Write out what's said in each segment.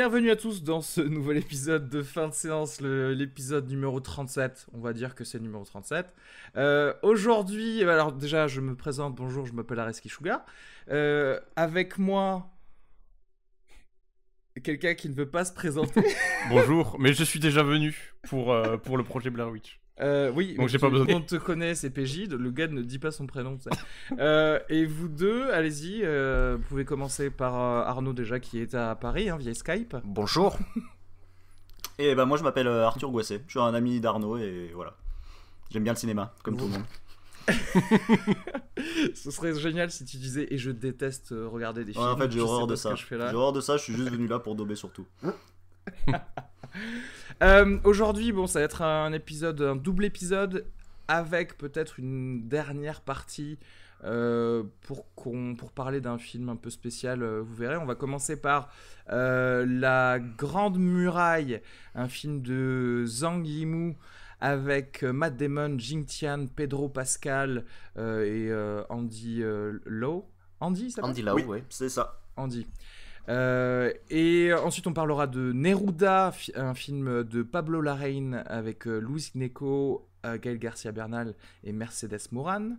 Bienvenue à tous dans ce nouvel épisode de fin de séance, l'épisode numéro 37. On va dire que c'est le numéro 37. Aujourd'hui, alors déjà, je me présente. Bonjour, je m'appelle Areski Sugar. Avec moi, quelqu'un qui ne veut pas se présenter. Bonjour, mais je suis déjà venu pour le projet Blair Witch. Oui, donc j'ai pas besoin. On te connaît, c'est PJ. Le gars ne dit pas son prénom. Et vous deux, allez-y. Vous pouvez commencer par Arnaud déjà qui est à Paris via Skype. Bonjour. Et bah moi je m'appelle Arthur Gouasset. Je suis un ami d'Arnaud et voilà. J'aime bien le cinéma, comme tout le monde. Ce serait génial si tu disais et je déteste regarder des films. En fait j'ai horreur de ça. J'ai horreur de ça. Je suis juste venu là pour dober sur tout. Aujourd'hui, bon, ça va être un double épisode avec peut-être une dernière partie pour parler d'un film un peu spécial. Vous verrez, on va commencer par La Grande Muraille, un film de Zhang Yimou avec Matt Damon, Jing Tian, Pedro Pascal et Andy Lau. Andy, ça va ? Andy Lau, oui, c'est ça. Andy. Et ensuite on parlera de Neruda, un film de Pablo Larraín avec Luis Gnecco, Gaël Garcia Bernal et Mercedes Morán.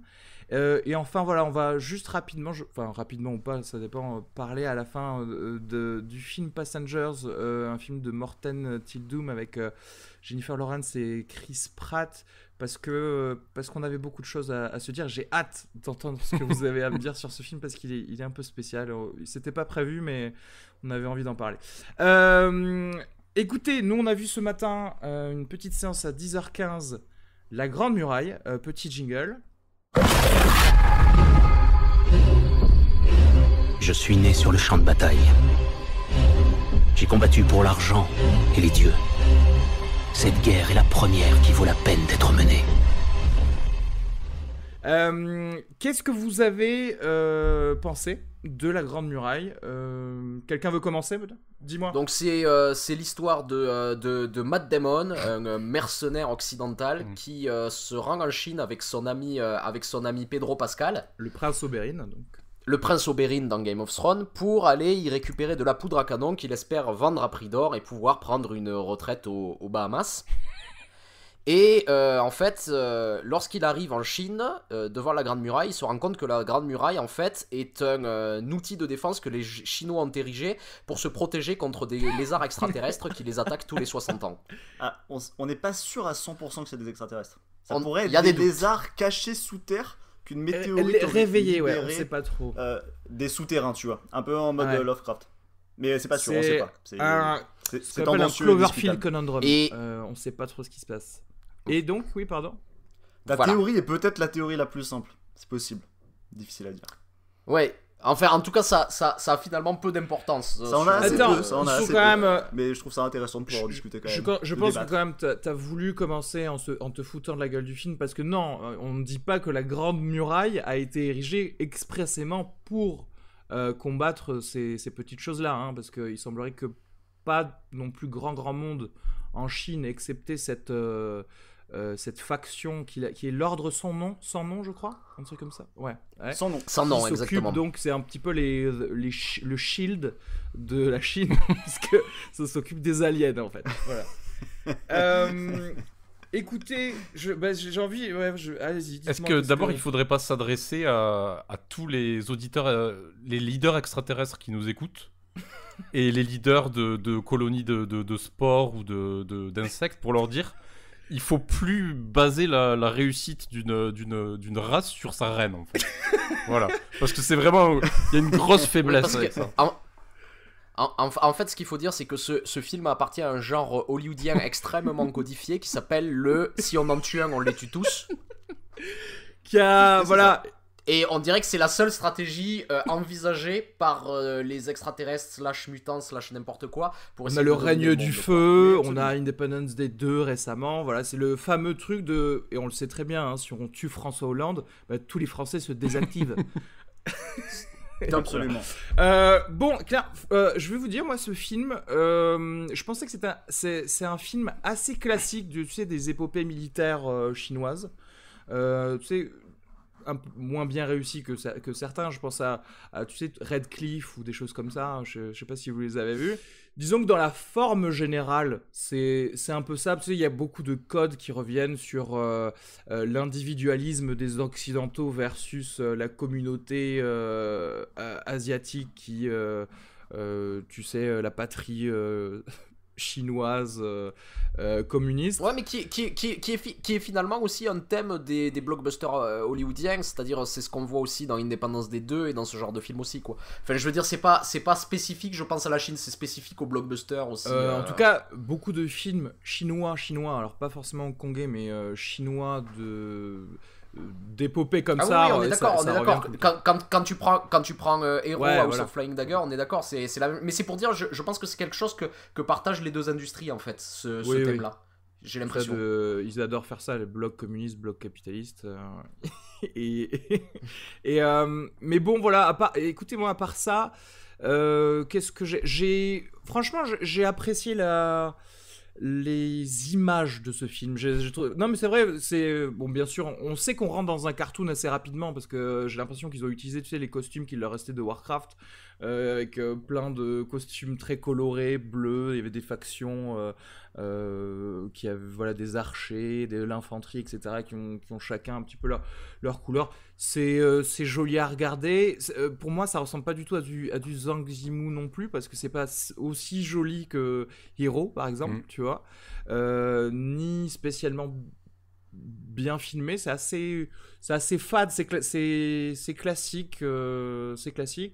Et enfin voilà, on va juste rapidement, rapidement ou pas, ça dépend, parler à la fin du film Passengers, un film de Morten Tyldum avec Jennifer Lawrence et Chris Pratt, parce qu'on avait beaucoup de choses à se dire. J'ai hâte d'entendre ce que vous avez à me dire sur ce film parce qu'il est un peu spécial. C'était pas prévu, mais on avait envie d'en parler. Écoutez, nous on a vu ce matin une petite séance à 10h15, La Grande Muraille, petit jingle. Je suis né sur le champ de bataille. J'ai combattu pour l'argent et les dieux. Cette guerre est la première qui vaut la peine d'être menée. Qu'est-ce que vous avez pensé de La Grande Muraille ? Quelqu'un veut commencer peut-être ? Dis-moi. Donc c'est l'histoire de Matt Damon, un mercenaire occidental qui se rend en Chine avec son ami Pedro Pascal. Le prince Oberyn, donc. Le prince Oberyn dans Game of Thrones, pour aller y récupérer de la poudre à canon qu'il espère vendre à prix d'or et pouvoir prendre une retraite aux Bahamas. Et en fait, lorsqu'il arrive en Chine, devant la Grande Muraille, il se rend compte que la Grande Muraille, en fait, est un outil de défense que les Chinois ont érigé pour se protéger contre des lézards extraterrestres qui les attaquent tous les 60 ans. Ah, on n'est pas sûr à 100% que c'est des extraterrestres. Ça pourrait être des des lézards cachés sous terre qu'une météorite réveillée, ouais, on sait pas trop. Des souterrains, tu vois, un peu en mode Lovecraft. Mais c'est pas sûr, on sait pas. C'est comme un Cloverfield Conundrum. Et on sait pas trop ce qui se passe. Et donc, oui, pardon. La théorie est peut-être la théorie la plus simple. C'est possible. Difficile à dire. Ouais. Enfin, en tout cas, ça a finalement peu d'importance. Ça en a assez peu. Ça en a assez quand peu. Même, mais je trouve ça intéressant de pouvoir en discuter quand même. Je pense que quand même, t'as voulu commencer en te foutant de la gueule du film parce que non, on ne dit pas que la Grande Muraille a été érigée expressément pour combattre ces petites choses-là, parce qu'il semblerait que pas non plus grand monde en Chine, excepté cette faction qui est l'ordre sans nom, je crois, un truc comme ça. Ouais. Sans nom, exactement. Donc c'est un petit peu le shield de la Chine, puisque ça s'occupe des aliens en fait. Voilà. Écoutez, j'ai envie. Allez-y. Est-ce que d'abord il faudrait pas s'adresser à tous les auditeurs, les leaders extraterrestres qui nous écoutent? Et les leaders de colonies de sport ou d'insectes pour leur dire il faut plus baser la réussite d'une race sur sa reine en fait. Voilà, parce que c'est vraiment il y a une grosse faiblesse avec ça. En fait, ce qu'il faut dire, c'est que ce film appartient à un genre hollywoodien extrêmement codifié qui s'appelle le si on en tue un, on les tue tous. Voilà. Et on dirait que c'est la seule stratégie envisagée par les extraterrestres / mutants / n'importe quoi. On a le règne du feu, on a Independence Day 2 récemment. Voilà, c'est le fameux truc et on le sait très bien, si on tue François Hollande, tous les Français se désactivent. Absolument. Bon, Claire, je vais vous dire, moi, ce film, je pensais que c'est un film assez classique des épopées militaires chinoises. moins bien réussi que certains. Je pense à tu sais, Red Cliff ou des choses comme ça. Je sais pas si vous les avez vus. Disons que dans la forme générale, c'est un peu ça. Tu sais, il y a beaucoup de codes qui reviennent sur l'individualisme des Occidentaux versus la communauté asiatique qui, tu sais, la patrie chinoise communiste. Ouais, mais qui est finalement aussi un thème des blockbusters hollywoodiens, c'est-à-dire c'est ce qu'on voit aussi dans Indépendance des deux et dans ce genre de film aussi, quoi. Enfin, je veux dire, c'est pas spécifique, je pense, à la Chine, c'est spécifique aux blockbusters aussi. En tout cas, beaucoup de films chinois, alors pas forcément hongkongais, mais chinois d'épopées comme ça. Oui, on est d'accord, quand tu prends Hero, ouais, House of Flying Dagger, on est d'accord, mais c'est pour dire, je pense que c'est quelque chose que partagent les deux industries, en fait, ce thème-là. J'ai l'impression. Ils adorent faire ça, les blocs communistes, blocs capitalistes. Mais bon, voilà, écoutez-moi, à part ça, qu'est-ce que franchement, j'ai apprécié les images de ce film. Non, mais c'est vrai, bon, bien sûr, on sait qu'on rentre dans un cartoon assez rapidement parce que j'ai l'impression qu'ils ont utilisé, tu sais, les costumes qu'il leur restait de Warcraft, avec plein de costumes très colorés, bleus. Il y avait des factions qui avaient, voilà, des archers, de l'infanterie, etc., qui ont chacun un petit peu leur couleur. C'est joli à regarder. Pour moi, ça ressemble pas du tout à du Zhang Yimou non plus, parce que c'est pas aussi joli que Hero, par exemple, tu vois, ni spécialement bien filmé. C'est assez fade, c'est classique, c'est classique.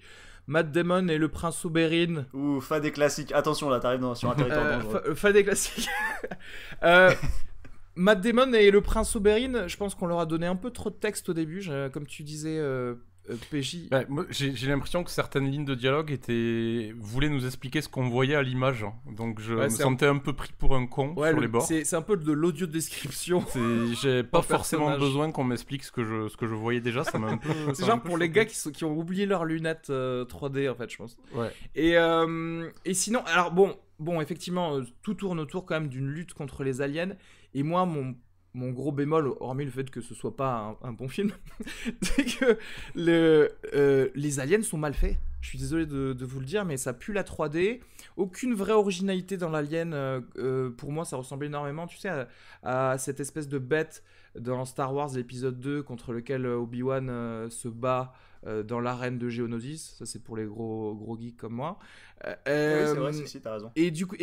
Matt Damon et le prince Oberyn. Ouh, fade et classique. Attention, là, t'arrives sur un territoire dangereux. Fade et classique. Matt Damon et le prince Oberyn, je pense qu'on leur a donné un peu trop de texte au début, comme tu disais, PJ. Ouais, moi, j'ai l'impression que certaines lignes de dialogue voulaient nous expliquer ce qu'on voyait à l'image. Donc je me sentais un peu pris pour un con sur les bords. C'est un peu de l'audio description. J'ai pas forcément besoin qu'on m'explique ce que je voyais déjà. Ça m'a un peu. C'est genre pour les gars qui ont oublié leurs lunettes 3D, en fait, je pense. Ouais. Et sinon, alors bon, effectivement, tout tourne autour quand même d'une lutte contre les aliens. Et moi, mon gros bémol, hormis le fait que ce soit pas un bon film, c'est que les aliens sont mal faits. Je suis désolé de vous le dire, mais ça pue la 3D. Aucune vraie originalité dans l'alien. Pour moi, ça ressemble énormément, tu sais, à cette espèce de bête dans Star Wars l'épisode 2 contre lequel Obi-Wan se bat dans l'arène de Geonosis. Ça, c'est pour les gros geeks comme moi. Oui, c'est vrai, si, t'as raison. Et du coup,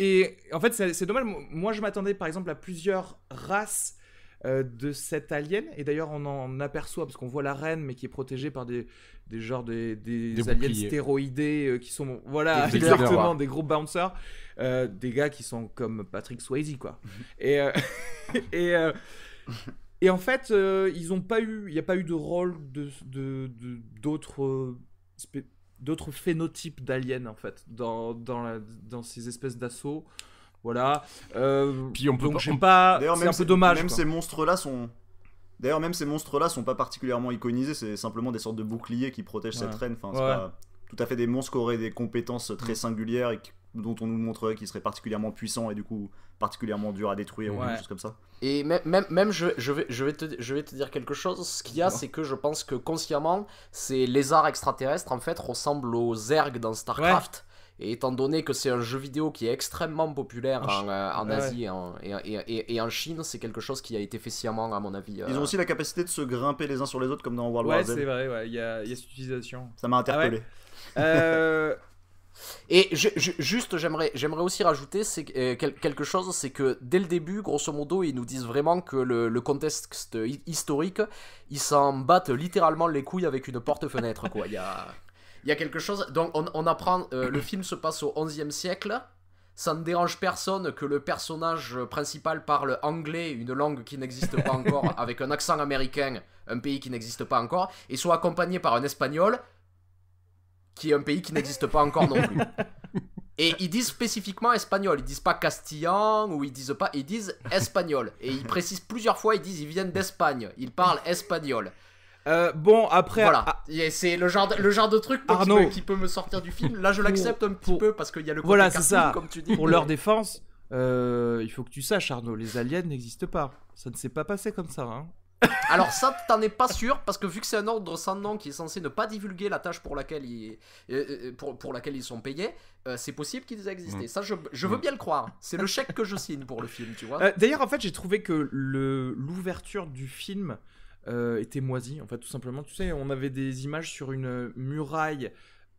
en fait, c'est dommage. Moi, je m'attendais par exemple à plusieurs races de cet alien, et d'ailleurs on en aperçoit parce qu'on voit la reine, mais qui est protégée par des aliens stéroïdés qui sont, voilà, exactement, des gros bouncers, des gars qui sont comme Patrick Swayze, quoi. Et en fait, il n'y a pas eu de rôle d'autres phénotypes d'aliens, en fait, dans ces espèces d'assauts. Voilà. Puis on peut donc c'est un peu dommage. Même ces monstres-là sont pas particulièrement iconisés. C'est simplement des sortes de boucliers qui protègent cette reine. Enfin, c'est pas tout à fait des monstres qui auraient des compétences très singulières et dont on nous montrerait qu'ils seraient particulièrement puissants et du coup particulièrement durs à détruire ou des choses comme ça. Et même je vais te dire quelque chose. Ce qu'il y a, c'est que je pense que consciemment, ces lézards extraterrestres en fait ressemblent aux Zerg dans StarCraft. Et étant donné que c'est un jeu vidéo qui est extrêmement populaire en Asie et en Chine, c'est quelque chose qui a été fait sciemment, à mon avis. Ils ont aussi la capacité de se grimper les uns sur les autres comme dans World War Z. Ouais, c'est vrai, il y a cette utilisation. Ça m'a interpellé. Et juste, j'aimerais aussi rajouter quelque chose, c'est que dès le début, grosso modo, ils nous disent vraiment que le contexte historique, ils s'en battent littéralement les couilles avec une porte-fenêtre, quoi. Il y a quelque chose, donc on apprend, le film se passe au XIe siècle, ça ne dérange personne que le personnage principal parle anglais, une langue qui n'existe pas encore, avec un accent américain, un pays qui n'existe pas encore, et soit accompagné par un espagnol, qui est un pays qui n'existe pas encore non plus. Et ils disent spécifiquement espagnol, ils disent pas castillan, ou ils disent espagnol, et ils précisent plusieurs fois, ils viennent d'Espagne, ils parlent espagnol. Bon, après, voilà, c'est le genre de truc qui peut me sortir du film. Là, je l'accepte un petit peu parce qu'il y a le côté voilà, cartoon, c'est ça. comme tu dis. Pour leur défense, il faut que tu saches, Arnaud, les aliens n'existent pas. Ça ne s'est pas passé comme ça. Hein. Alors ça, t'en es pas sûr, parce que vu que c'est un ordre sans nom qui est censé ne pas divulguer la tâche pour laquelle pour laquelle ils sont payés, c'est possible qu'ils aient existé. Ça, je veux bien le croire. C'est le chèque que je signe pour le film, tu vois. D'ailleurs, en fait, j'ai trouvé que l'ouverture du film était moisie, en fait, tout simplement. Tu sais, on avait des images sur une muraille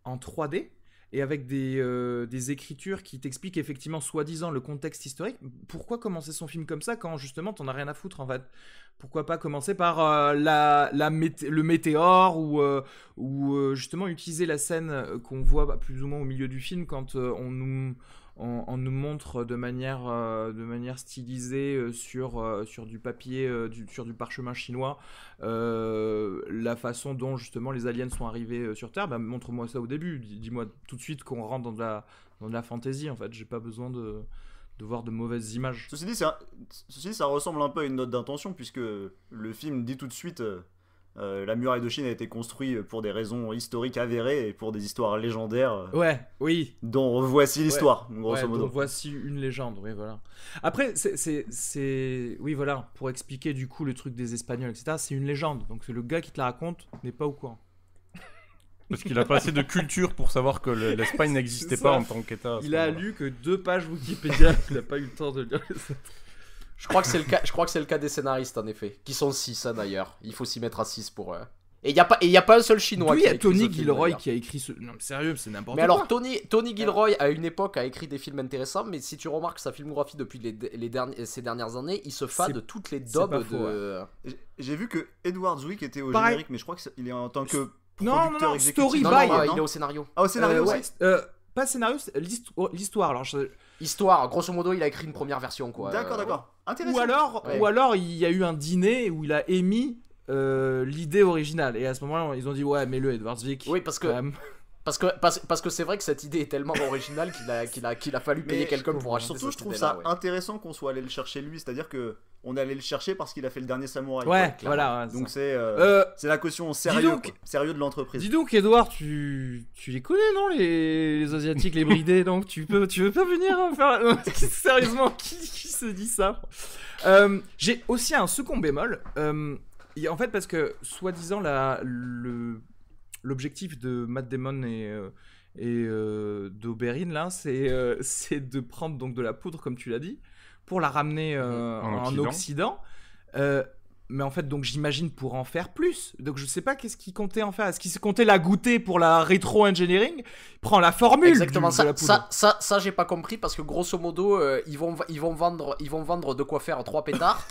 en 3D, et avec des écritures qui t'expliquent effectivement, soi-disant, le contexte historique. Pourquoi commencer son film comme ça quand justement t'en as rien à foutre, en fait? Pourquoi pas commencer par le météore ou justement utiliser la scène qu'on voit plus ou moins au milieu du film quand on nous montre de manière stylisée sur du papier, sur du parchemin chinois, la façon dont justement les aliens sont arrivés sur Terre. Bah, montre-moi ça au début, dis-moi tout de suite qu'on rentre dans de la fantaisie, en fait. J'ai pas besoin de voir de mauvaises images. Ceci dit, ça ressemble un peu à une note d'intention, puisque le film dit tout de suite la muraille de Chine a été construite pour des raisons historiques avérées et pour des histoires légendaires. Ouais, oui. Dont voici l'histoire, grosso modo. Donc voici une légende, oui, voilà. Après, oui, voilà, pour expliquer du coup le truc des Espagnols, etc., c'est une légende. Donc le gars qui te la raconte n'est pas au courant. Parce qu'il a pas assez de culture pour savoir que l'Espagne n'existait pas en tant qu'État. Il a lu que 2 pages Wikipédia, il n'a pas eu le temps de lire les autres. Je crois que c'est le cas des scénaristes, en effet. Qui sont 6, hein, d'ailleurs. Il faut s'y mettre à 6 pour... Et il n'y a pas un seul chinois. Oui, il y a Tony Gilroy qui a écrit ce... Non, mais sérieux, c'est n'importe quoi. Mais alors, Tony Gilroy, à une époque, a écrit des films intéressants, mais si tu remarques sa filmographie depuis ces dernières années, il se fade de toutes les daubes de... J'ai vu que Edward Zwick était au générique, mais je crois qu'il est en tant que producteur exécutif. Story non, by... il est au scénario. Ah, au scénario aussi. Pas scénario, l'histoire. Alors, Histoire, grosso modo, il a écrit une première version, quoi. D'accord. Intéressant. Ou alors, il y a eu un dîner où il a émis l'idée originale. Et à ce moment-là, ils ont dit, ouais, mets-le, Edward Zwick. Oui, parce que c'est vrai que cette idée est tellement originale qu'il a fallu payer quelqu'un pour acheter. Surtout, je trouve ça intéressant qu'on soit allé le chercher lui, c'est-à-dire que on est allé le chercher parce qu'il a fait le dernier samouraï. Ouais, voilà. Donc c'est la caution sérieux de l'entreprise. Dis donc, Edouard, tu les connais, non, les Asiatiques, les bridés, donc tu veux pas venir faire... Sérieusement, qui se dit ça? J'ai aussi un second bémol. En fait, parce que, soi-disant, l'objectif de Matt Damon et d'Oberyn, là, c'est de prendre donc de la poudre, comme tu l'as dit, pour la ramener en Occident. Mais en fait, donc j'imagine pour en faire plus. Donc je sais pas qu'est-ce qu'il comptait en faire. Est-ce qu'il comptait la goûter pour la rétro-engineering? Il prend la formule. Exactement, de la poudre. Ça j'ai pas compris, parce que grosso modo, ils vont vendre de quoi faire 3 pétards.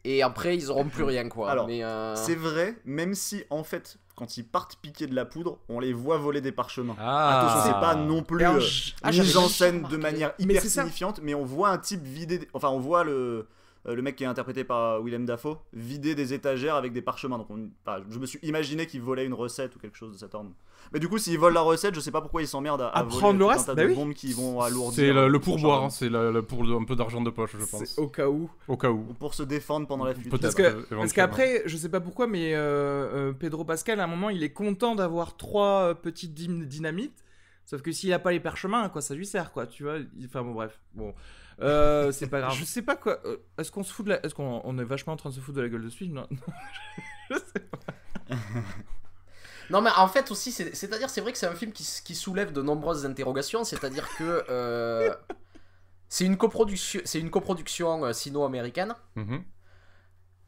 Et après, ils auront plus rien, quoi. Alors, mais c'est vrai, même si en fait, quand ils partent piquer de la poudre, on les voit voler des parchemins. Ah. Attention, c'est pas non plus mise en scène de manière hyper c'est signifiante, mais on voit un type vider. Enfin, on voit le mec qui est interprété par Willem Dafoe vider des étagères avec des parchemins. Donc, je me suis imaginé qu'il volait une recette ou quelque chose de cet ordre. Mais du coup, s'il vole la recette, je sais pas pourquoi il s'emmerde à voler prendre le reste. un tas de bombes qui vont alourdir. C'est le pourboire, hein, c'est pour un peu d'argent de poche, je pense. C'est au cas où. Au cas où. Ou pour se défendre pendant la fuite. Parce qu'après, je sais pas pourquoi, mais Pedro Pascal, à un moment, il est content d'avoir 3 petites dynamites. Sauf que s'il a pas les parchemins, à quoi ça lui sert, quoi, tu vois. Enfin bon, bref. Bon. C'est pas grave. Je sais pas quoi. Est-ce qu'on se fout de la... Est-ce qu'on est vachement en train de se foutre de la gueule de ce film? Non. Je sais pas. Non, mais en fait aussi, c'est-à-dire, c'est vrai que c'est un film qui soulève de nombreuses interrogations. C'est-à-dire que c'est une coproduction sino-américaine.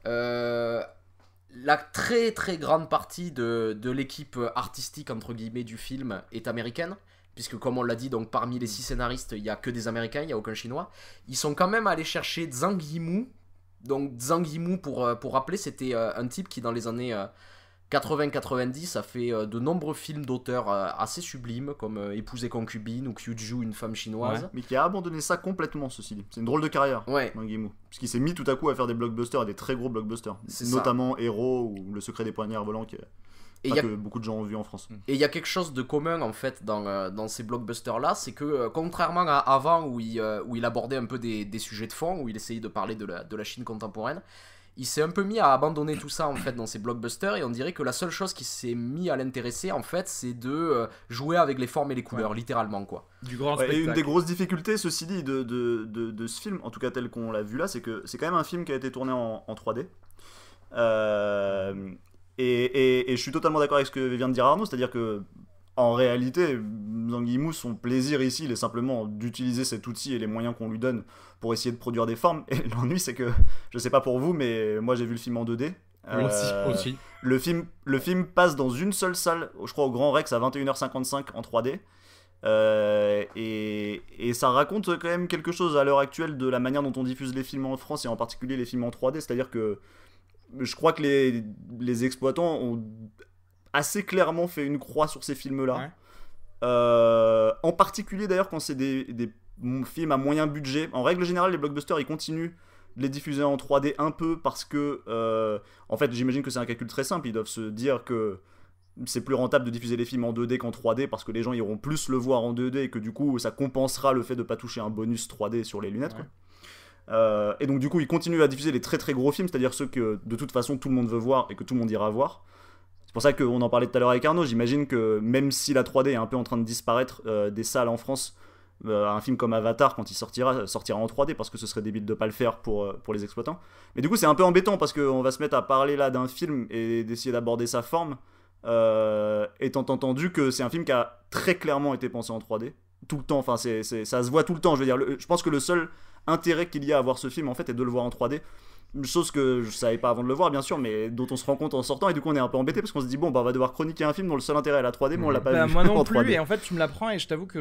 La très très grande partie de l'équipe artistique entre guillemets du film est américaine, puisque comme on l'a dit, donc parmi les 6 scénaristes, il y a que des Américains, il y a aucun Chinois. Ils sont quand même allés chercher Zhang Yimou. Donc Zhang Yimou, pour rappeler, c'était un type qui dans les années 80-90 a fait de nombreux films d'auteurs assez sublimes, comme Épouse et concubine ou Kyuju, une femme chinoise. Ouais. Mais qui a abandonné ça complètement, ceci dit. C'est une drôle de carrière, Zhang Yimou. Puisqu'il s'est mis tout à coup à faire des blockbusters, des très gros blockbusters. Notamment Héros ou Le secret des poignards volants, que beaucoup de gens ont vu en France. Et il y a quelque chose de commun en fait dans ces blockbusters là, c'est que contrairement à avant où il abordait un peu des sujets de fond, où il essayait de parler de la Chine contemporaine, il s'est un peu mis à abandonner tout ça en fait dans ses blockbusters, et on dirait que la seule chose qui s'est mis à l'intéresser en fait, c'est de jouer avec les formes et les couleurs, littéralement, quoi. Du grand spectacle. Et une des grosses difficultés, ceci dit, de ce film, en tout cas tel qu'on l'a vu là, c'est que c'est quand même un film qui a été tourné en 3D. Et je suis totalement d'accord avec ce que vient de dire Arnaud, c'est-à-dire que en réalité, Zhang Yimou, son plaisir ici, il est simplement d'utiliser cet outil et les moyens qu'on lui donne pour essayer de produire des formes. Et l'ennui, c'est que, je sais pas pour vous, mais moi j'ai vu le film en 2D. Aussi. Le film passe dans une seule salle, je crois au Grand Rex à 21h55 en 3D. Et ça raconte quand même quelque chose à l'heure actuelle de la manière dont on diffuse les films en France et en particulier les films en 3D. C'est-à-dire que je crois que les exploitants ont assez clairement fait une croix sur ces films-là. Ouais. En particulier d'ailleurs quand c'est des films à moyen budget. En règle générale, les blockbusters ils continuent de les diffuser en 3D un peu parce que en fait j'imagine que c'est un calcul très simple. Ils doivent se dire que c'est plus rentable de diffuser les films en 2D qu'en 3D parce que les gens iront plus le voir en 2D et que du coup ça compensera le fait de pas toucher un bonus 3D sur les lunettes. Ouais. Quoi. Et donc du coup ils continuent à diffuser les très très gros films, c'est-à-dire ceux que de toute façon tout le monde veut voir et que tout le monde ira voir. C'est pour ça qu'on en parlait tout à l'heure avec Arnaud. J'imagine que même si la 3D est un peu en train de disparaître des salles en France, un film comme Avatar, quand il sortira en 3D parce que ce serait débile de pas le faire pour les exploitants. Mais du coup c'est un peu embêtant parce qu'on va se mettre à parler là d'un film et d'essayer d'aborder sa forme étant entendu que c'est un film qui a très clairement été pensé en 3D tout le temps, enfin ça se voit tout le temps. Je veux dire, je pense que le seul intérêt qu'il y a à voir ce film en fait est de le voir en 3D. Chose que je savais pas avant de le voir bien sûr, mais dont on se rend compte en sortant et du coup on est un peu embêté parce qu'on se dit bon bah on va devoir chroniquer un film dont le seul intérêt est la 3D mais on l'a pas vu moi non en plus 3D. Et en fait tu me l'apprends et je t'avoue que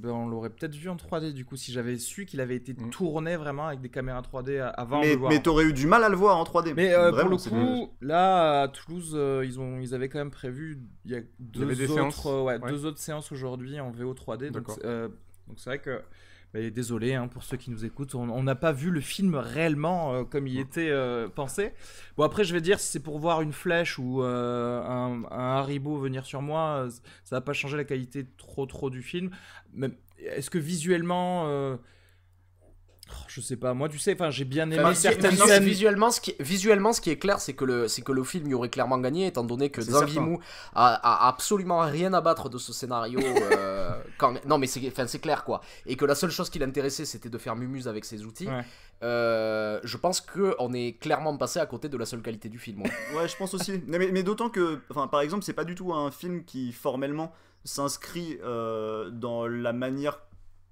on l'aurait peut-être vu en 3D du coup si j'avais su qu'il avait été tourné vraiment avec des caméras 3D avant de le voir. Mais t'aurais eu du mal à le voir en 3D. Mais vraiment, pour le coup là à Toulouse ils avaient quand même prévu il y a deux autres séances aujourd'hui en VO 3D donc c'est vrai que désolé pour ceux qui nous écoutent, on n'a pas vu le film réellement comme il était pensé. Bon après je vais dire si c'est pour voir une flèche ou un Haribo venir sur moi, ça va pas changer la qualité trop du film. Mais est-ce que visuellement je sais pas, moi tu sais, j'ai bien aimé certaines scènes. Visuellement, ce qui est clair, c'est que le film y aurait clairement gagné, étant donné que Zhang Yimou a absolument rien à battre de ce scénario. Non, mais c'est clair quoi. Et que la seule chose qui l'intéressait, c'était de faire mumuse avec ses outils. Ouais. Je pense qu'on est clairement passé à côté de la seule qualité du film. Ouais, je pense aussi. Mais d'autant que, par exemple, c'est pas du tout un film qui formellement s'inscrit dans la manière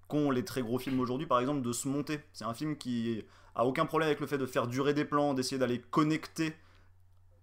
qu'ont les très gros films aujourd'hui, par exemple, de se monter. C'est un film qui a aucun problème avec le fait de faire durer des plans, d'essayer d'aller connecter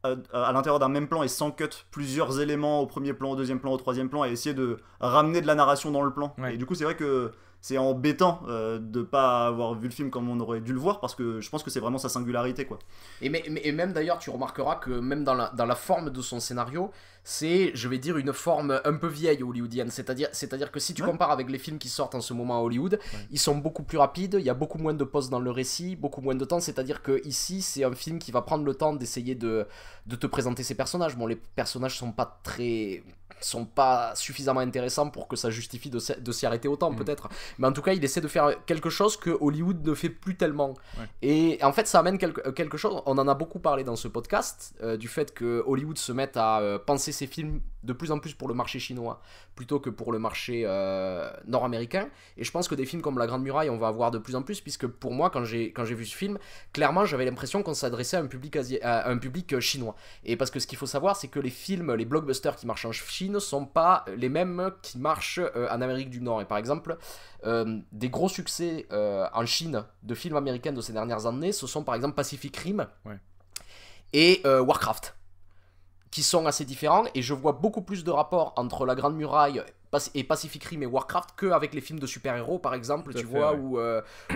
à l'intérieur d'un même plan et sans cut plusieurs éléments au premier plan, au deuxième plan, au troisième plan et essayer de ramener de la narration dans le plan. Ouais. Et du coup, c'est vrai que c'est embêtant de pas avoir vu le film comme on aurait dû le voir parce que je pense que c'est vraiment sa singularité quoi. Et même d'ailleurs tu remarqueras que même dans la forme de son scénario c'est, je vais dire, une forme un peu vieille hollywoodienne, c'est-à-dire que si tu compares avec les films qui sortent en ce moment à Hollywood, ils sont beaucoup plus rapides, il y a beaucoup moins de pauses dans le récit, beaucoup moins de temps, c'est-à-dire que ici c'est un film qui va prendre le temps d'essayer de te présenter ses personnages. Bon, les personnages sont pas suffisamment intéressants pour que ça justifie de s'y arrêter autant peut-être, mais en tout cas il essaie de faire quelque chose que Hollywood ne fait plus tellement. Et en fait ça amène quelque chose, on en a beaucoup parlé dans ce podcast, du fait que Hollywood se mette à penser ces films de plus en plus pour le marché chinois plutôt que pour le marché nord-américain, et je pense que des films comme La Grande Muraille on va avoir de plus en plus, puisque pour moi quand j'ai vu ce film, clairement j'avais l'impression qu'on s'adressait à un public chinois. Et parce que ce qu'il faut savoir c'est que les blockbusters qui marchent en Chine sont pas les mêmes qui marchent en Amérique du Nord. Et par exemple des gros succès en Chine de films américains de ces dernières années, ce sont par exemple Pacific Rim et Warcraft, qui sont assez différents, et je vois beaucoup plus de rapports entre La Grande Muraille et Pacific Rim et Warcraft qu'avec les films de super-héros par exemple, ou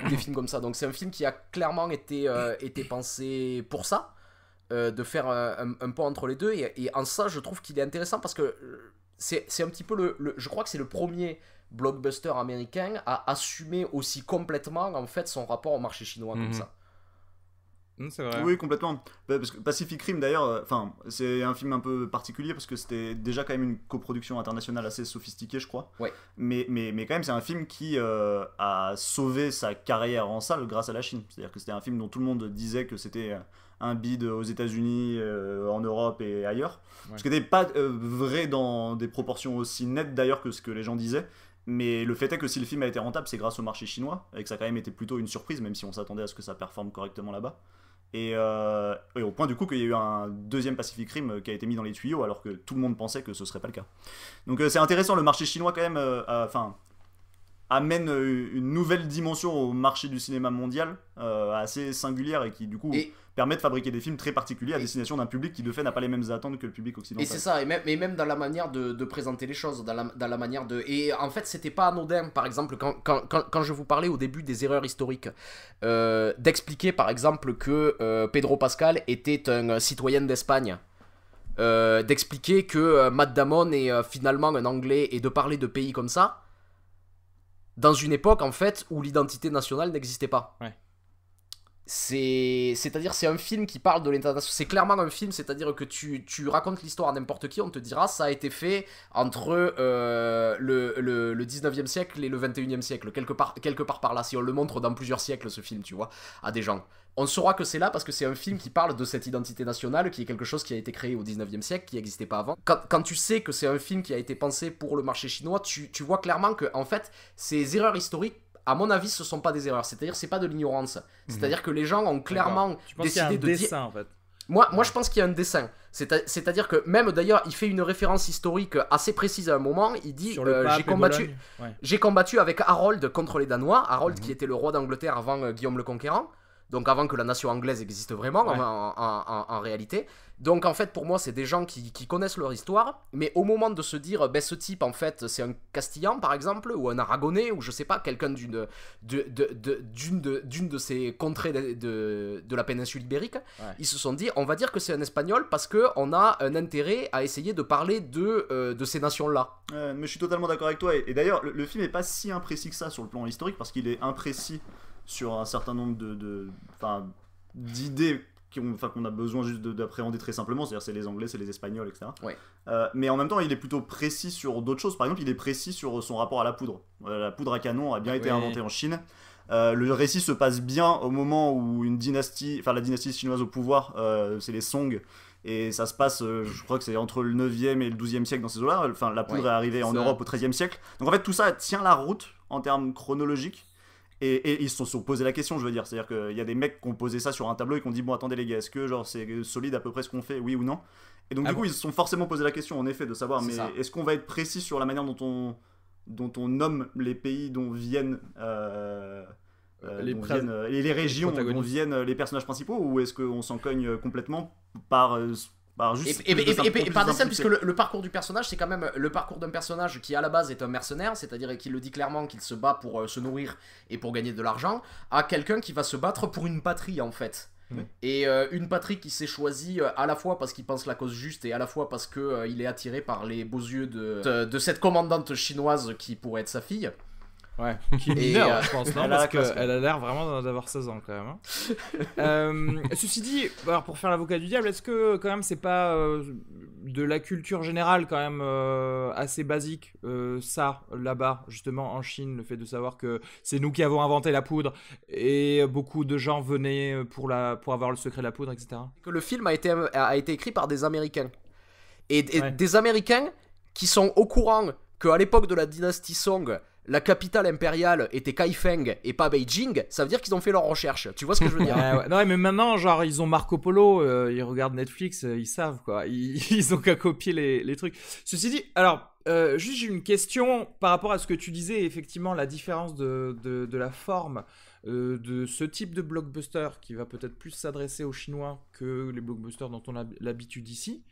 des films comme ça. Donc c'est un film qui a clairement été pensé pour ça, de faire un pont entre les deux, et en ça je trouve qu'il est intéressant parce que c'est un petit peu je crois que c'est le premier blockbuster américain à assumer aussi complètement en fait son rapport au marché chinois comme ça. C'est vrai. Oui, complètement. Parce que Pacific Rim, d'ailleurs, c'est un film un peu particulier parce que c'était déjà quand même une coproduction internationale assez sophistiquée, je crois. Ouais. Mais quand même, c'est un film qui a sauvé sa carrière en salle grâce à la Chine. C'est-à-dire que c'était un film dont tout le monde disait que c'était un bid aux États-Unis, en Europe et ailleurs. Ouais. Ce qui n'était pas vrai dans des proportions aussi nettes d'ailleurs que ce que les gens disaient. Mais le fait est que si le film a été rentable, c'est grâce au marché chinois, et que ça a quand même été plutôt une surprise, même si on s'attendait à ce que ça performe correctement là-bas. Et au point du coup qu'il y a eu un deuxième Pacific Rim qui a été mis dans les tuyaux alors que tout le monde pensait que ce serait pas le cas. Donc c'est intéressant, le marché chinois quand même amène une nouvelle dimension au marché du cinéma mondial assez singulière et qui du coup permet de fabriquer des films très particuliers à destination d'un public qui de fait n'a pas les mêmes attentes que le public occidental. Et c'est ça, et même dans la manière de présenter les choses, dans la manière de... Et en fait c'était pas anodin, par exemple quand je vous parlais au début des erreurs historiques, d'expliquer par exemple que Pedro Pascal était un citoyen d'Espagne, d'expliquer que Matt Damon est finalement un Anglais, et de parler de pays comme ça dans une époque en fait où l'identité nationale n'existait pas. Ouais. C'est-à-dire c'est un film qui parle de l'international. C'est clairement un film, c'est-à-dire que tu racontes l'histoire à n'importe qui, on te dira ça a été fait entre le 19e siècle et le 21e siècle, quelque part par là, si on le montre dans plusieurs siècles ce film, tu vois, à des gens. On saura que c'est là parce que c'est un film qui parle de cette identité nationale qui est quelque chose qui a été créé au 19e siècle, qui n'existait pas avant. Quand tu sais que c'est un film qui a été pensé pour le marché chinois, tu vois clairement que en fait, ces erreurs historiques, à mon avis, ce sont pas des erreurs, c'est-à-dire c'est pas de l'ignorance. C'est-à-dire que les gens ont clairement décidé de dessin en fait. Moi je pense qu'il y a un dessin. C'est-à-dire que même d'ailleurs, il fait une référence historique assez précise à un moment. Il dit j'ai combattu avec Harold contre les Danois. Harold qui était le roi d'Angleterre avant Guillaume le Conquérant. Donc avant que la nation anglaise existe vraiment en réalité. Donc en fait pour moi c'est des gens qui connaissent leur histoire, mais au moment de se dire ce type en fait c'est un Castillan par exemple, ou un Aragonais, ou je sais pas, quelqu'un d'une de ces contrées de la péninsule ibérique, ils se sont dit on va dire que c'est un Espagnol parce qu'on a un intérêt à essayer de parler de ces nations là. Mais je suis totalement d'accord avec toi, et d'ailleurs le film est pas si imprécis que ça sur le plan historique, parce qu'il est imprécis sur un certain nombre d'idées qu'on a besoin juste d'appréhender très simplement, c'est-à-dire c'est les Anglais, c'est les Espagnols, etc. Ouais. Mais en même temps, il est plutôt précis sur d'autres choses. Par exemple, il est précis sur son rapport à la poudre. La poudre à canon a bien été inventée en Chine. Le récit se passe bien au moment où la dynastie chinoise au pouvoir, c'est les Song, et ça se passe, je crois que c'est entre le 9e et le 12e siècle dans ces eaux-là. Enfin, la poudre est arrivée en Europe au 13e siècle. Donc en fait, tout ça tient la route en termes chronologiques. Et ils se sont posé la question, je veux dire. C'est-à-dire qu'il y a des mecs qui ont posé ça sur un tableau et qui ont dit bon, attendez les gars, est-ce que genre c'est solide à peu près ce qu'on fait, oui ou non? Et donc du coup, ils se sont forcément posé la question, en effet, de savoir, mais est-ce qu'on va être précis sur la manière dont on nomme les pays dont viennent les régions dont viennent les personnages principaux, ou est-ce qu'on s'en cogne complètement par juste et par dessin, puisque le parcours du personnage, c'est quand même le parcours d'un personnage qui à la base est un mercenaire, c'est-à-dire qu'il le dit clairement qu'il se bat pour se nourrir et pour gagner de l'argent, à quelqu'un qui va se battre pour une patrie en fait. Et une patrie qui s'est choisie à la fois parce qu'il pense la cause juste, et à la fois parce qu'il est attiré par les beaux yeux de cette commandante chinoise qui pourrait être sa fille. Ouais, qui est mineure, je pense, non, parce qu'elle a l'air vraiment d'avoir 16 ans quand même. Hein. Ceci dit, alors pour faire l'avocat du diable, est-ce que quand même c'est pas de la culture générale quand même assez basique, ça, là-bas, justement en Chine, le fait de savoir que c'est nous qui avons inventé la poudre et beaucoup de gens venaient pour avoir le secret de la poudre, etc. Que le film a été écrit par des Américains. Et des Américains qui sont au courant qu'à l'époque de la dynastie Song, la capitale impériale était Kaifeng et pas Beijing, ça veut dire qu'ils ont fait leurs recherches. Tu vois ce que je veux dire? Non, mais maintenant, genre, ils ont Marco Polo, ils regardent Netflix, ils savent, quoi. Ils ont qu'à copier les trucs. Ceci dit, alors, juste j'ai une question par rapport à ce que tu disais, effectivement, la différence de la forme de ce type de blockbuster qui va peut-être plus s'adresser aux Chinois que les blockbusters dont on a l'habitude ici.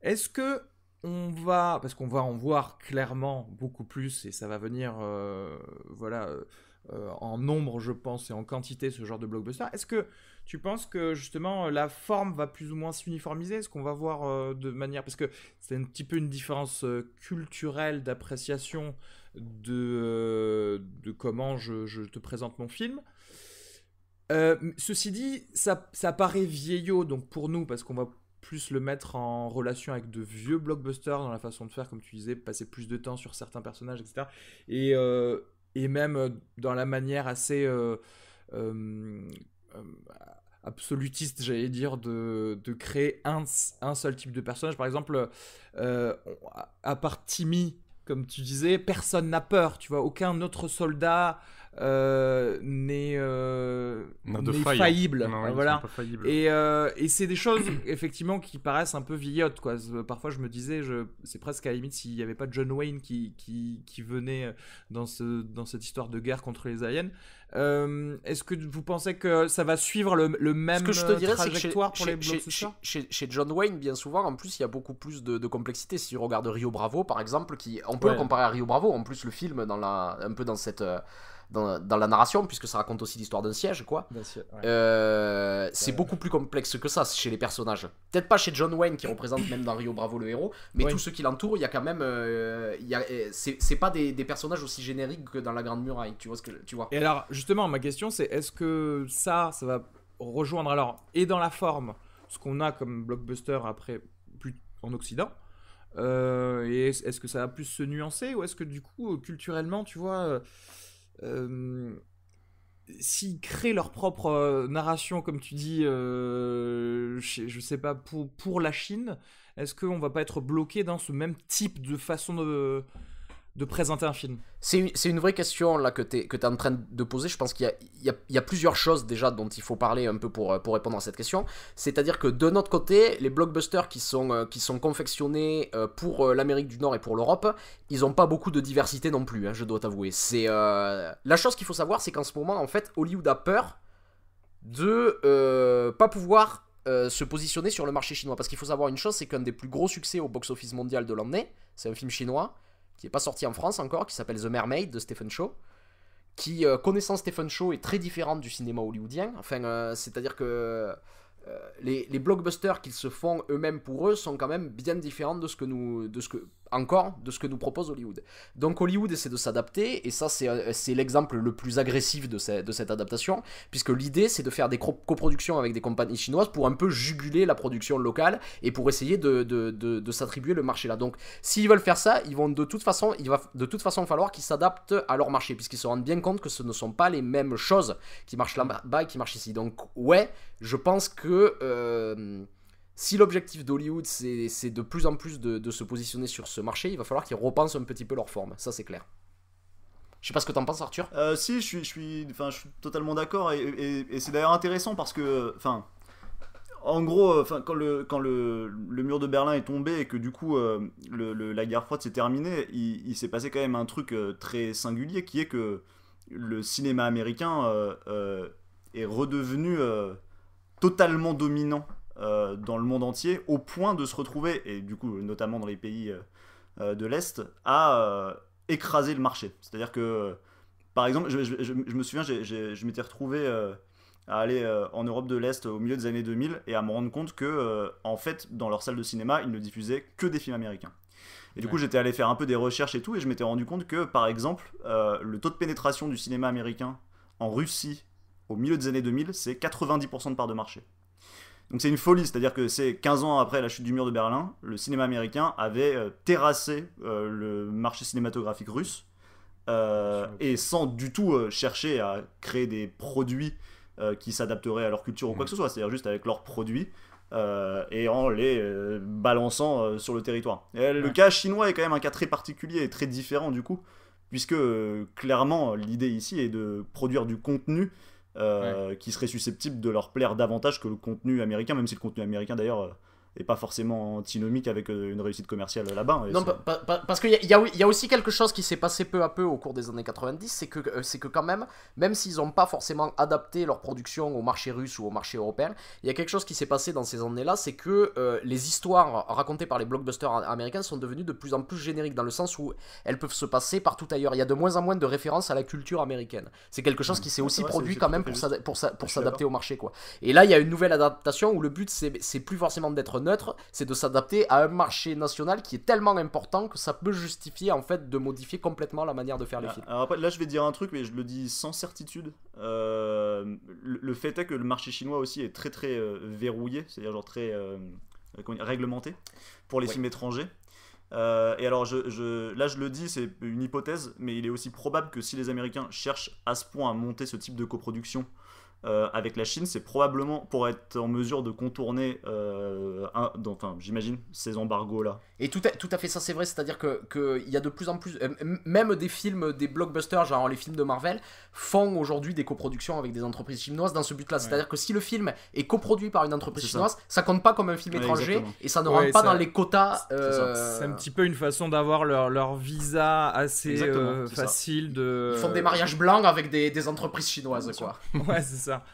Est-ce que parce qu'on va en voir clairement beaucoup plus, et ça va venir en nombre, je pense, et en quantité, ce genre de blockbuster. Est-ce que tu penses que justement la forme va plus ou moins s'uniformiser? Est-ce qu'on va voir de manière, parce que c'est un petit peu une différence culturelle d'appréciation de comment je te présente mon film. Ceci dit, ça paraît vieillot donc pour nous, parce qu'on va plus le mettre en relation avec de vieux blockbusters dans la façon de faire, comme tu disais, passer plus de temps sur certains personnages, etc. Et même dans la manière assez absolutiste, j'allais dire, de créer un seul type de personnage. Par exemple, à part Timmy, comme tu disais, personne n'a peur, tu vois, aucun autre soldat n'est défaillant. faillible. Non, ils Voilà. sont pas faillibles. Et c'est des choses effectivement qui paraissent un peu vieillottes, quoi. Parfois je me disais, c'est presque à la limite s'il n'y avait pas John Wayne qui venait dans cette histoire de guerre contre les aliens. Est-ce que vous pensez que ça va suivre le même Ce que je te dirais, c'est que trajectoire pour les blockbusters? chez John Wayne, bien souvent, en plus, il y a beaucoup plus de complexité. Si tu regardes Rio Bravo, par exemple, on peut le comparer à Rio Bravo. En plus, le film, un peu dans cette... Dans la narration, puisque ça raconte aussi l'histoire d'un siège, quoi. C'est beaucoup plus complexe que ça chez les personnages. Peut-être pas chez John Wayne, qui représente même dans Rio Bravo le héros, mais tous ceux qui l'entourent, il y a quand même... c'est pas des personnages aussi génériques que dans La Grande Muraille, tu vois. Et alors, justement, ma question, c'est est-ce que ça va rejoindre, alors, et dans la forme, ce qu'on a comme blockbuster après, plus en Occident, et est-ce que ça va plus se nuancer, ou est-ce que du coup, culturellement, tu vois... s'ils créent leur propre narration, comme tu dis, je sais pas, pour la Chine, est-ce qu'on va pas être bloqué dans ce même type de façon de présenter un film? C'est une vraie question là que tu es en train de poser. Je pense qu'il y a plusieurs choses déjà dont il faut parler un peu pour répondre à cette question. C'est-à-dire que de notre côté, les blockbusters qui sont confectionnés pour l'Amérique du Nord et pour l'Europe, ils n'ont pas beaucoup de diversité non plus, hein, je dois t'avouer. La chose qu'il faut savoir, c'est qu'en ce moment, en fait, Hollywood a peur de pas pouvoir se positionner sur le marché chinois. Parce qu'il faut savoir une chose, c'est qu'un des plus gros succès au box-office mondial de l'année, c'est un film chinois qui n'est pas sorti en France encore, qui s'appelle The Mermaid de Stephen Chow, qui, connaissant Stephen Chow, est très différente du cinéma hollywoodien. Enfin, c'est-à-dire que les blockbusters qu'ils se font eux-mêmes pour eux sont quand même bien différents de ce que nous propose Hollywood. Donc Hollywood essaie de s'adapter, et ça c'est l'exemple le plus agressif de cette adaptation, puisque l'idée c'est de faire des coproductions avec des compagnies chinoises pour un peu juguler la production locale et pour essayer de s'attribuer le marché là. Donc s'ils veulent faire ça, il va de toute façon falloir qu'ils s'adaptent à leur marché, puisqu'ils se rendent bien compte que ce ne sont pas les mêmes choses qui marchent là-bas et qui marchent ici. Donc ouais, je pense que si l'objectif d'Hollywood c'est de plus en plus de se positionner sur ce marché, il va falloir qu'ils repensent un petit peu leur forme, ça c'est clair. Je sais pas ce que t'en penses, Arthur. Si, je suis totalement d'accord, et c'est d'ailleurs intéressant parce que, en gros, quand le mur de Berlin est tombé et que du coup la guerre froide s'est terminée, il s'est passé quand même un truc très singulier, qui est que le cinéma américain est redevenu totalement dominant dans le monde entier, au point de se retrouver, et du coup notamment dans les pays de l'Est, à écraser le marché. C'est-à-dire que, par exemple, je me souviens, je m'étais retrouvé à aller en Europe de l'Est au milieu des années 2000 et à me rendre compte que, en fait, dans leur salle de cinéma, ils ne diffusaient que des films américains. Et du coup, j'étais allé faire un peu des recherches et tout, et je m'étais rendu compte que, par exemple, le taux de pénétration du cinéma américain en Russie au milieu des années 2000, c'est 90% de part de marché. Donc c'est une folie, c'est-à-dire que c'est 15 ans après la chute du mur de Berlin, le cinéma américain avait terrassé le marché cinématographique russe, et sans du tout chercher à créer des produits qui s'adapteraient à leur culture ou quoi que ce soit, c'est-à-dire juste avec leurs produits, et en les balançant sur le territoire. Et le cas chinois est quand même un cas très particulier et très différent du coup, puisque clairement l'idée ici est de produire du contenu qui serait susceptible de leur plaire davantage que le contenu américain, même si le contenu américain d'ailleurs est pas forcément antinomique avec une réussite commerciale là-bas. Non, parce qu'il y a aussi quelque chose qui s'est passé peu à peu au cours des années 90, c'est que quand même s'ils n'ont pas forcément adapté leur production au marché russe ou au marché européen, il y a quelque chose qui s'est passé dans ces années-là, c'est que les histoires racontées par les blockbusters américains sont devenues de plus en plus génériques, dans le sens où elles peuvent se passer partout ailleurs. Il y a de moins en moins de références à la culture américaine. C'est quelque chose qui s'est aussi produit quand même pour s'adapter au marché, quoi. Et là, il y a une nouvelle adaptation où le but, c'est plus forcément d'être neutre, c'est de s'adapter à un marché national qui est tellement important que ça peut justifier en fait de modifier complètement la manière de faire les films. Alors après, là je vais dire un truc, mais je le dis sans certitude. Le fait est que le marché chinois aussi est très très verrouillé, c'est-à-dire genre très réglementé pour les films étrangers. Et alors là je le dis, c'est une hypothèse, mais il est aussi probable que si les Américains cherchent à ce point à monter ce type de coproduction avec la Chine, c'est probablement pour être en mesure de contourner, j'imagine, ces embargos-là. Et tout à fait ça, c'est vrai, c'est-à-dire qu'il y a de plus en plus, même des films, des blockbusters, genre les films de Marvel, font aujourd'hui des coproductions avec des entreprises chinoises dans ce but-là. C'est-à-dire que si le film est coproduit par une entreprise chinoise, ça compte pas comme un film étranger, exactement. et ça ne rentre pas dans les quotas. C'est un petit peu une façon d'avoir leur visa assez facile de... Ils font des mariages blancs avec des entreprises chinoises, quoi. Ouais, c'est ça.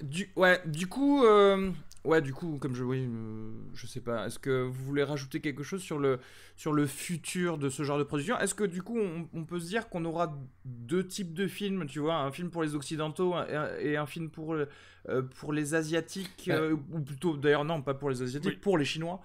Du coup, comme je sais pas, est-ce que vous voulez rajouter quelque chose sur le futur de ce genre de production? Est-ce que du coup, on peut se dire qu'on aura deux types de films, tu vois, un film pour les occidentaux et un film pour les asiatiques, ou plutôt, d'ailleurs non, pas pour les asiatiques, pour les chinois.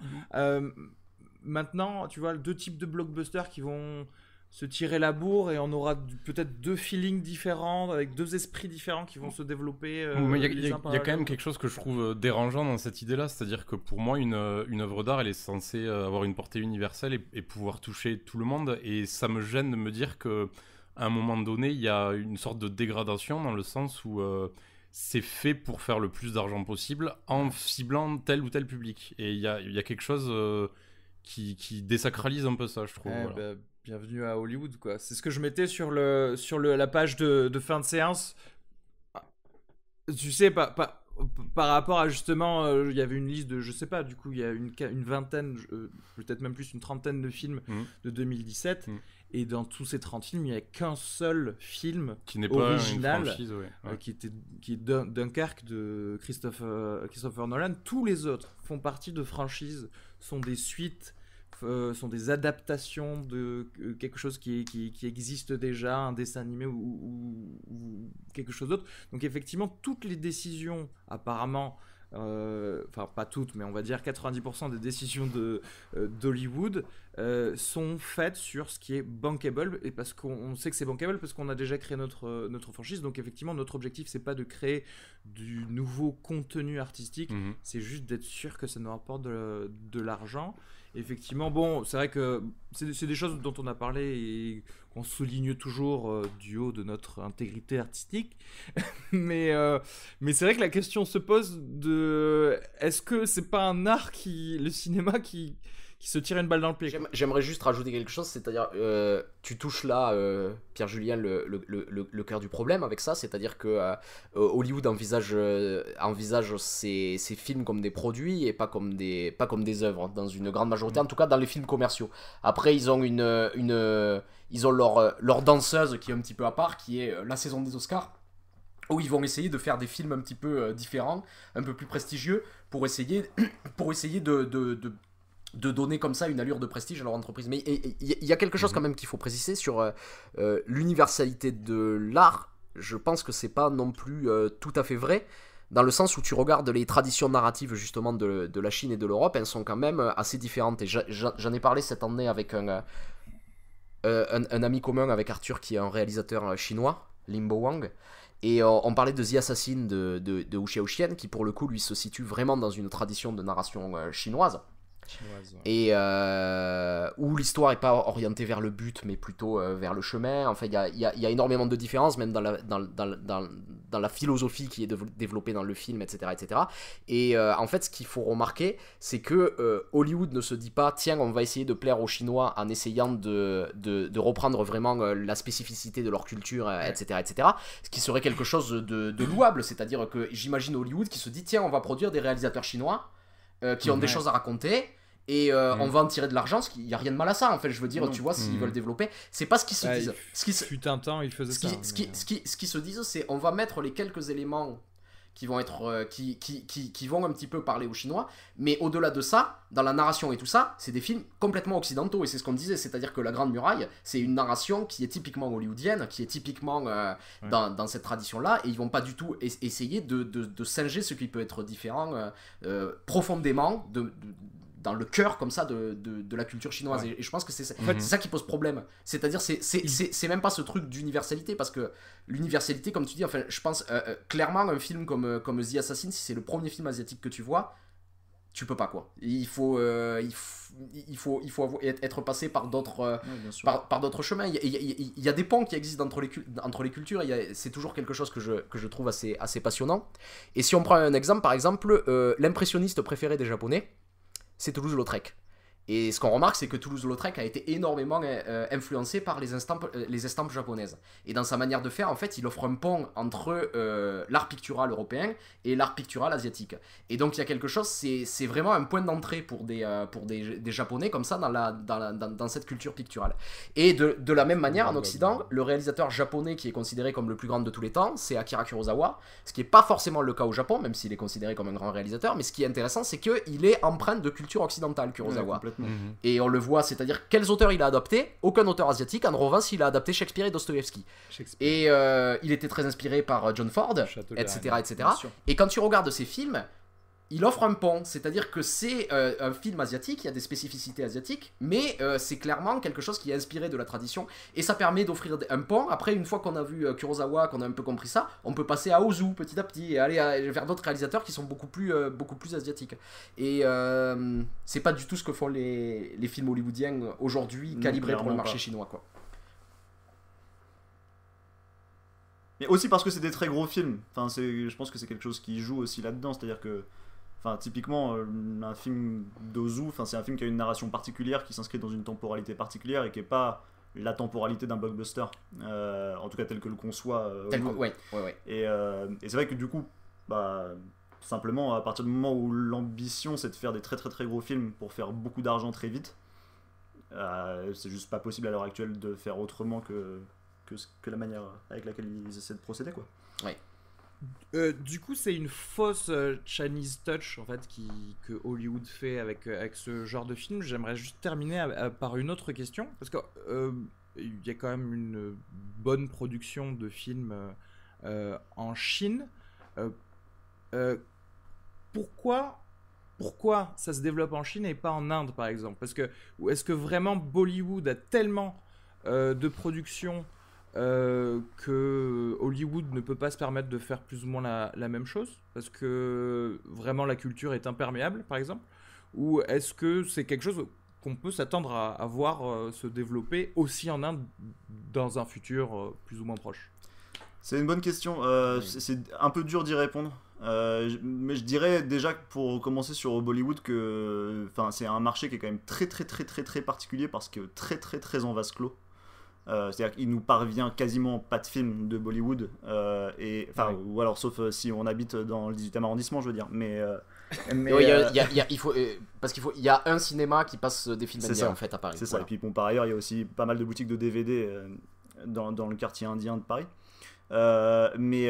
Maintenant, tu vois, deux types de blockbusters qui vont se tirer la bourre et on aura peut-être deux feelings différents avec deux esprits différents qui vont se développer. Mais il y a quand même quelque chose que je trouve dérangeant dans cette idée-là, c'est-à-dire que pour moi, une œuvre d'art, elle est censée avoir une portée universelle et pouvoir toucher tout le monde, et ça me gêne de me dire que à un moment donné, il y a une sorte de dégradation dans le sens où c'est fait pour faire le plus d'argent possible en ciblant tel ou tel public, et il y a quelque chose qui désacralise un peu ça, je trouve. Voilà. Bienvenue à Hollywood, quoi. C'est ce que je mettais sur la page de fin de séance. Tu sais, par rapport à justement, il y avait une liste de, je sais pas, du coup, il y a une vingtaine, peut-être même plus une trentaine de films de 2017. Et dans tous ces 30 films, il n'y a qu'un seul film qui n'est original, pas une franchise, qui est Dunkerque de Christopher Nolan. Tous les autres font partie de franchises, sont des suites, sont des adaptations de quelque chose qui existe déjà, un dessin animé ou quelque chose d'autre. Donc effectivement, toutes les décisions, apparemment, enfin pas toutes, mais on va dire 90% des décisions d'Hollywood sont faites sur ce qui est bankable, et parce qu'on sait que c'est bankable parce qu'on a déjà créé notre franchise. Donc effectivement, notre objectif, c'est pas de créer du nouveau contenu artistique, c'est juste d'être sûr que ça nous rapporte de l'argent. Effectivement, bon, c'est vrai que c'est des choses dont on a parlé et qu'on souligne toujours du haut de notre intégrité artistique. mais c'est vrai que la question se pose de est-ce que c'est pas un art le cinéma qui se tire une balle dans le pied? J'aimerais juste rajouter quelque chose, c'est-à-dire tu touches là, Pierre-Julien, le cœur du problème avec ça, c'est-à-dire que Hollywood envisage ces films comme des produits et pas comme des œuvres, dans une grande majorité, en tout cas dans les films commerciaux. Après, ils ont ils ont leur danseuse qui est un petit peu à part, qui est la saison des Oscars, où ils vont essayer de faire des films un petit peu différents, un peu plus prestigieux, pour essayer de donner comme ça une allure de prestige à leur entreprise. Mais il y a quelque chose quand même qu'il faut préciser sur l'universalité de l'art. Je pense que c'est pas non plus tout à fait vrai, dans le sens où tu regardes les traditions narratives justement de la Chine et de l'Europe, elles sont quand même assez différentes. Et j'en ai parlé cette année avec un ami commun, avec Arthur, qui est un réalisateur chinois, Limbo Wang. Et on parlait de The Assassin de Wu Xiaoxian, qui pour le coup lui se situe vraiment dans une tradition de narration chinoise. Et où l'histoire n'est pas orientée vers le but, mais plutôt vers le chemin. Enfin, il y a énormément de différences, même dans la philosophie qui est développée dans le film, etc. etc. Et en fait, ce qu'il faut remarquer, c'est que Hollywood ne se dit pas, tiens, on va essayer de plaire aux Chinois en essayant de reprendre vraiment la spécificité de leur culture, etc., etc. Ce qui serait quelque chose de louable. C'est-à-dire que j'imagine Hollywood qui se dit, tiens, on va produire des réalisateurs chinois qui ont des choses à raconter, et on va en tirer de l'argent, parce qu'il n'y a rien de mal à ça, en fait. Je veux dire, tu vois, s'ils veulent développer, c'est pas ce qu'ils se disent. Fut un temps, ils faisaient ça. Ce qu'ils se disent, c'est on va mettre les quelques éléments qui vont être qui vont un petit peu parler aux Chinois, mais au-delà de ça, dans la narration et tout ça, c'est des films complètement occidentaux, et c'est ce qu'on disait, c'est-à-dire que La Grande Muraille, c'est une narration qui est typiquement hollywoodienne, qui est typiquement dans cette tradition-là, et ils vont pas du tout essayer de singer ce qui peut être différent profondément dans le cœur comme ça de la culture chinoise. Et je pense que c'est ça qui pose problème. C'est-à-dire c'est même pas ce truc d'universalité, parce que l'universalité, comme tu dis, enfin je pense clairement un film comme The Assassin, si c'est le premier film asiatique que tu vois, tu peux pas quoi. Il faut être passé par d'autres par d'autres chemins. Il y a des ponts qui existent entre les cultures. C'est toujours quelque chose que je trouve assez passionnant. Et si on prend un exemple, par exemple, l'impressionniste préféré des Japonais, c'est Toulouse-Lautrec. Et ce qu'on remarque, c'est que Toulouse-Lautrec a été énormément influencé par les estampes japonaises. Et dans sa manière de faire, en fait, il offre un pont entre l'art pictural européen et l'art pictural asiatique. Et donc, il y a quelque chose, c'est vraiment un point d'entrée pour des Japonais, comme ça, dans cette culture picturale. Et de la même manière, en Occident, le réalisateur japonais qui est considéré comme le plus grand de tous les temps, c'est Akira Kurosawa, ce qui n'est pas forcément le cas au Japon, même s'il est considéré comme un grand réalisateur. Mais ce qui est intéressant, c'est qu'il est empreint de culture occidentale, Kurosawa. Ouais, et on le voit, c'est-à-dire quels auteurs il a adapté. Aucun auteur asiatique. En revanche, il a adapté Shakespeare et Dostoïevski. Et il était très inspiré par John Ford, etc. Et quand tu regardes ces films, il offre un pont, c'est-à-dire que c'est un film asiatique, il y a des spécificités asiatiques, mais c'est clairement quelque chose qui est inspiré de la tradition, et ça permet d'offrir un pont. Après, une fois qu'on a vu Kurosawa, qu'on a un peu compris ça, on peut passer à Ozu petit à petit, et aller vers d'autres réalisateurs qui sont beaucoup plus asiatiques. Et c'est pas du tout ce que font les films hollywoodiens aujourd'hui, calibrés pour le marché chinois, quoi. Mais aussi parce que c'est des très gros films. Enfin, je pense que c'est quelque chose qui joue aussi là-dedans, c'est-à-dire que typiquement, un film d'Ozu, c'est un film qui a une narration particulière, qui s'inscrit dans une temporalité particulière et qui n'est pas la temporalité d'un blockbuster, en tout cas tel que le conçoit. Ouais. Et c'est vrai que du coup, simplement, à partir du moment où l'ambition c'est de faire des très très très gros films pour faire beaucoup d'argent très vite, c'est juste pas possible à l'heure actuelle de faire autrement que la manière avec laquelle ils essaient de procéder, quoi. Ouais. Du coup, c'est une fausse Chinese touch en fait que Hollywood fait avec ce genre de film. J'aimerais juste terminer par une autre question, parce que il y a quand même une bonne production de films en Chine. Pourquoi ça se développe en Chine et pas en Inde, par exemple? Parce que est-ce que vraiment Bollywood a tellement de production que Hollywood ne peut pas se permettre de faire plus ou moins la même chose, parce que vraiment la culture est imperméable, par exemple? Ou est-ce que c'est quelque chose qu'on peut s'attendre à voir se développer aussi en Inde dans un futur plus ou moins proche? C'est une bonne question. C'est un peu dur d'y répondre. Mais je dirais déjà, pour commencer sur Bollywood, que c'est un marché qui est quand même très très très très très particulier, parce que très très très en vase clos. C'est-à-dire qu'il nous parvient quasiment pas de films de Bollywood, ou alors sauf si on habite dans le 18e arrondissement, je veux dire. Mais il y a un cinéma qui passe des films indiens en fait à Paris. C'est ça. Et puis par ailleurs, il y a aussi pas mal de boutiques de DVD dans le quartier indien de Paris. Mais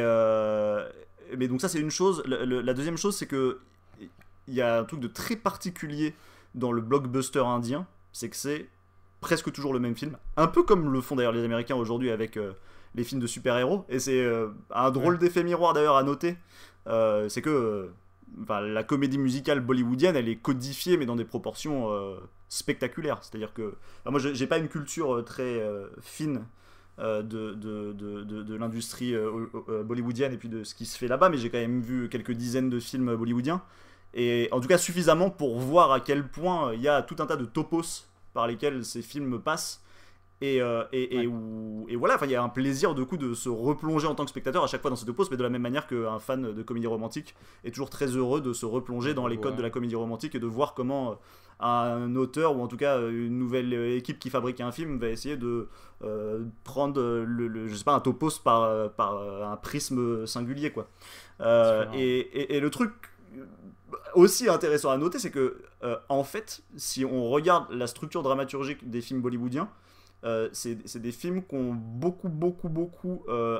donc ça, c'est une chose. La deuxième chose, c'est que il y a un truc de très particulier dans le blockbuster indien, c'est que c'est presque toujours le même film, un peu comme le font d'ailleurs les Américains aujourd'hui avec les films de super-héros. Et c'est un drôle d'effet miroir d'ailleurs à noter, c'est que la comédie musicale bollywoodienne, elle est codifiée, mais dans des proportions spectaculaires. C'est-à-dire que moi, j'ai pas une culture très fine de l'industrie bollywoodienne et puis de ce qui se fait là-bas, mais j'ai quand même vu quelques dizaines de films bollywoodiens, et en tout cas suffisamment pour voir à quel point il y a tout un tas de topos par lesquels ces films passent, et voilà, il y a un plaisir de coup de se replonger en tant que spectateur à chaque fois dans ce topos, mais de la même manière qu'un fan de comédie romantique est toujours très heureux de se replonger dans les codes de la comédie romantique et de voir comment un auteur, ou en tout cas une nouvelle équipe qui fabrique un film, va essayer de prendre je sais pas, un topos par un prisme singulier, quoi. Et le truc aussi intéressant à noter, c'est que en fait, si on regarde la structure dramaturgique des films bollywoodiens, c'est des films qui ont beaucoup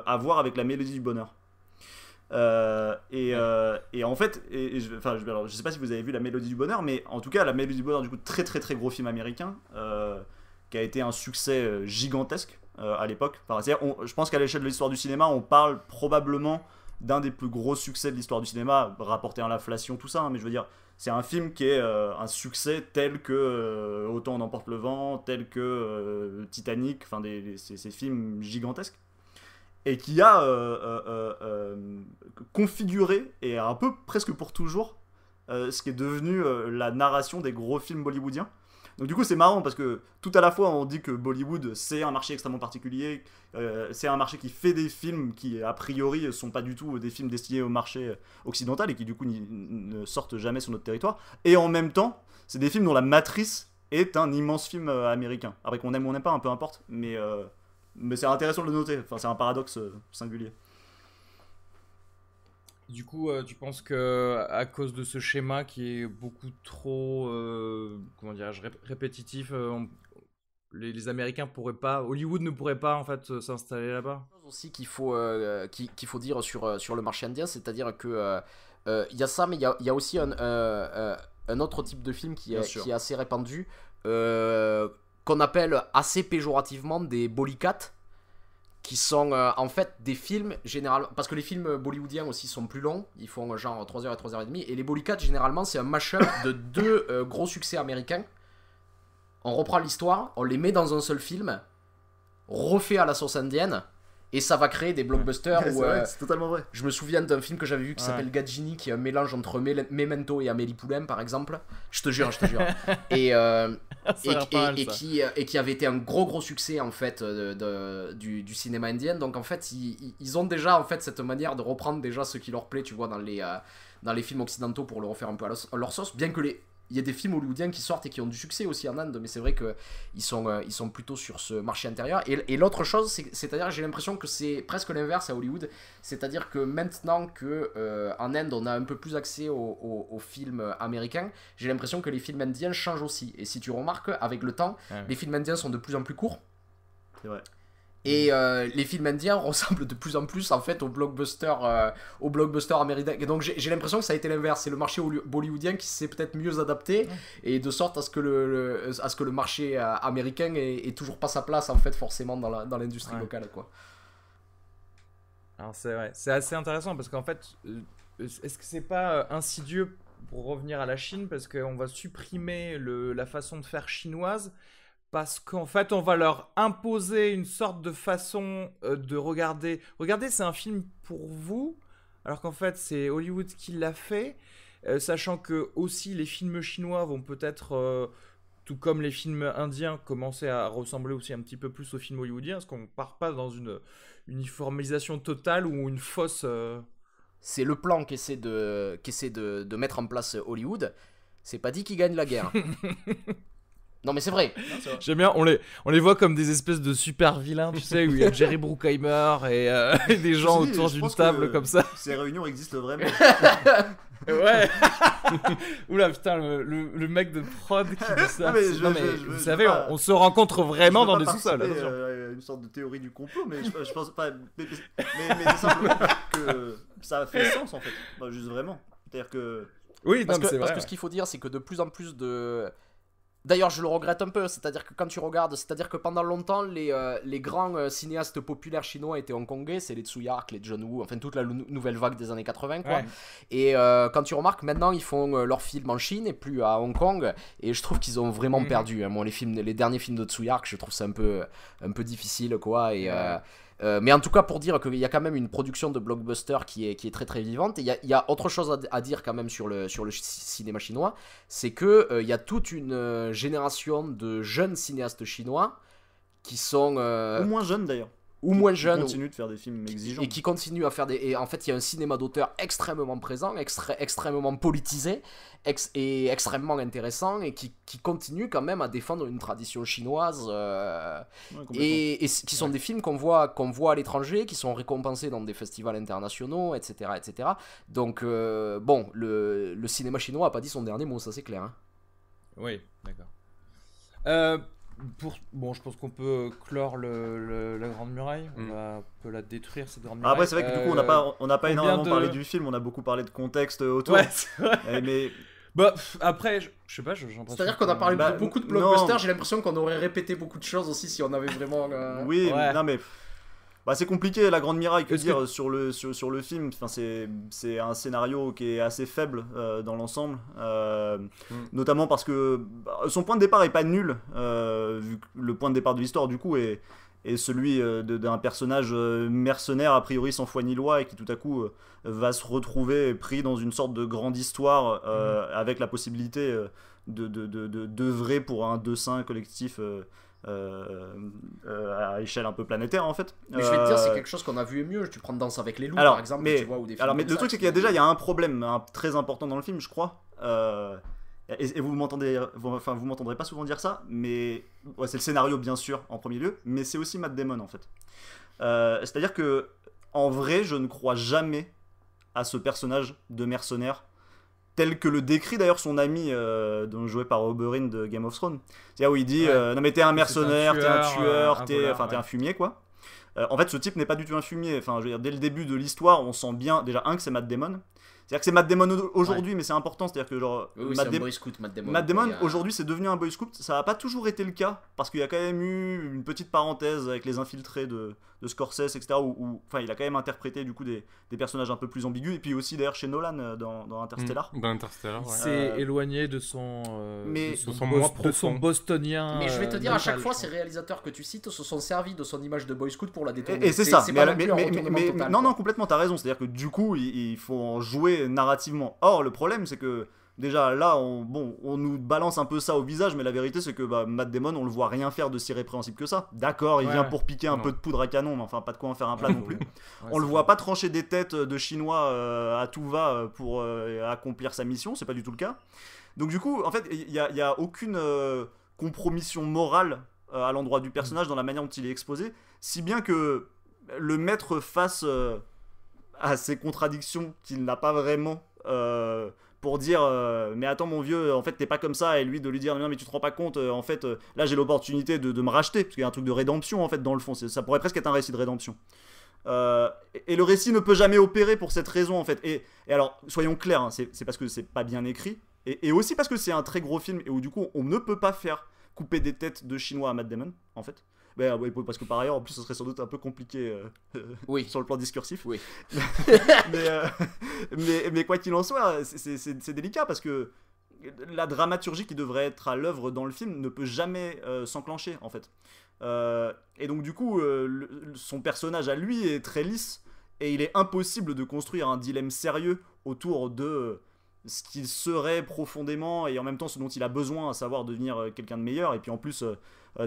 à voir avec la mélodie du bonheur. Et en fait, je sais pas si vous avez vu La Mélodie du Bonheur, mais en tout cas, La Mélodie du Bonheur, du coup, très très très gros film américain, qui a été un succès gigantesque à l'époque. Je pense qu'à l'échelle de l'histoire du cinéma, on parle probablement d'un des plus gros succès de l'histoire du cinéma, rapporté à l'inflation, tout ça, hein, mais je veux dire, c'est un film qui est un succès tel que Autant on emporte le vent, tel que Titanic, ces films gigantesques, et qui a configuré, et un peu presque pour toujours, ce qui est devenu la narration des gros films bollywoodiens. Donc du coup c'est marrant parce que tout à la fois on dit que Bollywood c'est un marché extrêmement particulier, c'est un marché qui fait des films qui a priori sont pas du tout des films destinés au marché occidental et qui du coup ne sortent jamais sur notre territoire, et en même temps c'est des films dont la matrice est un immense film américain. Après qu'on aime ou on n'aime pas, peu importe, mais c'est intéressant de le noter, enfin c'est un paradoxe singulier. Du coup, tu penses que à cause de ce schéma qui est beaucoup trop, comment dirais-je, répétitif, les Américains pourraient pas, Hollywood ne pourrait pas en fait s'installer là-bas. Aussi qu'il faut dire sur le marché indien, c'est-à-dire que y a ça, mais il y a aussi un autre type de film qui est assez répandu, qu'on appelle assez péjorativement des bollycats, qui sont en fait des films généralement, parce que les films bollywoodiens aussi sont plus longs, ils font genre 3h et 3h30, et les bollycats généralement c'est un mash-up de deux gros succès américains. On reprend l'histoire, on les met dans un seul film, refait à la sauce indienne, et ça va créer des blockbusters. C'est totalement vrai. Je me souviens d'un film que j'avais vu qui s'appelle Gajini, qui est un mélange entre Memento et Amélie Poulain par exemple. Je te jure. Et qui avait été un gros succès en fait du cinéma indien. Donc en fait ils ont déjà en fait cette manière de reprendre déjà ce qui leur plaît, tu vois, dans les films occidentaux pour le refaire un peu à leur sauce, bien que il y a des films hollywoodiens qui sortent et qui ont du succès aussi en Inde, mais c'est vrai qu'ils sont plutôt sur ce marché intérieur. Et l'autre chose, c'est-à-dire que j'ai l'impression que c'est presque l'inverse à Hollywood, c'est-à-dire que maintenant qu'en Inde on a un peu plus accès aux films américains, j'ai l'impression que les films indiens changent aussi. Et si tu remarques, avec le temps, les films indiens sont de plus en plus courts. C'est vrai. Et les films indiens ressemblent de plus en plus en fait aux blockbusters américains. Et donc j'ai l'impression que ça a été l'inverse. C'est le marché bollywoodien qui s'est peut-être mieux adapté, et de sorte à ce que le marché américain ait toujours pas sa place en fait forcément dans l'industrie locale, quoi. Alors c'est vrai, c'est assez intéressant parce qu'en fait, est-ce que c'est pas insidieux pour revenir à la Chine, parce qu'on va supprimer la façon de faire chinoise, parce qu'en fait, on va leur imposer une sorte de façon de regarder. Regardez, c'est un film pour vous, alors qu'en fait, c'est Hollywood qui l'a fait, sachant que aussi les films chinois vont peut-être, tout comme les films indiens, commencer à ressembler aussi un petit peu plus aux films hollywoodiens, parce qu'on part pas dans une uniformisation totale ou une fausse... C'est le plan qu'essaie de mettre en place Hollywood. C'est pas dit qu'ils gagnent la guerre. Non mais c'est vrai. J'aime bien, on les voit comme des espèces de super vilains, tu sais, où il y a Jerry Bruckheimer et des gens autour d'une table comme ça. Ces réunions existent vraiment. Ouais. Oula putain, le mec de prod qui dit ça. Vous savez, on se rencontre vraiment dans des sous-sols. Une sorte de théorie du complot, mais je pense pas. Mais c'est simplement que ça fait sens en fait. Bah, juste vraiment. C'est-à-dire que. Oui, parce que ce qu'il faut dire, c'est que de plus en plus de. D'ailleurs, je le regrette un peu, c'est-à-dire que quand tu regardes, c'est-à-dire que pendant longtemps, les grands cinéastes populaires chinois étaient hongkongais, c'est les Tsui Hark, les John Woo, enfin toute la nouvelle vague des années 80, quoi. Ouais. Et quand tu remarques, maintenant, ils font leurs films en Chine et plus à Hong Kong, et je trouve qu'ils ont vraiment perdu. Hein. Moi, les derniers films de Tsui Hark, je trouve ça un peu difficile, quoi, et... mais en tout cas, pour dire qu'il y a quand même une production de blockbuster qui est très très vivante. Et il y a autre chose à dire quand même sur le cinéma chinois, c'est qu'il y a toute une génération de jeunes cinéastes chinois qui sont... ou moins jeunes d'ailleurs. Ou moins jeunes. Qui continuent de faire des films exigeants. Et qui continuent à faire des... Et en fait, il y a un cinéma d'auteur extrêmement présent, extrêmement politisé, et extrêmement intéressant, et qui continue quand même à défendre une tradition chinoise. Et qui sont des films qu'on voit à l'étranger, qui sont récompensés dans des festivals internationaux, etc. etc. Donc, bon, le cinéma chinois n'a pas dit son dernier mot, ça c'est clair. Hein. Oui, d'accord. Bon, je pense qu'on peut clore la Grande Muraille. On peut la détruire, cette Grande Muraille. Après, c'est vrai que du coup, on n'a pas énormément parlé du film, on a beaucoup parlé de contexte autour. Ouais, c'est vrai. Mais... Bah, après, je sais pas, j'ai l'impression. C'est-à-dire qu'on a parlé de beaucoup de blockbusters, j'ai l'impression qu'on aurait répété beaucoup de choses aussi si on avait vraiment. Oui, ouais. Non mais. Bah, c'est compliqué, La Grande Muraille, sur le film. Enfin, c'est un scénario qui est assez faible dans l'ensemble, notamment parce que son point de départ est pas nul, vu que le point de départ de l'histoire du coup est et celui d'un personnage mercenaire a priori sans foi ni loi et qui tout à coup va se retrouver pris dans une sorte de grande histoire avec la possibilité d'œuvrer pour un dessein collectif à échelle un peu planétaire en fait. Mais je vais te dire, c'est quelque chose qu'on a vu mieux. Tu prends Danse avec les loups alors, par exemple, mais, tu vois, ou des films alors mais comme le ça, truc c'est qu'il y a un problème très important dans le film, je crois. Et vous m'entendrez, enfin vous m'entendrez pas souvent dire ça, mais ouais, c'est le scénario bien sûr en premier lieu, mais c'est aussi Matt Damon en fait. C'est-à-dire que en vrai, je ne crois jamais à ce personnage de mercenaire tel que le décrit d'ailleurs son ami joué par Oberyn de Game of Thrones. C'est-à-dire où il dit non mais t'es un mercenaire, t'es un tueur, t'es un fumier quoi. En fait, ce type n'est pas du tout un fumier. Enfin, je veux dire, dès le début de l'histoire, on sent bien déjà que c'est Matt Damon. C'est-à-dire que c'est Matt Damon aujourd'hui, mais c'est important. C'est-à-dire que genre c'est un boy scout, Matt Damon. Matt Damon aujourd'hui, c'est devenu un boy scout. Ça n'a pas toujours été le cas parce qu'il y a quand même eu une petite parenthèse avec les infiltrés de Scorsese, etc. Où il a quand même interprété du coup des personnages un peu plus ambigus. Et puis aussi d'ailleurs chez Nolan dans Interstellar. Dans Interstellar, ouais. C'est éloigné de son bostonien. Mais je vais te dire, à chaque fois, ces réalisateurs que tu cites se sont servis de son image de boy scout pour la détourner. Et c'est ça. Mais non, complètement, t'as raison. C'est-à-dire que du coup, il faut en jouer narrativement. Or, le problème, c'est que déjà là, on nous balance un peu ça au visage, mais la vérité, c'est que Matt Damon, on le voit rien faire de si répréhensible que ça. D'accord, il vient pour piquer un peu de poudre à canon, mais enfin, pas de quoi en faire un plat non plus. On le voit pas trancher des têtes de Chinois à tout va pour accomplir sa mission, c'est pas du tout le cas. Donc, du coup, en fait, il y a aucune compromission morale à l'endroit du personnage dans la manière dont il est exposé, si bien que le mettre face à ces contradictions qu'il n'a pas vraiment pour dire mais attends mon vieux, en fait t'es pas comme ça, et lui de lui dire non mais tu te rends pas compte, en fait là j'ai l'opportunité de me racheter, parce qu'il y a un truc de rédemption en fait dans le fond, ça pourrait presque être un récit de rédemption. Et le récit ne peut jamais opérer pour cette raison en fait, et alors soyons clairs, hein, c'est parce que c'est pas bien écrit, et aussi parce que c'est un très gros film et où du coup on ne peut pas faire couper des têtes de Chinois à Matt Damon en fait. Parce que par ailleurs, en plus, ce serait sans doute un peu compliqué sur le plan discursif. Oui. mais quoi qu'il en soit, c'est délicat parce que la dramaturgie qui devrait être à l'œuvre dans le film ne peut jamais s'enclencher, en fait. Et donc, du coup, son personnage à lui est très lisse et il est impossible de construire un dilemme sérieux autour de ce qu'il serait profondément et en même temps ce dont il a besoin, à savoir devenir quelqu'un de meilleur, et puis en plus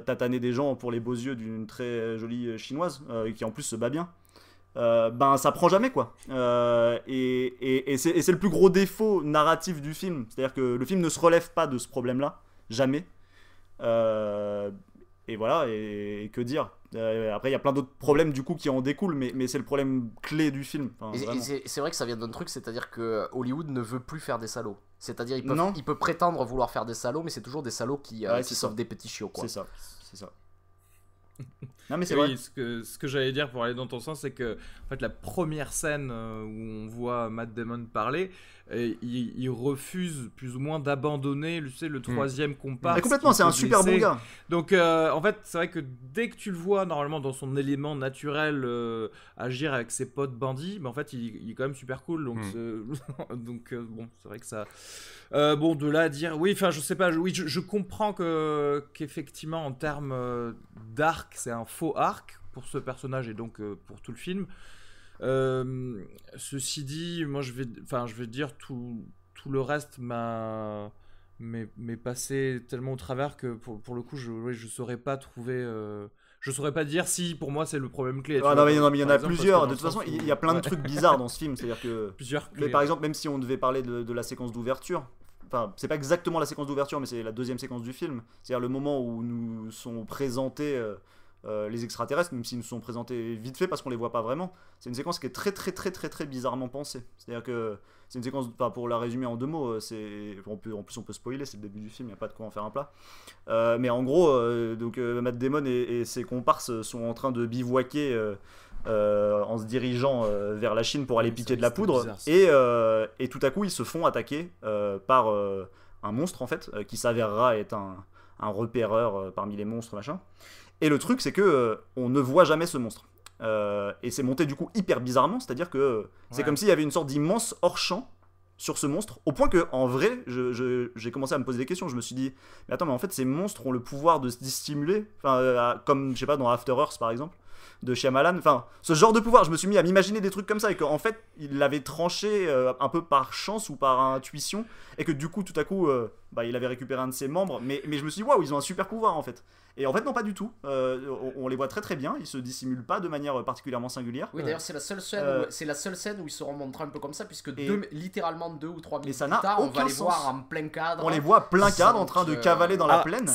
tataner des gens pour les beaux yeux d'une très jolie chinoise qui en plus se bat bien. Ça prend jamais quoi. Et c'est le plus gros défaut narratif du film, c'est-à-dire que le film ne se relève pas de ce problème-là, jamais. Et voilà, et que dire. Après, il y a plein d'autres problèmes du coup qui en découlent, mais c'est le problème clé du film. Enfin, et c'est vrai que ça vient d'un truc, c'est-à-dire que Hollywood ne veut plus faire des salauds. C'est-à-dire, il peut prétendre vouloir faire des salauds, mais c'est toujours des salauds qui sauvent des petits chiots, quoi. C'est ça. Non, mais c'est oui, vrai. Ce que j'allais dire pour aller dans ton sens, c'est que en fait, la première scène où on voit Matt Damon parler, il refuse plus ou moins d'abandonner le troisième comparse. Mais complètement, c'est un super bon gars. Donc en fait, c'est vrai que dès que tu le vois normalement dans son élément naturel agir avec ses potes bandits, mais en fait il est quand même super cool. Donc bon, c'est vrai que ça. Bon, de là à dire, oui, enfin, je sais pas, oui, je comprends qu'effectivement, en termes d'arc, c'est un faux arc pour ce personnage et donc pour tout le film. Ceci dit, moi, je vais dire tout le reste m'est passé tellement au travers que pour le coup, je saurais pas trouver. Je saurais pas dire si pour moi c'est le problème clé. Non, mais il y en a plusieurs. De toute façon, il y a plein de trucs bizarres dans ce film. C'est-à-dire que. Plusieurs clés. Mais par exemple, même si on devait parler de la séquence d'ouverture. Enfin, c'est pas exactement la séquence d'ouverture, mais c'est la deuxième séquence du film. C'est-à-dire le moment où nous sont présentés les extraterrestres, même s'ils nous sont présentés vite fait parce qu'on les voit pas vraiment. C'est une séquence qui est très très très très très bizarrement pensée. C'est-à-dire que c'est une séquence, pour la résumer en deux mots, en plus on peut spoiler, c'est le début du film, il n'y a pas de quoi en faire un plat. Mais en gros, Matt Damon et ses comparses sont en train de bivouaquer en se dirigeant vers la Chine pour aller piquer de la poudre, et tout à coup ils se font attaquer par un monstre en fait, qui s'avérera être un repéreur parmi les monstres machin. Et le truc c'est que on ne voit jamais ce monstre, et c'est monté du coup hyper bizarrement, c'est à dire que c'est comme s'il y avait une sorte d'immense hors-champ sur ce monstre, au point que en vrai, j'ai commencé à me poser des questions. Je me suis dit, mais attends, mais en fait, ces monstres ont le pouvoir de se dissimuler, comme je sais pas dans After Earth par exemple, de Shyamalan, enfin ce genre de pouvoir. Je me suis mis à m'imaginer des trucs comme ça et qu'en fait, il l'avait tranché un peu par chance ou par intuition et que du coup, tout à coup, il avait récupéré un de ses membres. Mais je me suis dit, waouh, ils ont un super pouvoir en fait. Et en fait, non, pas du tout. On les voit très très bien. Ils se dissimulent pas de manière particulièrement singulière. Oui, d'ailleurs, c'est la seule scène où ils seront montrés un peu comme ça, puisque littéralement 2 ou 3 minutes ça plus n'a tard, on va aucun les sens. voir en plein cadre. On les voit plein cadre en train de cavaler dans la plaine.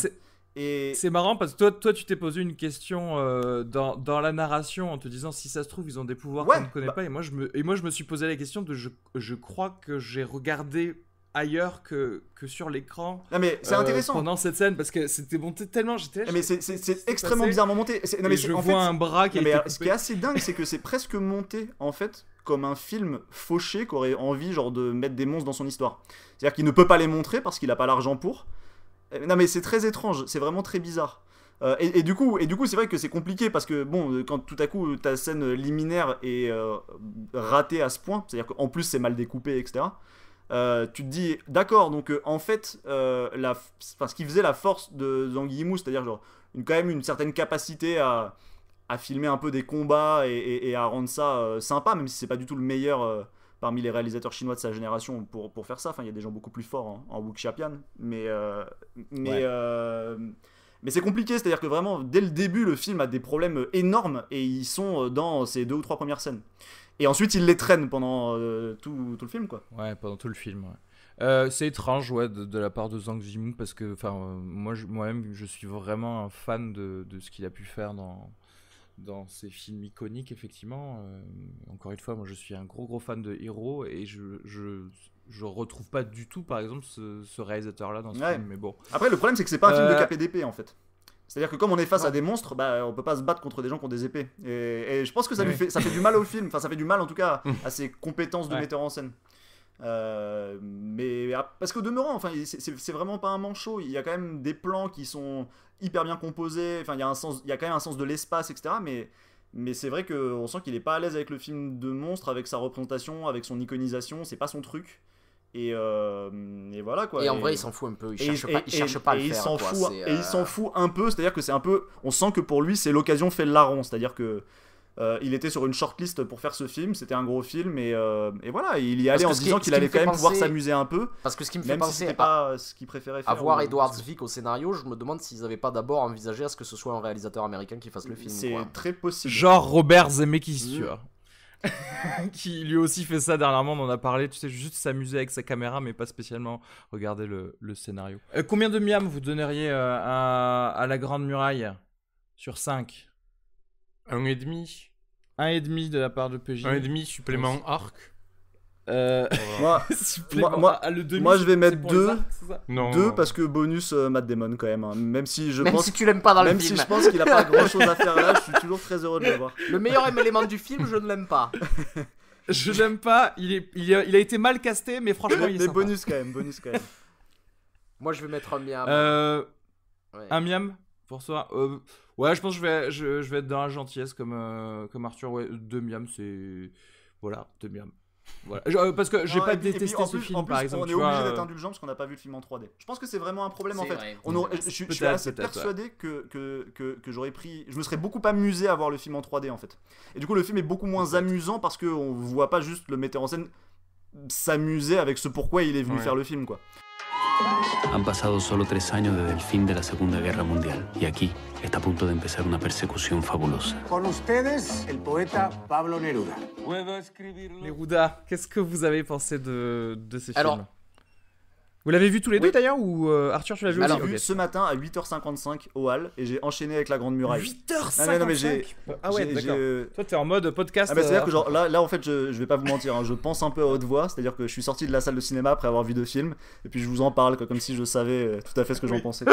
C'est marrant parce que toi tu t'es posé une question dans la narration en te disant si ça se trouve ils ont des pouvoirs qu'on ne connaît pas, et moi je me suis posé la question de je crois que j'ai regardé ailleurs que sur l'écran. Non mais c'est intéressant pendant cette scène parce que c'était monté tellement, j'étais là, mais c'est extrêmement bizarrement monté. Je vois un bras qui a été coupé. Ce qui est assez dingue, c'est que c'est presque monté en fait comme un film fauché qui aurait envie genre de mettre des monstres dans son histoire. C'est-à-dire qu'il ne peut pas les montrer parce qu'il a pas l'argent pour. Non mais c'est très étrange, c'est vraiment très bizarre. Et du coup c'est vrai que c'est compliqué parce que bon, quand tout à coup ta scène liminaire est ratée à ce point, c'est-à-dire qu'en plus c'est mal découpé, etc. Tu te dis d'accord, donc en fait ce qui faisait la force de Zhang Yimou, c'est-à-dire genre quand même une certaine capacité à filmer un peu des combats et à rendre ça sympa, même si c'est pas du tout le meilleur parmi les réalisateurs chinois de sa génération pour faire ça. Enfin, il y a des gens beaucoup plus forts en wuxiapian, mais c'est compliqué, c'est-à-dire que vraiment dès le début le film a des problèmes énormes et ils sont dans ces 2 ou 3 premières scènes. Et ensuite, il les traîne pendant tout le film, quoi. Ouais, pendant tout le film, ouais. C'est étrange, ouais, de la part de Zhang Yimou, parce que, moi-même, je suis vraiment un fan de ce qu'il a pu faire dans ces films iconiques, effectivement. Encore une fois, moi, je suis un gros fan de Hero, et je retrouve pas du tout, par exemple, ce réalisateur-là dans ce film, mais bon. Après, le problème, c'est que c'est pas un film de KPDP, en fait. C'est-à-dire que comme on est face à des monstres, on peut pas se battre contre des gens qui ont des épées. Et je pense que ça fait du mal au film. Enfin, ça fait du mal en tout cas à ses compétences de metteur en scène. Mais parce qu'au demeurant, enfin, c'est vraiment pas un manchot. Il y a quand même des plans qui sont hyper bien composés. Enfin, il y a quand même un sens de l'espace, etc. Mais c'est vrai qu'on sent qu'il est pas à l'aise avec le film de monstre, avec sa représentation, avec son iconisation. C'est pas son truc. Et voilà quoi. Et en vrai, il s'en fout un peu. Il cherche pas à le faire. Il s'en fout un peu. C'est-à-dire que c'est un peu. On sent que pour lui, c'est l'occasion fait le larron. C'est-à-dire que il était sur une shortlist pour faire ce film. C'était un gros film et voilà. Il y allait en se disant qu'il allait quand même pouvoir s'amuser un peu. Parce que ce qui me fait penser, si pas ce qu'il préférait faire. À voir Edward Zwick au scénario, je me demande s'ils avaient pas d'abord envisagé à ce que ce soit un réalisateur américain qui fasse le film. C'est très possible. Genre Robert Zemeckis, tu vois. Qui lui aussi fait ça dernièrement, on en a parlé, tu sais, juste s'amuser avec sa caméra mais pas spécialement regarder le scénario. Combien de miam vous donneriez à la Grande Muraille sur 5? 1,5. 1,5 de la part de PJ. 1,5 supplément arc. Moi, je vais mettre 2. Non. 2 parce que bonus Matt Damon quand même. Hein. Même si tu l'aimes pas dans le film. Même si je pense qu'il a pas grand chose à faire là, je suis toujours très heureux de le voir. Le meilleur élément du film, je ne l'aime pas. Je l'aime pas. Il a été mal casté, mais franchement, il est sympa. Bonus quand même. Moi, je vais mettre un miam. Un miam pour toi. Ouais, je pense que je vais être dans la gentillesse comme Arthur. Ouais, 2 miams, c'est voilà, 2 miams. Voilà. Parce que j'ai pas détesté ce film, par exemple. On est obligé d'être indulgent parce qu'on n'a pas vu le film en 3D. Je pense que c'est vraiment un problème en fait. Je suis assez persuadé que j'aurais pris. Je me serais beaucoup amusé à voir le film en 3D en fait. Et du coup, le film est beaucoup moins amusant parce qu'on voit pas juste le metteur en scène s'amuser avec ce pourquoi il est venu faire le film quoi. Han pasado solo 3 años desde el fin de la Segunda Guerra Mundial y aquí está a punto de empezar una persecución fabulosa. Con ustedes, el poeta Pablo Neruda. Neruda, qu'est-ce que vous avez pensé de ces films? Alors, vous l'avez vu tous les deux d'ailleurs ou Arthur, tu l'as vu aussi? Alors, vu ce matin à 8h55 au Hall et j'ai enchaîné avec la Grande Muraille. 8h55 non, mais Ah ouais, d'accord. Toi, t'es en mode podcast. C'est-à-dire que genre, là, en fait, je vais pas vous mentir, hein, je pense un peu à haute voix, c'est-à-dire que je suis sorti de la salle de cinéma après avoir vu 2 films et puis je vous en parle comme si je savais tout à fait ce que j'en pensais.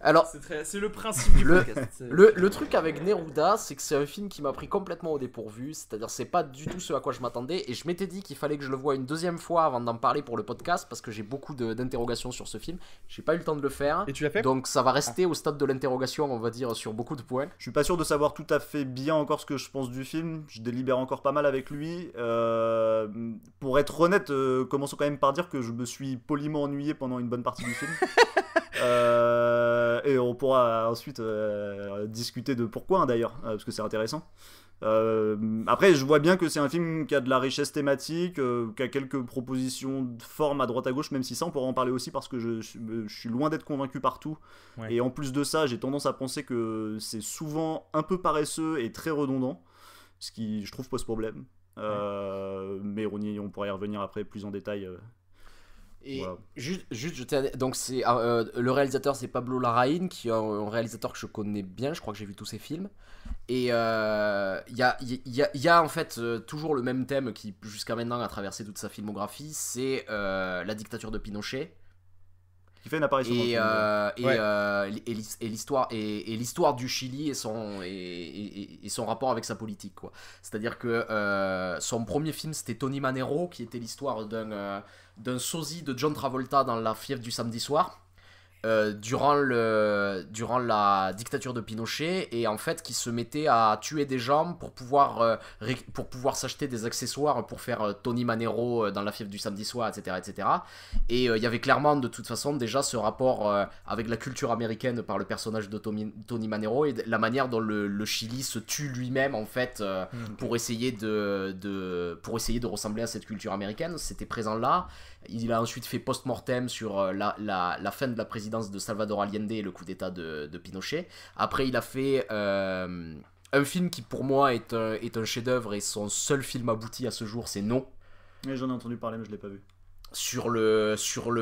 Alors, c'est le principe du podcast. Le truc avec Neruda, c'est que c'est un film qui m'a pris complètement au dépourvu, c'est-à-dire c'est pas du tout ce à quoi je m'attendais, et je m'étais dit qu'il fallait que je le voie une deuxième fois avant d'en parler pour le podcast, parce que j'ai beaucoup d'interrogations sur ce film. J'ai pas eu le temps de le faire. Et tu l'as fait ? Donc ça va rester au stade de l'interrogation, on va dire, sur beaucoup de points. Je suis pas sûr de savoir tout à fait bien encore ce que je pense du film. Je délibère encore pas mal avec lui. Pour être honnête, commençons quand même par dire que je me suis poliment ennuyé pendant une bonne partie du film. Et on pourra ensuite discuter de pourquoi, hein, d'ailleurs, parce que c'est intéressant. Après, je vois bien que c'est un film qui a de la richesse thématique, qui a quelques propositions de forme à droite à gauche, même si ça on pourra en parler aussi parce que je suis loin d'être convaincu partout. Ouais. Et en plus de ça, j'ai tendance à penser que c'est souvent un peu paresseux et très redondant, ce qui je trouve pose problème. Mais on pourra y revenir après plus en détail. Et voilà. Donc c'est le réalisateur, c'est Pablo Larraín, qui est un réalisateur que je connais bien, je crois que j'ai vu tous ses films. Et il y a en fait toujours le même thème qui jusqu'à maintenant a traversé toute sa filmographie, c'est la dictature de Pinochet. Qui fait une apparition et l'histoire du Chili et son rapport avec sa politique, quoi. C'est-à-dire que son premier film, c'était Tony Manero, qui était l'histoire d'un sosie de John Travolta dans La fièvre du samedi soir, durant la dictature de Pinochet, et en fait qui se mettait à tuer des gens pour pouvoir s'acheter des accessoires pour faire Tony Manero dans La fièvre du samedi soir, etc. etc. Et il y avait clairement de toute façon déjà ce rapport avec la culture américaine par le personnage de Tony Manero, et la manière dont le Chili se tue lui-même en fait pour essayer de ressembler à cette culture américaine. C'était présent là. Il a ensuite fait post-mortem sur la fin de la présidence de Salvador Allende et le coup d'état de Pinochet. Après, il a fait un film qui pour moi est un chef-d'œuvre, et son seul film abouti à ce jour, c'est Non. Mais j'en ai entendu parler, mais je l'ai pas vu. Sur le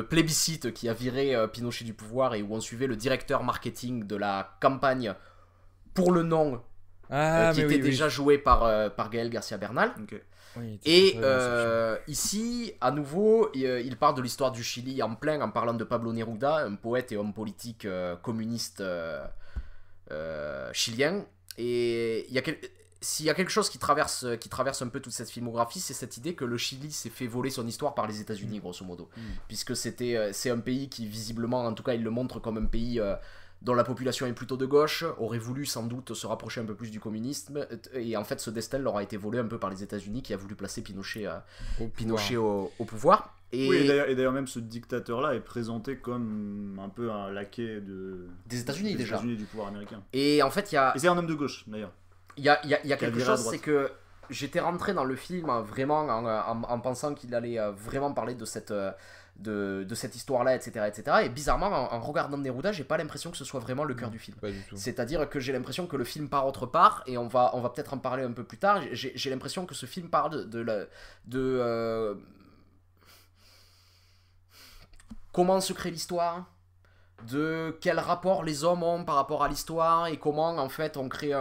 plébiscite qui a viré Pinochet du pouvoir, et où on suivait le directeur marketing de la campagne pour le Non, qui était déjà joué par Gaël Garcia Bernal. Okay. Oui, et ici, à nouveau, il parle de l'histoire du Chili en parlant de Pablo Neruda, un poète et homme politique communiste chilien. Et s'il y a quelque chose qui traverse un peu toute cette filmographie, c'est cette idée que le Chili s'est fait voler son histoire par les États-Unis, grosso modo. Puisque c'est un pays qui, visiblement, en tout cas, il le montre comme un pays dont la population est plutôt de gauche, aurait voulu sans doute se rapprocher un peu plus du communisme, et en fait ce destin leur a été volé un peu par les États-Unis, qui a voulu placer Pinochet au pouvoir. Oui, et d'ailleurs même ce dictateur-là est présenté comme un peu un laquais des États-Unis déjà. États-Unis, du pouvoir américain. Et en fait, et c'est un homme de gauche d'ailleurs. Il y a quelque chose, c'est que j'étais rentré dans le film vraiment en pensant qu'il allait vraiment parler de cette histoire-là, etc., etc. Et bizarrement, en regardant Neruda, j'ai pas l'impression que ce soit vraiment le cœur du film. Pas du tout. C'est-à-dire que j'ai l'impression que le film part autre part, et on va peut-être en parler un peu plus tard. J'ai l'impression que ce film parle de comment se crée l'histoire, de quel rapport les hommes ont par rapport à l'histoire, et comment en fait on crée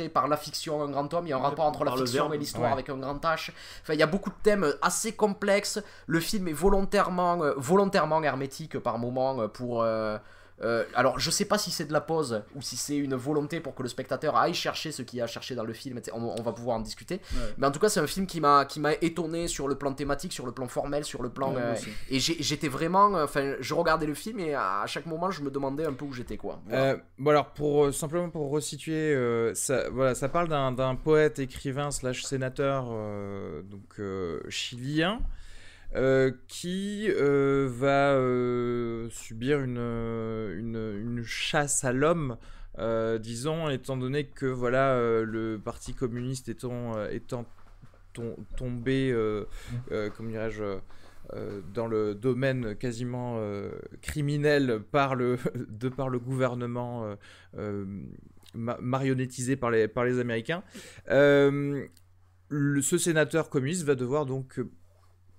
par la fiction un grand homme. Il y a un rapport entre la fiction et l'histoire avec un grand H. Enfin, il y a beaucoup de thèmes assez complexes. Le film est volontairement hermétique par moments pour alors je sais pas si c'est de la pause ou si c'est une volonté pour que le spectateur aille chercher ce qu'il a cherché dans le film. On va pouvoir en discuter, mais en tout cas c'est un film qui m'a étonné sur le plan thématique, sur le plan formel, sur le plan et j'étais vraiment je regardais le film, et à chaque moment je me demandais un peu où j'étais, quoi. Voilà. Bon, alors simplement pour resituer, ça parle d'un poète, écrivain / sénateur chilien, qui va subir une chasse à l'homme, disons, étant donné que le parti communiste étant tombé, comment dirais-je, dans le domaine quasiment criminel par le gouvernement marionnettisé par les Américains, ce sénateur communiste va devoir donc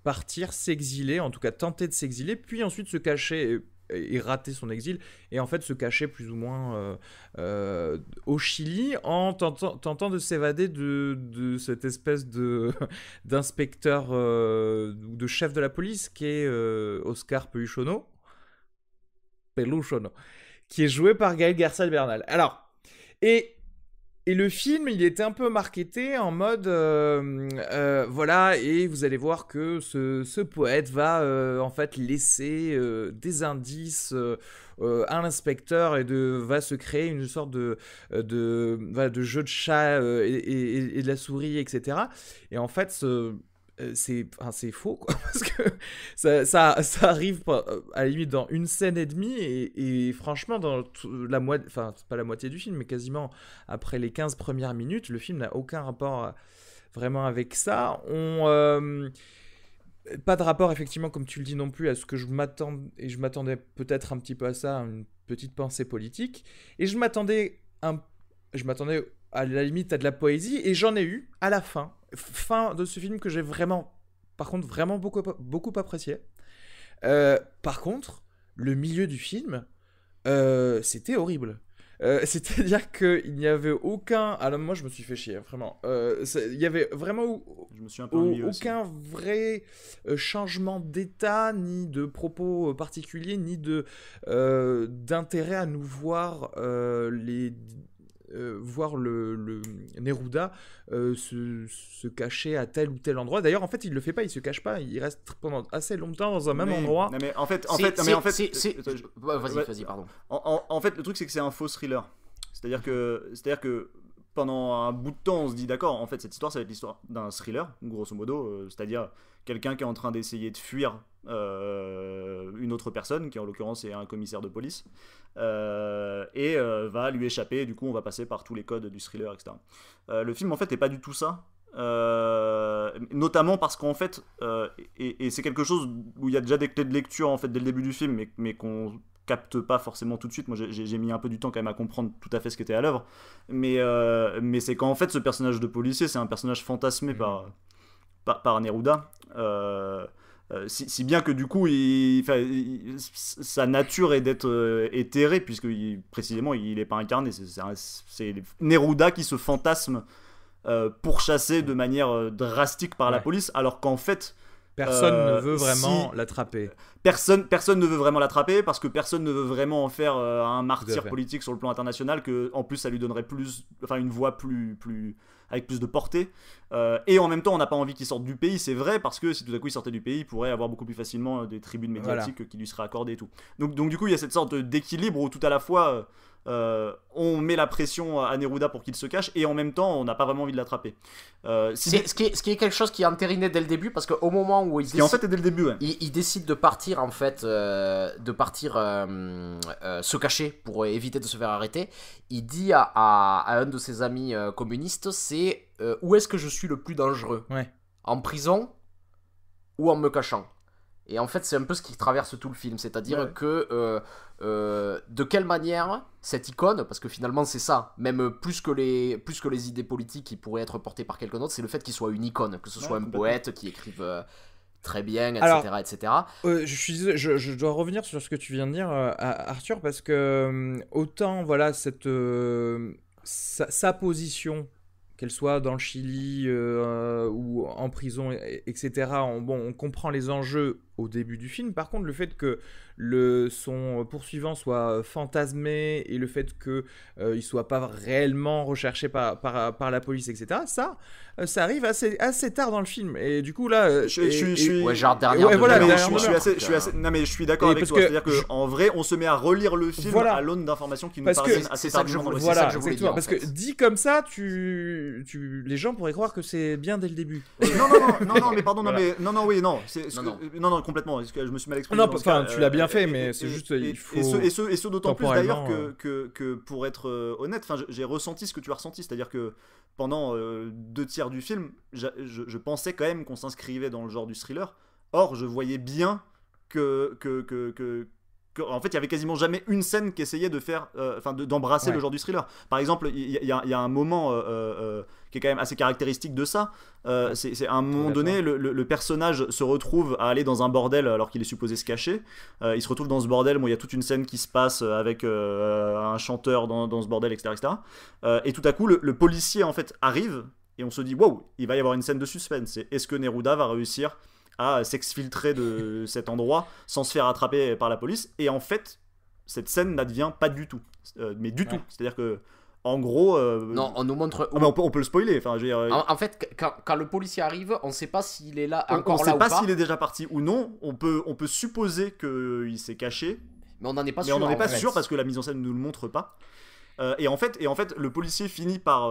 partir, s'exiler, en tout cas tenter de s'exiler, puis ensuite se cacher et rater son exil, et en fait se cacher plus ou moins au Chili en tentant de s'évader de cette espèce d'inspecteur ou de chef de la police qui est Oscar Peluchono, qui est joué par Gaël Garcia Bernal. Alors, et le film, il était un peu marketé en mode, voilà, et vous allez voir que ce poète va en fait laisser des indices à l'inspecteur et va se créer une sorte voilà, de jeu de chat et de la souris, etc. Et en fait, c'est faux, quoi, parce que ça arrive à la limite dans une scène et demie, et franchement, dans la moitié, enfin, pas la moitié du film, mais quasiment après les 15 premières minutes, le film n'a aucun rapport vraiment avec ça. Pas de rapport, effectivement, comme tu le dis non plus, à ce que je m'attendais peut-être un petit peu à ça, une petite pensée politique, et je m'attendais à la limite à de la poésie, et j'en ai eu à la fin de ce film que j'ai vraiment, par contre, vraiment beaucoup apprécié. Par contre, le milieu du film, c'était horrible. C'est-à-dire qu'il n'y avait aucun... Alors moi, je me suis fait chier, vraiment. Il y avait vraiment je me suis un peu ennuyé aucun aussi. vrai changement d'état, ni de propos particuliers, ni d'intérêt à nous voir voir le Neruda se cacher à tel ou tel endroit. D'ailleurs, en fait, il le fait pas, il se cache pas, il reste pendant assez longtemps dans un même endroit. Non, mais en fait, Vas-y, pardon. En fait, le truc c'est que c'est un faux thriller. C'est-à-dire que pendant un bout de temps, on se dit d'accord, en fait, cette histoire, ça va être l'histoire d'un thriller, grosso modo, c'est-à-dire quelqu'un qui est en train d'essayer de fuir une autre personne, qui en l'occurrence est un commissaire de police, et va lui échapper. Du coup, on va passer par tous les codes du thriller, etc. Le film, en fait, n'est pas du tout ça. Notamment parce qu'en fait, et c'est quelque chose où il y a déjà des clés de lecture en fait dès le début du film, mais qu'on capte pas forcément tout de suite. Moi, j'ai mis un peu du temps quand même à comprendre tout à fait ce qui était à l'œuvre, mais c'est qu'en fait, ce personnage de policier, c'est un personnage fantasmé par Neruda. Si bien que du coup sa nature est d'être éthérée, puisque précisément il n'est pas incarné, c'est Neruda qui se fantasme pourchassé de manière drastique par la police, alors qu'en fait personne ne veut vraiment l'attraper. Personne ne veut vraiment l'attraper, parce que personne ne veut vraiment en faire un martyr politique sur le plan international, que en plus ça lui donnerait une voix avec plus de portée, et en même temps on n'a pas envie qu'il sorte du pays, c'est vrai, parce que si tout à coup il sortait du pays, il pourrait avoir beaucoup plus facilement des tribunes médiatiques qui lui seraient accordées et tout. Donc du coup il y a cette sorte d'équilibre où tout à la fois on met la pression à Neruda pour qu'il se cache, et en même temps on n'a pas vraiment envie de l'attraper. Ce qui est quelque chose qui est entériné dès le début, parce qu'au moment où en fait est dès le début, ouais. il décide de partir en fait, se cacher pour éviter de se faire arrêter, il dit à un de ses amis communistes, c'est où est-ce que je suis le plus dangereux, en prison ou en me cachant. Et en fait, c'est un peu ce qui traverse tout le film, c'est-à-dire que de quelle manière cette icône, parce que finalement c'est ça, même plus que les idées politiques qui pourraient être portées par quelqu'un d'autre, c'est le fait qu'il soit une icône, que ce soit un poète qui écrive très bien, etc. Alors, etc. Je dois revenir sur ce que tu viens de dire, Arthur, parce que autant voilà sa position, qu'elle soit dans le Chili ou en prison, etc. On comprend les enjeux au début du film. Par contre, le fait que son poursuivant soit fantasmé, et le fait qu'il ne soit pas réellement recherché par la police, etc., ça arrive assez tard dans le film. Et du coup, là... genre dernière... Non, mais je suis d'accord avec toi. C'est-à-dire qu'en vrai, on se met à relire le film à l'aune d'informations qui nous parviennent assez tardivement. Voilà, c'est ça parce que dit comme ça, les gens pourraient croire que c'est bien dès le début. Non, mais pardon, non, complètement. Je me suis mal exprimé. Non, enfin, tu l'as bien fait, mais c'est juste il faut. Et ce d'autant plus d'ailleurs que pour être honnête, j'ai ressenti ce que tu as ressenti, c'est-à-dire que pendant 2/3 du film, je pensais quand même qu'on s'inscrivait dans le genre du thriller. Or, je voyais bien que en fait il y avait quasiment jamais une scène qui essayait de faire d'embrasser le genre du thriller. Par exemple, il y a un moment qui est quand même assez caractéristique de ça. C'est à un moment donné, le personnage se retrouve à aller dans un bordel alors qu'il est supposé se cacher. Il se retrouve dans ce bordel, il y a toute une scène qui se passe avec un chanteur dans ce bordel, etc. Et tout à coup le policier en fait arrive, et on se dit wow, il va y avoir une scène de suspense. Est-ce que Neruda va réussir à s'exfiltrer de cet endroit sans se faire attraper par la police? Et en fait, cette scène n'advient pas du tout. Mais du tout. C'est-à-dire que, en gros. Non, on nous montre. Mais on peut le spoiler. Enfin, je veux dire, En fait, quand le policier arrive, on ne sait pas s'il est là on encore sait là pas ou pas. s'il est déjà parti ou non. On peut supposer qu'il s'est caché. Mais on n'en est pas Mais sûr. on n'en est pas en fait. sûr parce que la mise en scène ne nous le montre pas. Et en fait, le policier finit par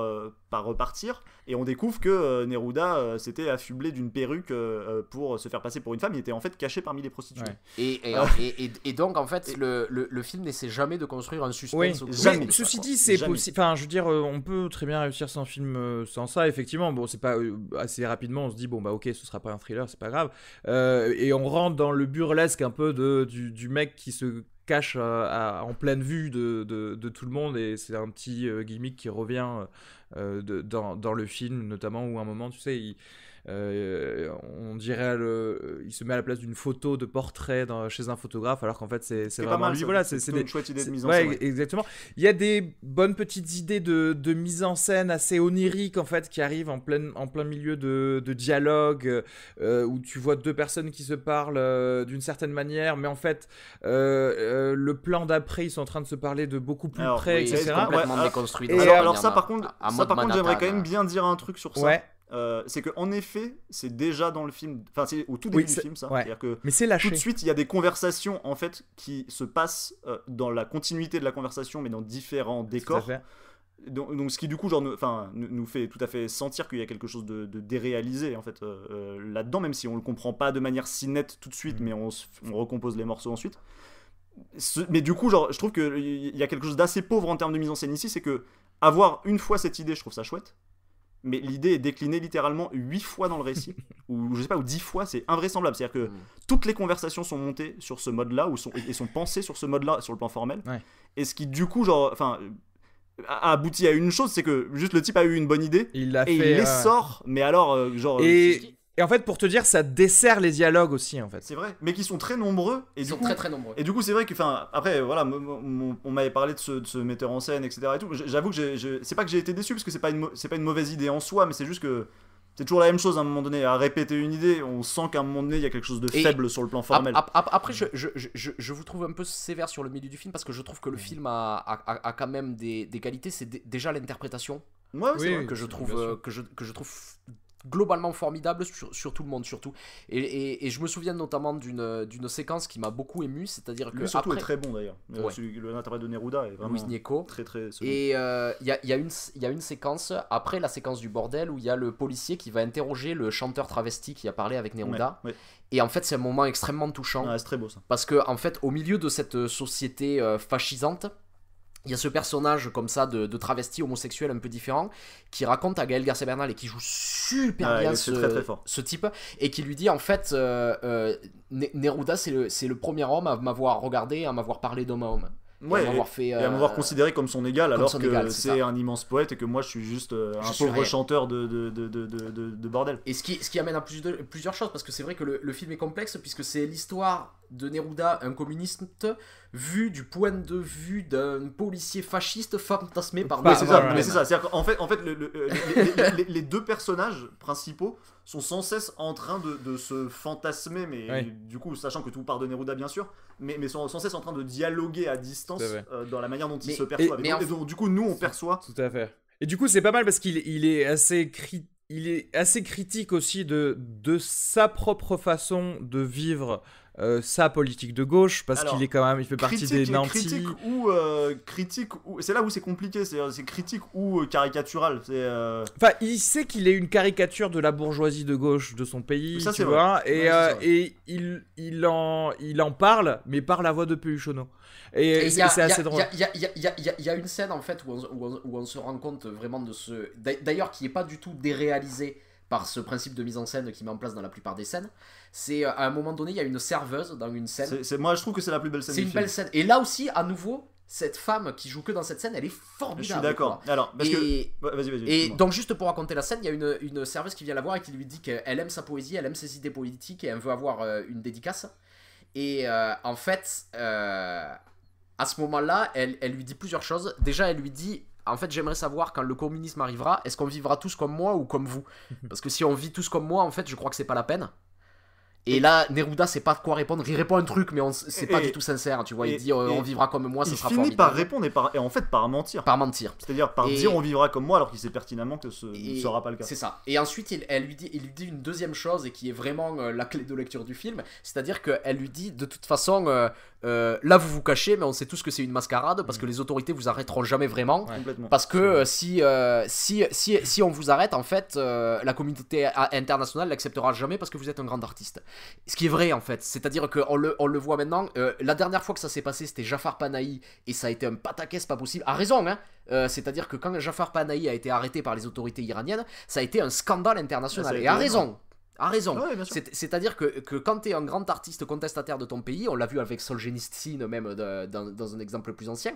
repartir et on découvre que Neruda s'était affublé d'une perruque pour se faire passer pour une femme. Il était en fait caché parmi les prostituées. Ouais. Et donc, en fait, le film n'essaie jamais de construire un Oui, suspense. jamais. mais ceci dit, c'est Jamais. possible. Enfin, je veux dire, on peut très bien réussir sans film sans ça. Effectivement, bon, c'est pas assez rapidement. On se dit bon bah ok, ce sera pas un thriller, c'est pas grave. Et on rentre dans le burlesque un peu du mec qui se cache en pleine vue de tout le monde, et c'est un petit gimmick qui revient dans le film, notamment où à un moment, tu sais, on dirait il se met à la place d'une photo de portrait chez un photographe, alors qu'en fait c'est C'est vraiment pas mal, lui. ça. Voilà, C'est c'est une chouette idée de mise en ouais, scène. Ouais. exactement. Il y a des bonnes petites idées de mise en scène assez oniriques en fait qui arrivent en plein milieu de dialogue où tu vois deux personnes qui se parlent d'une certaine manière, mais en fait le plan d'après ils sont en train de se parler de beaucoup plus près, oui, etc. c'est complètement Ouais, déconstruit. et dans Alors la ça manière par contre, à mode j'aimerais Manhattan, quand même bien dire un truc sur ça. Ouais, C'est que en effet, c'est déjà dans le film. Enfin, c'est au tout début du film, ça. ouais. C'est-à-dire que mais c'est tout lâché. de suite, il y a des conversations en fait qui se passent dans la continuité de la conversation, mais dans différents Tout à décors. fait. Donc, ce qui du coup genre nous fait tout à fait sentir qu'il y a quelque chose de déréalisé en fait là-dedans, même si on le comprend pas de manière si nette tout de suite, mais on recompose les morceaux ensuite. Mais du coup, genre, je trouve qu'il y a quelque chose d'assez pauvre en termes de mise en scène ici, c'est que avoir une fois cette idée, je trouve ça chouette. Mais l'idée est déclinée littéralement 8 fois dans le récit, ou je sais pas, ou 10 fois, c'est invraisemblable. C'est-à-dire que toutes les conversations sont montées sur ce mode-là, et sont pensées sur ce mode-là, sur le plan formel. Ouais. Et ce qui, du coup, genre, a abouti à une chose, c'est que juste le type a eu une bonne idée, Il l'a et il fait. les sort, mais alors, genre. Et en fait, pour te dire, ça dessert les dialogues aussi, en fait. C'est vrai, mais qui sont très nombreux. Et Ils du sont coup, très très nombreux. Et du coup, c'est vrai que, après, voilà, on m'avait parlé de ce metteur en scène, etc. Et tout. J'avoue que c'est pas que j'ai été déçu, parce que c'est pas une mauvaise idée en soi, mais c'est juste que c'est toujours la même chose à un moment donné. À répéter une idée, on sent qu'à un moment donné, il y a quelque chose de faible sur le plan formel. Après, je vous trouve un peu sévère sur le milieu du film, parce que je trouve que le film a quand même des qualités. C'est déjà l'interprétation Ouais, c'est Oui, vrai. que je bien trouve sûr. que je trouve globalement formidable sur tout le monde, surtout. Et je me souviens notamment d'une séquence qui m'a beaucoup ému, c'est-à-dire que Lui surtout après est très bon d'ailleurs. Ouais. L'interprète de Neruda est vraiment Luis Gnecco. très très solide. Et il y a une séquence, après la séquence du bordel, où il y a le policier qui va interroger le chanteur travesti qui a parlé avec Neruda. Ouais. Et en fait, c'est un moment extrêmement touchant. Ouais, c'est très beau ça. Parce que, en fait, au milieu de cette société fascisante, il y a ce personnage comme ça de travesti homosexuel un peu différent qui raconte à Gaël Garcia Bernal et qui joue super bien c'est très, très fort. ce type, et qui lui dit en fait Neruda c'est le premier homme à m'avoir regardé, à m'avoir parlé d'homme à homme. Ouais, et à m'avoir considéré comme son égal, alors son que égal, c'est c'est ça. un immense poète et que moi je suis juste un suis pauvre rien. chanteur de bordel. Et ce qui amène à plusieurs choses, parce que c'est vrai que le film est complexe, puisque c'est l'histoire de Neruda, un communiste, vu du point de vue d'un policier fasciste fantasmé par Ouais, c'est ça, voilà. mais c'est ça. C'est-à-dire qu'en fait, les deux personnages principaux sont sans cesse en train de se fantasmer, mais Ouais. du coup, sachant que tout part de Neruda, bien sûr, mais sont sans cesse en train de dialoguer à distance Tout à fait. dans la manière dont ils Mais- se perçoivent. mais Et donc, du coup, nous, on perçoit. Tout à fait. Et du coup, c'est pas mal parce qu'il est assez critique aussi de sa propre façon de vivre sa politique de gauche, parce Alors, qu'il est quand même, il fait partie des nantis. Critique ou c'est là où c'est compliqué, c'est critique ou caricatural. Enfin, il sait qu'il est une caricature de la bourgeoisie de gauche de son pays, Ça, tu c'est vois, vrai. et, Ouais, c'est vrai. et il en parle, mais par la voix de Peluchono. Et c'est assez drôle. Il y a une scène en fait où on se rend compte vraiment de ce. D'ailleurs, qui n'est pas du tout déréalisé par ce principe de mise en scène qui met en place dans la plupart des scènes. C'est à un moment donné, il y a une serveuse dans une scène. Moi, je trouve que c'est la plus belle scène C'est du une film. belle scène. Et là aussi, à nouveau, cette femme qui joue que dans cette scène, elle est formidable. Je suis d'accord. Alors, parce que. Et, Ouais, vas-y. et excuse-moi. donc, juste pour raconter la scène, il y a une serveuse qui vient la voir et qui lui dit qu'elle aime sa poésie, elle aime ses idées politiques et elle veut avoir une dédicace. Et en fait, à ce moment-là, elle lui dit plusieurs choses. Déjà, elle lui dit: en fait, j'aimerais savoir quand le communisme arrivera, est-ce qu'on vivra tous comme moi ou comme vous? Parce que si on vit tous comme moi, en fait, je crois que c'est pas la peine. Et là, Neruda sait pas quoi répondre. Il répond un truc, mais c'est pas du tout sincère. Tu vois, il dit on vivra comme moi, ça sera formidable. Il finit par répondre et en fait par mentir. Par mentir. C'est-à-dire par dire on vivra comme moi, alors qu'il sait pertinemment que ce ne sera pas le cas. C'est ça. Et ensuite, il lui dit une deuxième chose et qui est vraiment la clé de lecture du film. C'est-à-dire qu'elle lui dit de toute façon, là vous vous cachez, mais on sait tous que c'est une mascarade parce que les autorités vous arrêteront jamais vraiment. Complètement. Parce que si on vous arrête, en fait, la communauté internationale l'acceptera jamais parce que vous êtes un grand artiste. Ce qui est vrai en fait, c'est-à-dire qu'on le voit maintenant. La dernière fois que ça s'est passé, c'était Jafar Panahi et ça a été un pataquès pas possible. À raison, hein. C'est-à-dire que quand Jafar Panahi a été arrêté par les autorités iraniennes, ça a été un scandale international. Et à raison. A raison. Ouais, c'est-à-dire que quand tu es un grand artiste contestataire de ton pays, on l'a vu avec Solzhenitsyn même dans un exemple plus ancien,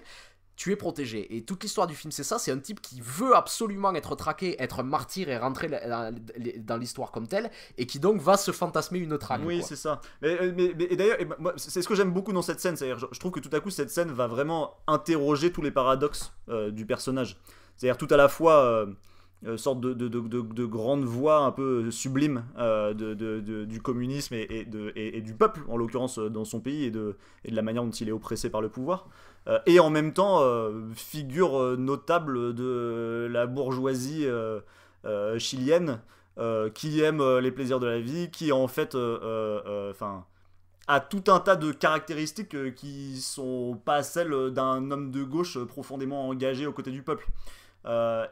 tu es protégé. Et toute l'histoire du film, c'est ça. C'est un type qui veut absolument être traqué, être martyr et rentrer dans l'histoire comme tel, et qui donc va se fantasmer une traque. Oui, quoi. c'est ça. Et d'ailleurs, moi, c'est ce que j'aime beaucoup dans cette scène. C'est-à-dire, je trouve que tout à coup, cette scène va vraiment interroger tous les paradoxes du personnage. C'est-à-dire tout à la fois... sorte de grande voix un peu sublime du communisme et du peuple, en l'occurrence dans son pays, et de la manière dont il est oppressé par le pouvoir. Et en même temps, figure notable de la bourgeoisie chilienne qui aime les plaisirs de la vie, qui en fait... a tout un tas de caractéristiques qui sont pas celles d'un homme de gauche profondément engagé aux côtés du peuple.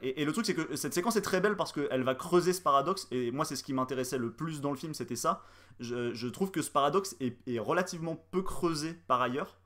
Et le truc, c'est que cette séquence est très belle parce qu'elle va creuser ce paradoxe, et moi c'est ce qui m'intéressait le plus dans le film, c'était ça. Je trouve que ce paradoxe est relativement peu creusé par ailleurs,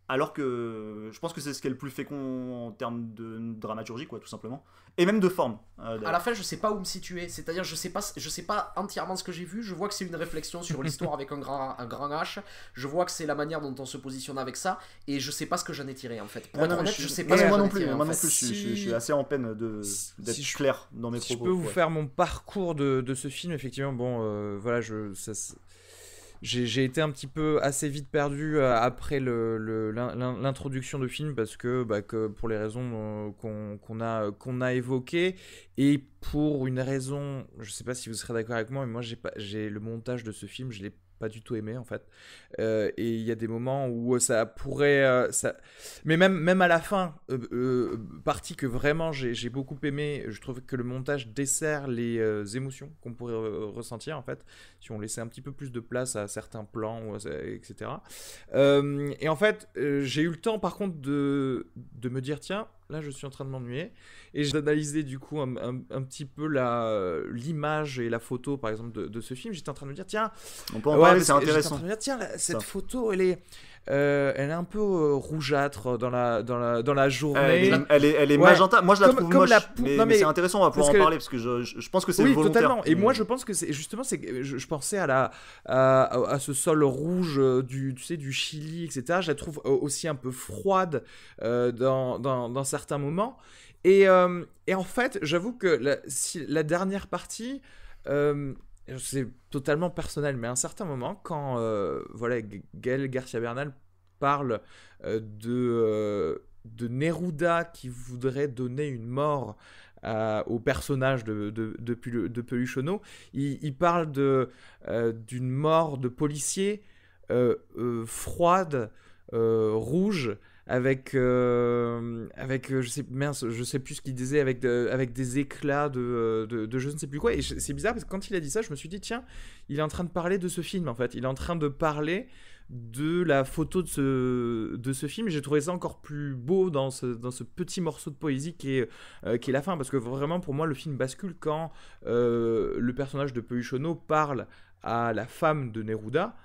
alors que je pense que c'est ce qui est le plus fécond en termes de dramaturgie, quoi, tout simplement, et même de forme. À la fin, je sais pas où me situer, c'est-à-dire je sais pas entièrement ce que j'ai vu. Je vois que c'est une réflexion sur l'histoire avec un grand H. Je vois que c'est la manière dont on se positionne avec ça, et je sais pas ce que j'en ai tiré en fait. Pour être honnête, je sais pas. Moi non plus, je suis assez en peine d'être clair dans mes propos. Si je peux vous faire mon parcours de ce film, effectivement, bon, voilà, j'ai été un petit peu assez vite perdu après l'introduction du film parce que pour les raisons qu'on a évoquées, et pour une raison, je sais pas si vous serez d'accord avec moi, mais moi j'ai le montage de ce film, je l'ai pas du tout aimé en fait, et il y a des moments où ça pourrait mais même à la fin, partie que vraiment j'ai beaucoup aimé, je trouve que le montage dessert les émotions qu'on pourrait ressentir en fait si on laissait un petit peu plus de place à certains plans, etc. Et en fait j'ai eu le temps par contre de me dire tiens, là je suis en train de m'ennuyer, et j'ai analysé du coup un petit peu l'image et la photo par exemple de ce film. J'étais en train de me dire tiens, on peut en parler, c'est intéressant. J'étais en train de me dire tiens, cette photo elle est un peu rougeâtre dans la journée. Elle est magenta. Moi je la trouve moche, mais c'est intéressant, on va pouvoir en parler parce que je pense que c'est volontaire. Totalement. Et moi je pense que c'est justement, je pensais à ce sol rouge du Chili, etc. Je la trouve aussi un peu froide dans certains moments. Et en fait, j'avoue que la dernière partie, c'est totalement personnel, mais à un certain moment, quand Gaël Garcia Bernal parle de Neruda qui voudrait donner une mort au personnage de Peluchono, il parle d'une mort de policier froide, rouge, avec je sais plus ce qu'il disait, avec des éclats de je ne sais plus quoi. Et c'est bizarre parce que quand il a dit ça, je me suis dit tiens, il est en train de parler de ce film en fait, il est en train de parler de la photo de ce film, et j'ai trouvé ça encore plus beau dans ce petit morceau de poésie qui est la fin, parce que vraiment pour moi le film bascule quand le personnage de Peluchono parle à la femme de Neruda,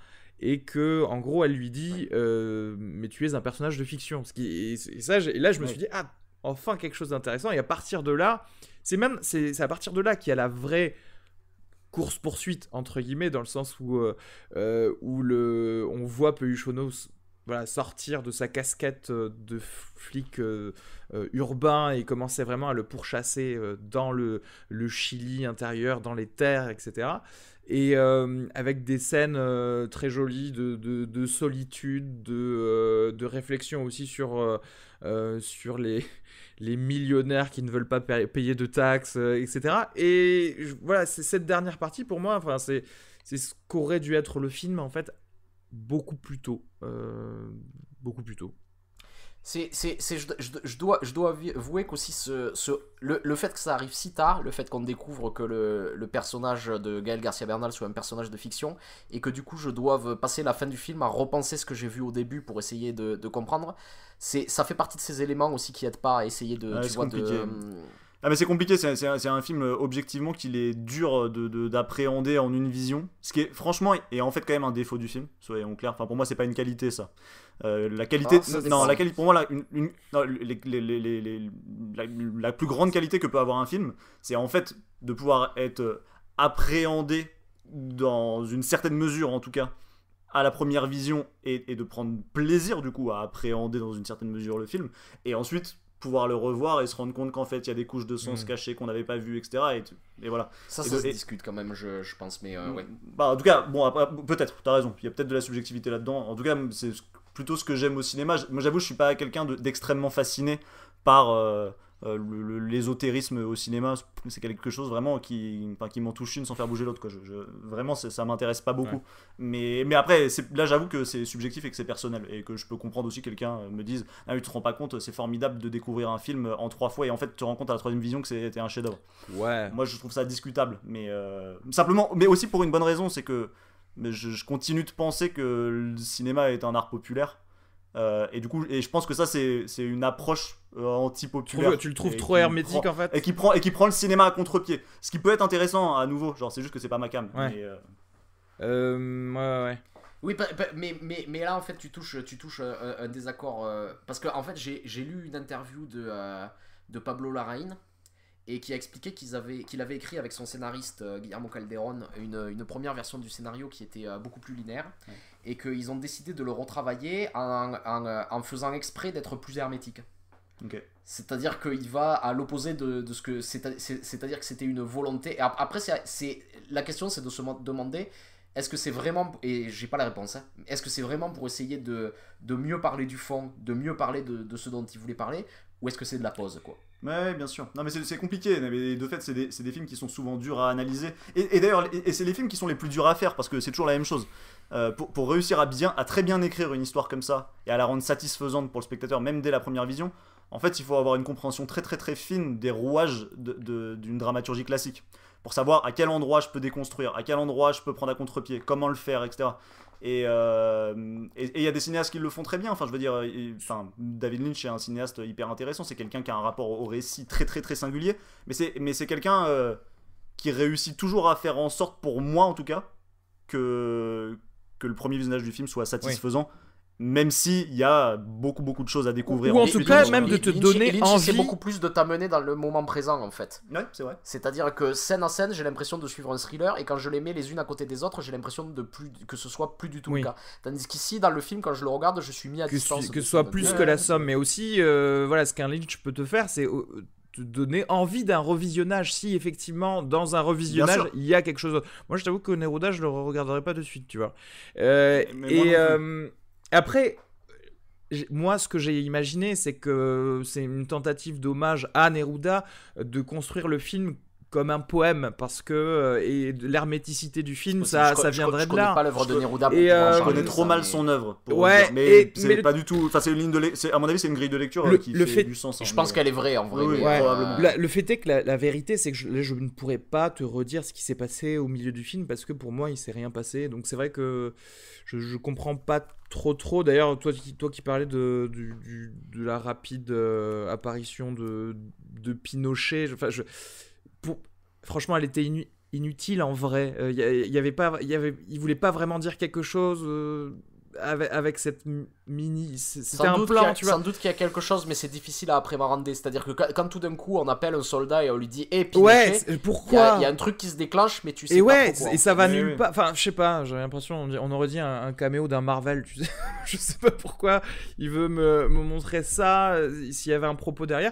et que en gros elle lui dit mais tu es un personnage de fiction, et là je me suis dit ah, enfin quelque chose d'intéressant. Et à partir de là, c'est à partir de là qu'il y a la vraie course-poursuite entre guillemets, dans le sens où on voit Peluchono sortir de sa casquette de flic urbain et commencer vraiment à le pourchasser dans le Chili intérieur, dans les terres, etc. Et avec des scènes très jolies de solitude, de réflexion aussi sur les millionnaires qui ne veulent pas payer de taxes, etc. Et voilà, c'est cette dernière partie pour moi, enfin c'est ce qu'aurait dû être le film en fait beaucoup plus tôt. Beaucoup plus tôt. Je dois avouer qu'aussi le fait que ça arrive si tard, le fait qu'on découvre que le personnage de Gaël Garcia Bernal soit un personnage de fiction, et que du coup je doive passer la fin du film à repenser ce que j'ai vu au début pour essayer de comprendre, ça fait partie de ces éléments aussi qui aident pas à essayer de... Ouais, Ah mais c'est compliqué, c'est un film objectivement qu'il est dur d'appréhender en une vision, ce qui est franchement et en fait quand même un défaut du film, soyons clairs. Enfin pour moi c'est pas une qualité ça. La qualité, la qualité pour moi la plus grande qualité que peut avoir un film, c'est en fait de pouvoir être appréhendé dans une certaine mesure en tout cas à la première vision et de prendre plaisir du coup à appréhender dans une certaine mesure le film, et ensuite pouvoir le revoir et se rendre compte qu'en fait il y a des couches de sens cachées qu'on n'avait pas vues, etc. Et voilà. Ça se discute quand même, je pense, mais ouais. Bah en tout cas, bon, après, peut-être, t'as raison, il y a peut-être de la subjectivité là-dedans. En tout cas, c'est plutôt ce que j'aime au cinéma. Moi j'avoue, je suis pas quelqu'un d'extrêmement fasciné par l'ésotérisme au cinéma. C'est quelque chose vraiment qui m'en touche une sans faire bouger l'autre, quoi. Vraiment ça m'intéresse pas beaucoup, ouais. mais après là j'avoue que c'est subjectif et que c'est personnel, et que je peux comprendre aussi quelqu'un me dise ah tu te rends pas compte, c'est formidable de découvrir un film en 3 fois et en fait tu te rends compte à la 3e vision que c'était un chef-d'œuvre. Ouais. Moi je trouve ça discutable, mais simplement, mais aussi pour une bonne raison, c'est que je continue de penser que le cinéma est un art populaire. Et du coup, je pense que ça c'est une approche anti-populaire. Tu le trouves trop hermétique en fait. Et qui prend le cinéma à contre-pied. Ce qui peut être intéressant à nouveau, genre c'est juste que c'est pas ma cam. Ouais. Ouais. Oui, mais là en fait tu touches un désaccord, parce que en fait j'ai lu une interview de Pablo Larraín, et qui a expliqué qu'il avait écrit avec son scénariste Guillermo Calderón une première version du scénario qui était beaucoup plus linéaire, ouais. Et qu'ils ont décidé de le retravailler en faisant exprès d'être plus hermétique. Okay. C'est-à-dire qu'il va à l'opposé de ce que... C'est-à-dire que c'était une volonté... Et après, la question c'est de se demander, est-ce que c'est vraiment... Et j'ai pas la réponse, hein, est-ce que c'est vraiment pour essayer de mieux parler du fond, de mieux parler de ce dont il voulait parler, ou est-ce que c'est de la pause, quoi? Ouais, bien sûr. Non, mais c'est compliqué. Mais de fait, c'est des films qui sont souvent durs à analyser. Et d'ailleurs, c'est les films qui sont les plus durs à faire, parce que c'est toujours la même chose. Pour réussir à très bien écrire une histoire comme ça et à la rendre satisfaisante pour le spectateur, même dès la première vision, en fait, il faut avoir une compréhension très très très fine des rouages d'une dramaturgie classique, pour savoir à quel endroit je peux déconstruire, à quel endroit je peux prendre à contre-pied, comment le faire, etc. Et il y a des cinéastes qui le font très bien. Enfin, je veux dire, David Lynch est un cinéaste hyper intéressant. C'est quelqu'un qui a un rapport au récit très très très singulier. Mais c'est quelqu'un qui réussit toujours à faire en sorte, pour moi en tout cas, que le premier visionnage du film soit satisfaisant. Oui. Même s'il y a beaucoup de choses à découvrir. Ou en tout cas, même de te donner envie. C'est beaucoup plus de t'amener dans le moment présent, en fait. Ouais, c'est vrai. C'est-à-dire que scène à scène, j'ai l'impression de suivre un thriller, et quand je les mets les unes à côté des autres, j'ai l'impression que ce soit plus du tout le cas. Tandis qu'ici, dans le film, quand je le regarde, je suis mis à distance. Que ce soit plus que la somme, mais aussi, voilà, ce qu'un Lynch peut te faire, c'est te donner envie d'un revisionnage. Si effectivement dans un revisionnage il y a quelque chose d'autre. Moi je t'avoue que Neruda je le regarderai pas de suite, tu vois. Après moi ce que j'ai imaginé c'est que c'est une tentative d'hommage à Neruda de construire le film comme un poème, parce que et l'herméticité du film ça viendrait de là. Je connais pas l'œuvre de Neruda, je connais trop mal son œuvre. Ouais, mais c'est pas du tout. Enfin, c'est une ligne à mon avis, c'est une grille de lecture qui fait du sens. Je pense qu'elle est vraie en vrai. Oui, probablement. Le fait est que la vérité, c'est que je ne pourrais pas te redire ce qui s'est passé au milieu du film, parce que pour moi, il s'est rien passé. Donc c'est vrai que je comprends pas trop. D'ailleurs, toi qui parlais de la rapide apparition de Pinochet, franchement, elle était inutile en vrai. Il voulait pas vraiment dire quelque chose avec cette mini. C'était un plan, tu vois. Sans doute qu'il y a quelque chose, mais c'est difficile à appréhender. C'est-à-dire que quand tout d'un coup on appelle un soldat et on lui dit Pinochet, pourquoi il y a un truc qui se déclenche, mais tu sais pas pourquoi. Et ça va nulle part. Enfin, je sais pas, j'ai l'impression, on aurait dit un caméo d'un Marvel, tu sais. Je sais pas pourquoi il veut me montrer ça, s'il y avait un propos derrière.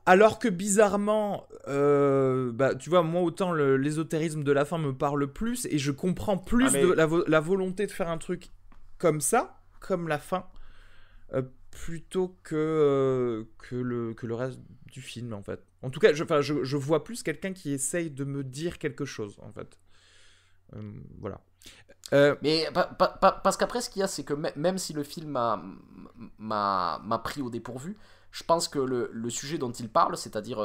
Alors que bizarrement, tu vois, moi autant l'ésotérisme de la fin me parle plus, et je comprends plus de la volonté de faire un truc comme ça, comme la fin, plutôt que le reste du film, en fait. En tout cas, je vois plus quelqu'un qui essaye de me dire quelque chose, en fait. Voilà. Mais parce qu'après, ce qu'il y a, c'est que même si le film m'a pris au dépourvu, je pense que le sujet dont il parle, c'est-à-dire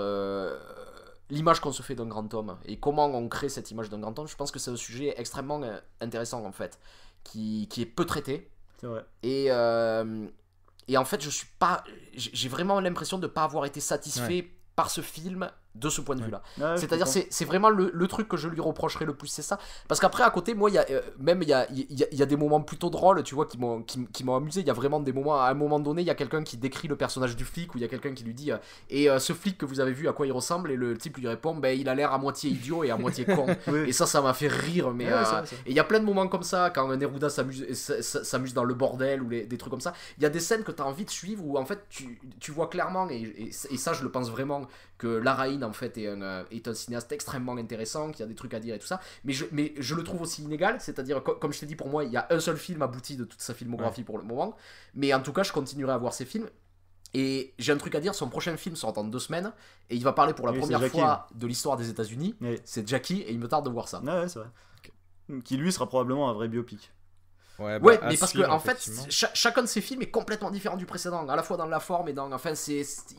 l'image qu'on se fait d'un grand homme et comment on crée cette image d'un grand homme, je pense que c'est un sujet extrêmement intéressant en fait, qui est peu traité. C'est vrai. Et en fait, j'ai vraiment l'impression de ne pas avoir été satisfait par ce film de ce point de vue-là. C'est-à-dire, c'est vraiment le truc que je lui reprocherais le plus, c'est ça. Parce qu'après, à côté, moi, il y a des moments plutôt drôles, tu vois, qui m'ont amusé. Il y a vraiment des moments, à un moment donné, il y a quelqu'un qui décrit le personnage du flic, où il y a quelqu'un qui lui dit et ce flic que vous avez vu, à quoi il ressemble? Et le type lui répond, ben, il a l'air à moitié idiot et à moitié con. Et ça m'a fait rire. Mais et il y a plein de moments comme ça, quand Neruda s'amuse dans le bordel, ou des trucs comme ça. Il y a des scènes que tu as envie de suivre, où en fait, tu vois clairement, et ça, je le pense vraiment, que Larraín en fait est un cinéaste extrêmement intéressant, qui a des trucs à dire et tout ça, mais je le trouve aussi inégal, c'est-à-dire comme je t'ai dit, pour moi il y a un seul film abouti de toute sa filmographie pour le moment, mais en tout cas je continuerai à voir ses films. Et j'ai un truc à dire, son prochain film sort dans 2 semaines et il va parler pour la première fois de l'histoire des États-Unis. C'est Jackie, et il me tarde de voir ça. Ouais, c'est vrai. Qui lui sera probablement un vrai biopic. Ouais, mais parce que en fait, chacun de ces films est complètement différent du précédent, à la fois dans la forme et dans. Enfin,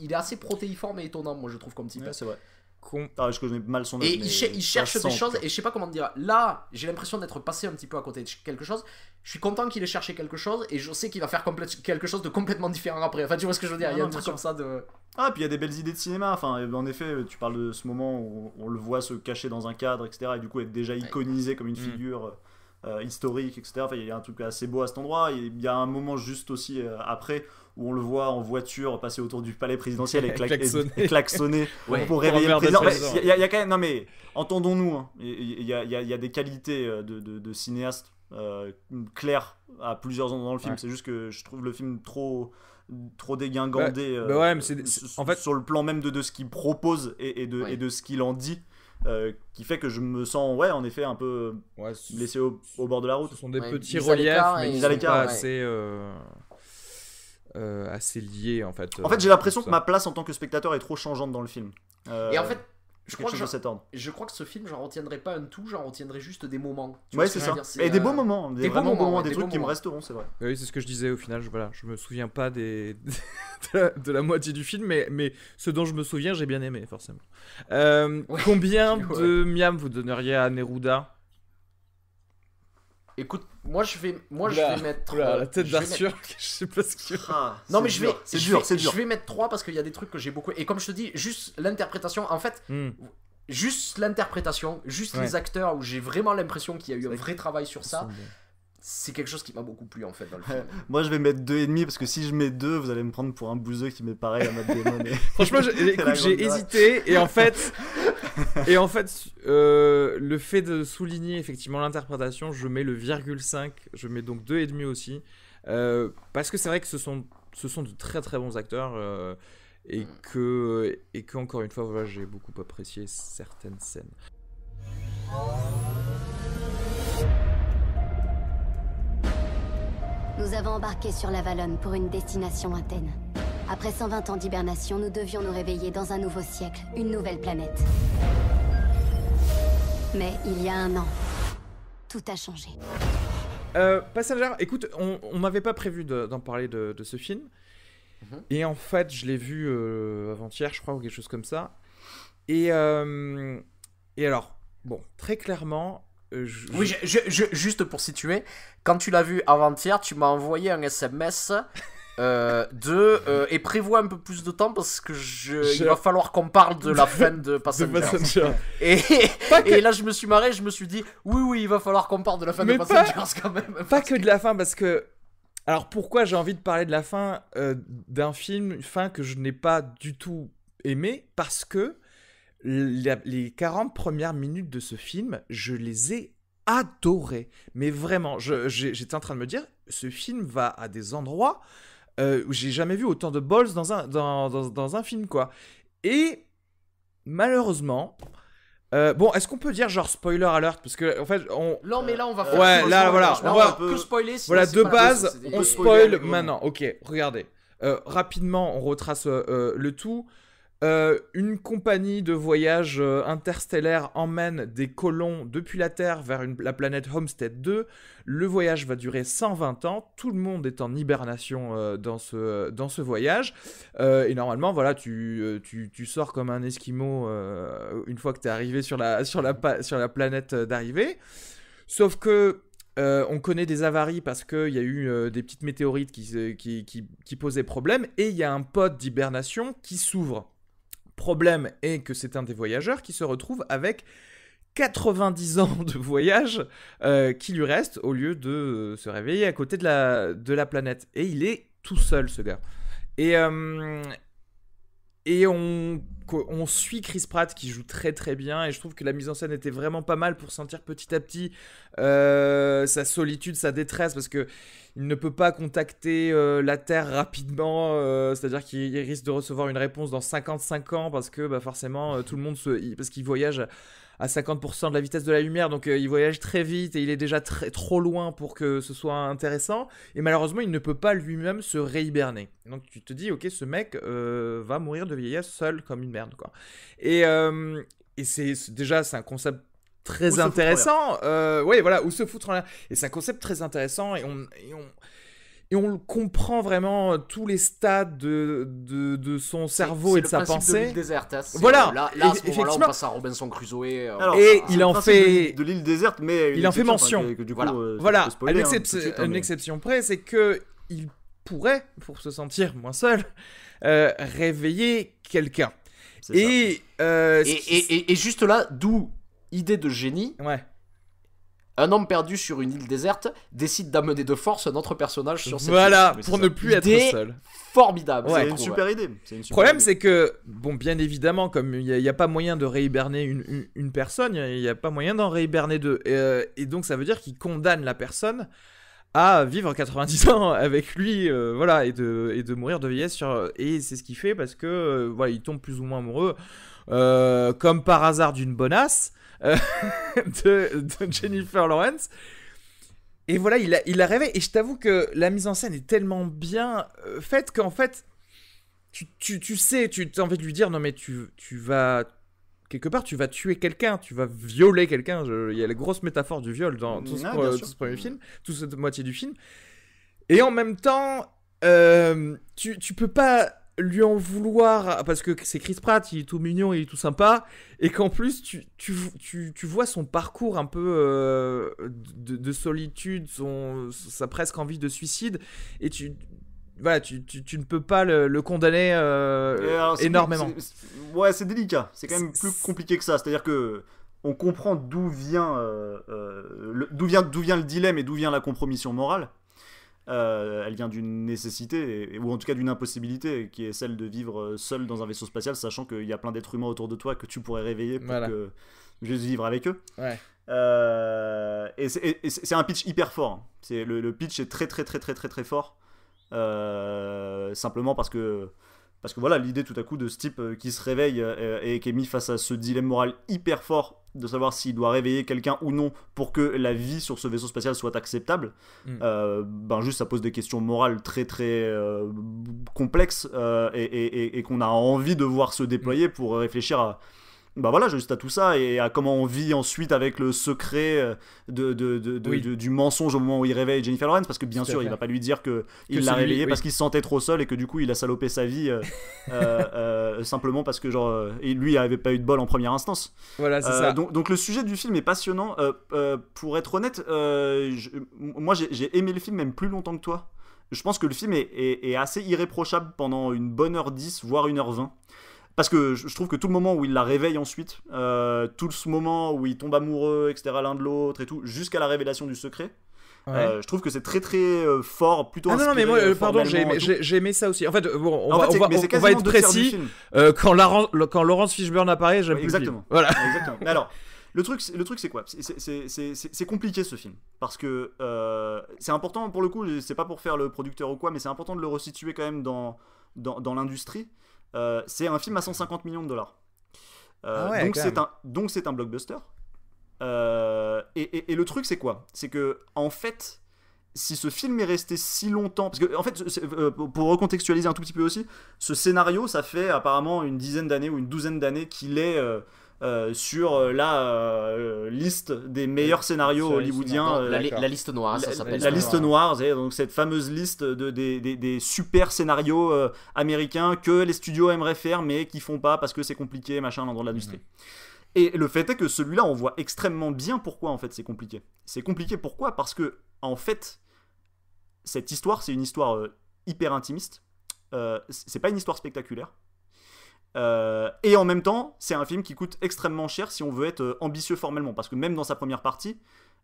il est assez protéiforme et étonnant, moi je trouve, comme type. Ouais, c'est vrai. Je connais mal son œuvre. Et il cherche des choses, et je sais pas comment dire. Là, j'ai l'impression d'être passé un petit peu à côté de quelque chose. Je suis content qu'il ait cherché quelque chose, et je sais qu'il va faire quelque chose de complètement différent après. Enfin, tu vois ce que je veux dire? Il y a un truc comme ça de. Ah, puis il y a des belles idées de cinéma. Enfin, en effet, tu parles de ce moment où on le voit se cacher dans un cadre, etc. Et du coup, être déjà iconisé comme une figure. Historique, etc. Enfin, il y a un truc assez beau à cet endroit. Il y a un moment juste aussi après où on le voit en voiture passer autour du palais présidentiel et klaxonner pour réveiller le président. Il y a quand même, non mais entendons-nous, hein. Il y a des qualités de cinéaste claires à plusieurs endroits dans le film. C'est juste que je trouve le film trop dégingandé en fait, sur le plan même de ce qu'il propose et de ce qu'il en dit. Qui fait que je me sens en effet un peu laissé au bord de la route. Ce sont des petits reliefs, mais ils sont pas assez liés en fait. En fait, j'ai l'impression que ma place en tant que spectateur est trop changeante dans le film. Et en fait, je crois que ce film, j'en retiendrai pas un tout, j'en retiendrai juste des moments. C'est ça. Et des beaux moments, des trucs qui me resteront, c'est vrai. Oui, c'est ce que je disais au final. Je me souviens pas de la moitié du film, mais ce dont je me souviens, j'ai bien aimé, forcément. Combien de miam vous donneriez à Neruda? Écoute, moi je vais mettre. La tête d'Arthur, je sais pas ce qu'il y a. Non, mais c'est dur. Je vais mettre 3 parce qu'il y a des trucs que j'ai beaucoup. Et comme je te dis, juste l'interprétation, en fait, juste l'interprétation, les acteurs, où j'ai vraiment l'impression qu'il y a eu un vrai travail sur ça. C'est quelque chose qui m'a beaucoup plu en fait dans le film. Moi je vais mettre 2,5 parce que si je mets 2, vous allez me prendre pour un bouseux qui met pareil à Matt Damon. Franchement, j'ai hésité et en fait, le fait de souligner effectivement l'interprétation, je mets le 0,5, je mets donc 2,5 aussi, parce que c'est vrai que ce sont de très très bons acteurs et que encore une fois, voilà, j'ai beaucoup apprécié certaines scènes. Nous avons embarqué sur la Valonne pour une destination Athènes. Après 120 ans d'hibernation, nous devions nous réveiller dans un nouveau siècle, une nouvelle planète. Mais il y a 1 an, tout a changé. Passager, écoute, on m'avait pas prévu d'en parler de ce film. Et en fait, je l'ai vu avant-hier, je crois, ou quelque chose comme ça. Et alors, bon, très clairement... Oui, juste pour situer, quand tu l'as vu avant-hier, tu m'as envoyé un SMS et prévois un peu plus de temps parce que il va falloir qu'on parle de la fin de Passengers. Et là, je me suis marré, je me suis dit, oui, il va falloir qu'on parle de la fin de Passengers quand même. Pas que de la fin, parce que... Alors pourquoi j'ai envie de parler de la fin d'un film, une fin que je n'ai pas du tout aimé, parce que les 40 premières minutes de ce film, je les ai adorées. Mais vraiment, j'étais en train de me dire, ce film va à des endroits où j'ai jamais vu autant de balls dans un film, quoi. Et malheureusement... bon, est-ce qu'on peut dire genre spoiler alert, parce que en fait non, mais là on va faire on va que spoiler. Voilà, de base on spoil maintenant. Ok, regardez, rapidement on retrace le tout. Une compagnie de voyage interstellaire emmène des colons depuis la Terre vers la planète Homestead 2. Le voyage va durer 120 ans. Tout le monde est en hibernation dans ce voyage. Et normalement, voilà, tu sors comme un Esquimau une fois que tu es arrivé sur la planète d'arrivée. Sauf que on connaît des avaries parce qu'il y a eu des petites météorites qui posaient problème. Et il y a un pod d'hibernation qui s'ouvre. Problème est que c'est un des voyageurs qui se retrouve avec 90 ans de voyage qui lui reste au lieu de se réveiller à côté de la planète. Et il est tout seul, ce gars. Et on suit Chris Pratt qui joue très très bien, et je trouve que la mise en scène était vraiment pas mal pour sentir petit à petit sa solitude, sa détresse, parce que il ne peut pas contacter la Terre rapidement, c'est-à-dire qu'il risque de recevoir une réponse dans 55 ans parce que forcément tout le monde parce qu'il voyage à 50% de la vitesse de la lumière, donc il voyage très vite et il est déjà trop loin pour que ce soit intéressant, et malheureusement il ne peut pas lui-même se réhiberner. Donc tu te dis ok, ce mec va mourir de vieillesse seul comme une merde, quoi. Et c'est un concept très intéressant, ouais, voilà, où se foutre en l'air. Et c'est un concept très intéressant, et on comprend vraiment tous les stades de son cerveau et de sa pensée. C'est le principe de l'île déserte. Hein. Voilà. Là, à ce moment-là, on passe à Robinson Crusoe. Alors, et il en fait de l'île déserte, mais il en fait mention. Que du coup, voilà. Spoiler, une exception près, c'est que il pourrait, pour se sentir moins seul, réveiller quelqu'un. Et juste là, d'où idée de génie. Ouais. Un homme perdu sur une île déserte décide d'amener de force un autre personnage sur cette île. Voilà, pour ne plus être seul. Formidable. Ouais, c'est une super idée. Le problème, c'est que, bon, bien évidemment, comme il n'y a pas moyen de réhiberner une personne, il n'y a pas moyen d'en réhiberner deux. Et donc, ça veut dire qu'il condamne la personne à vivre 90 ans avec lui, voilà, et de mourir de vieillesse. Et c'est ce qu'il fait parce que, voilà, il tombe plus ou moins amoureux, comme par hasard, d'une bonasse. De Jennifer Lawrence, et voilà, il la réveille, et je t'avoue que la mise en scène est tellement bien faite qu'en fait tu sais, tu as envie de lui dire non mais tu vas quelque part, tu vas tuer quelqu'un, tu vas violer quelqu'un. Il y a la grosse métaphore du viol dans tout ce premier film, toute cette moitié du film, et en même temps tu peux pas lui en vouloir parce que c'est Chris Pratt, il est tout mignon, il est tout sympa, et qu'en plus tu vois son parcours un peu de solitude, sa presque envie de suicide, et tu ne peux pas le condamner énormément. C'est délicat, c'est quand même plus compliqué que ça, c'est-à-dire que on comprend d'où vient le dilemme et d'où vient la compromission morale. Elle vient d'une nécessité, ou en tout cas d'une impossibilité, qui est celle de vivre seul dans un vaisseau spatial, sachant qu'il y a plein d'êtres humains autour de toi que tu pourrais réveiller pour que juste vivre avec eux. Ouais. Et c'est un pitch hyper fort. Le pitch est très très très très très très fort. Simplement parce que voilà, l'idée tout à coup de ce type qui se réveille et qui est mis face à ce dilemme moral hyper fort de savoir s'il doit réveiller quelqu'un ou non pour que la vie sur ce vaisseau spatial soit acceptable, juste ça pose des questions morales très très complexes, et qu'on a envie de voir se déployer pour réfléchir à juste à tout ça, et à comment on vit ensuite avec le secret du mensonge au moment où il réveille Jennifer Lawrence, parce que bien sûr il va pas lui dire qu'il l'a réveillé parce qu'il se sentait trop seul et que du coup il a salopé sa vie simplement parce que lui il avait pas eu de bol en première instance. Voilà, c'est ça. Donc le sujet du film est passionnant. Pour être honnête, moi j'ai aimé le film même plus longtemps que toi. Je pense que le film est assez irréprochable pendant une bonne heure 10 voire 1h20. Parce que je trouve que tout le moment où il la réveille ensuite, tout ce moment où ils tombent amoureux, etc., l'un de l'autre et tout, jusqu'à la révélation du secret, je trouve que c'est très très fort, plutôt inspiré. Non, mais moi, pardon, j'ai aimé ça aussi. En fait, bon, on va être précis. Quand Laurence Fishburne apparaît, j'aime plus. Exactement. Voilà. Exactement. Mais alors, le truc c'est quoi ? C'est compliqué ce film, parce que c'est important pour le coup. C'est pas pour faire le producteur ou quoi, mais c'est important de le resituer quand même dans l'industrie. C'est un film à 150 millions de dollars. Donc c'est un blockbuster. Et le truc c'est quoi ? C'est que en fait si ce film est resté si longtemps, parce que en fait, pour recontextualiser un tout petit peu aussi, ce scénario, ça fait apparemment une dizaine d'années ou une douzaine d'années qu'il est sur la liste des meilleurs scénarios hollywoodiens. La liste noire, ça s'appelle. La liste noire, donc cette fameuse liste des super scénarios américains que les studios aimeraient faire, mais qui font pas parce que c'est compliqué, machin, dans l'industrie. Et le fait est que celui-là, on voit extrêmement bien pourquoi en fait c'est compliqué. C'est compliqué pourquoi ? Parce que en fait, cette histoire, c'est une histoire hyper intimiste. C'est pas une histoire spectaculaire. Et en même temps, c'est un film qui coûte extrêmement cher si on veut être ambitieux formellement. Parce que même dans sa première partie,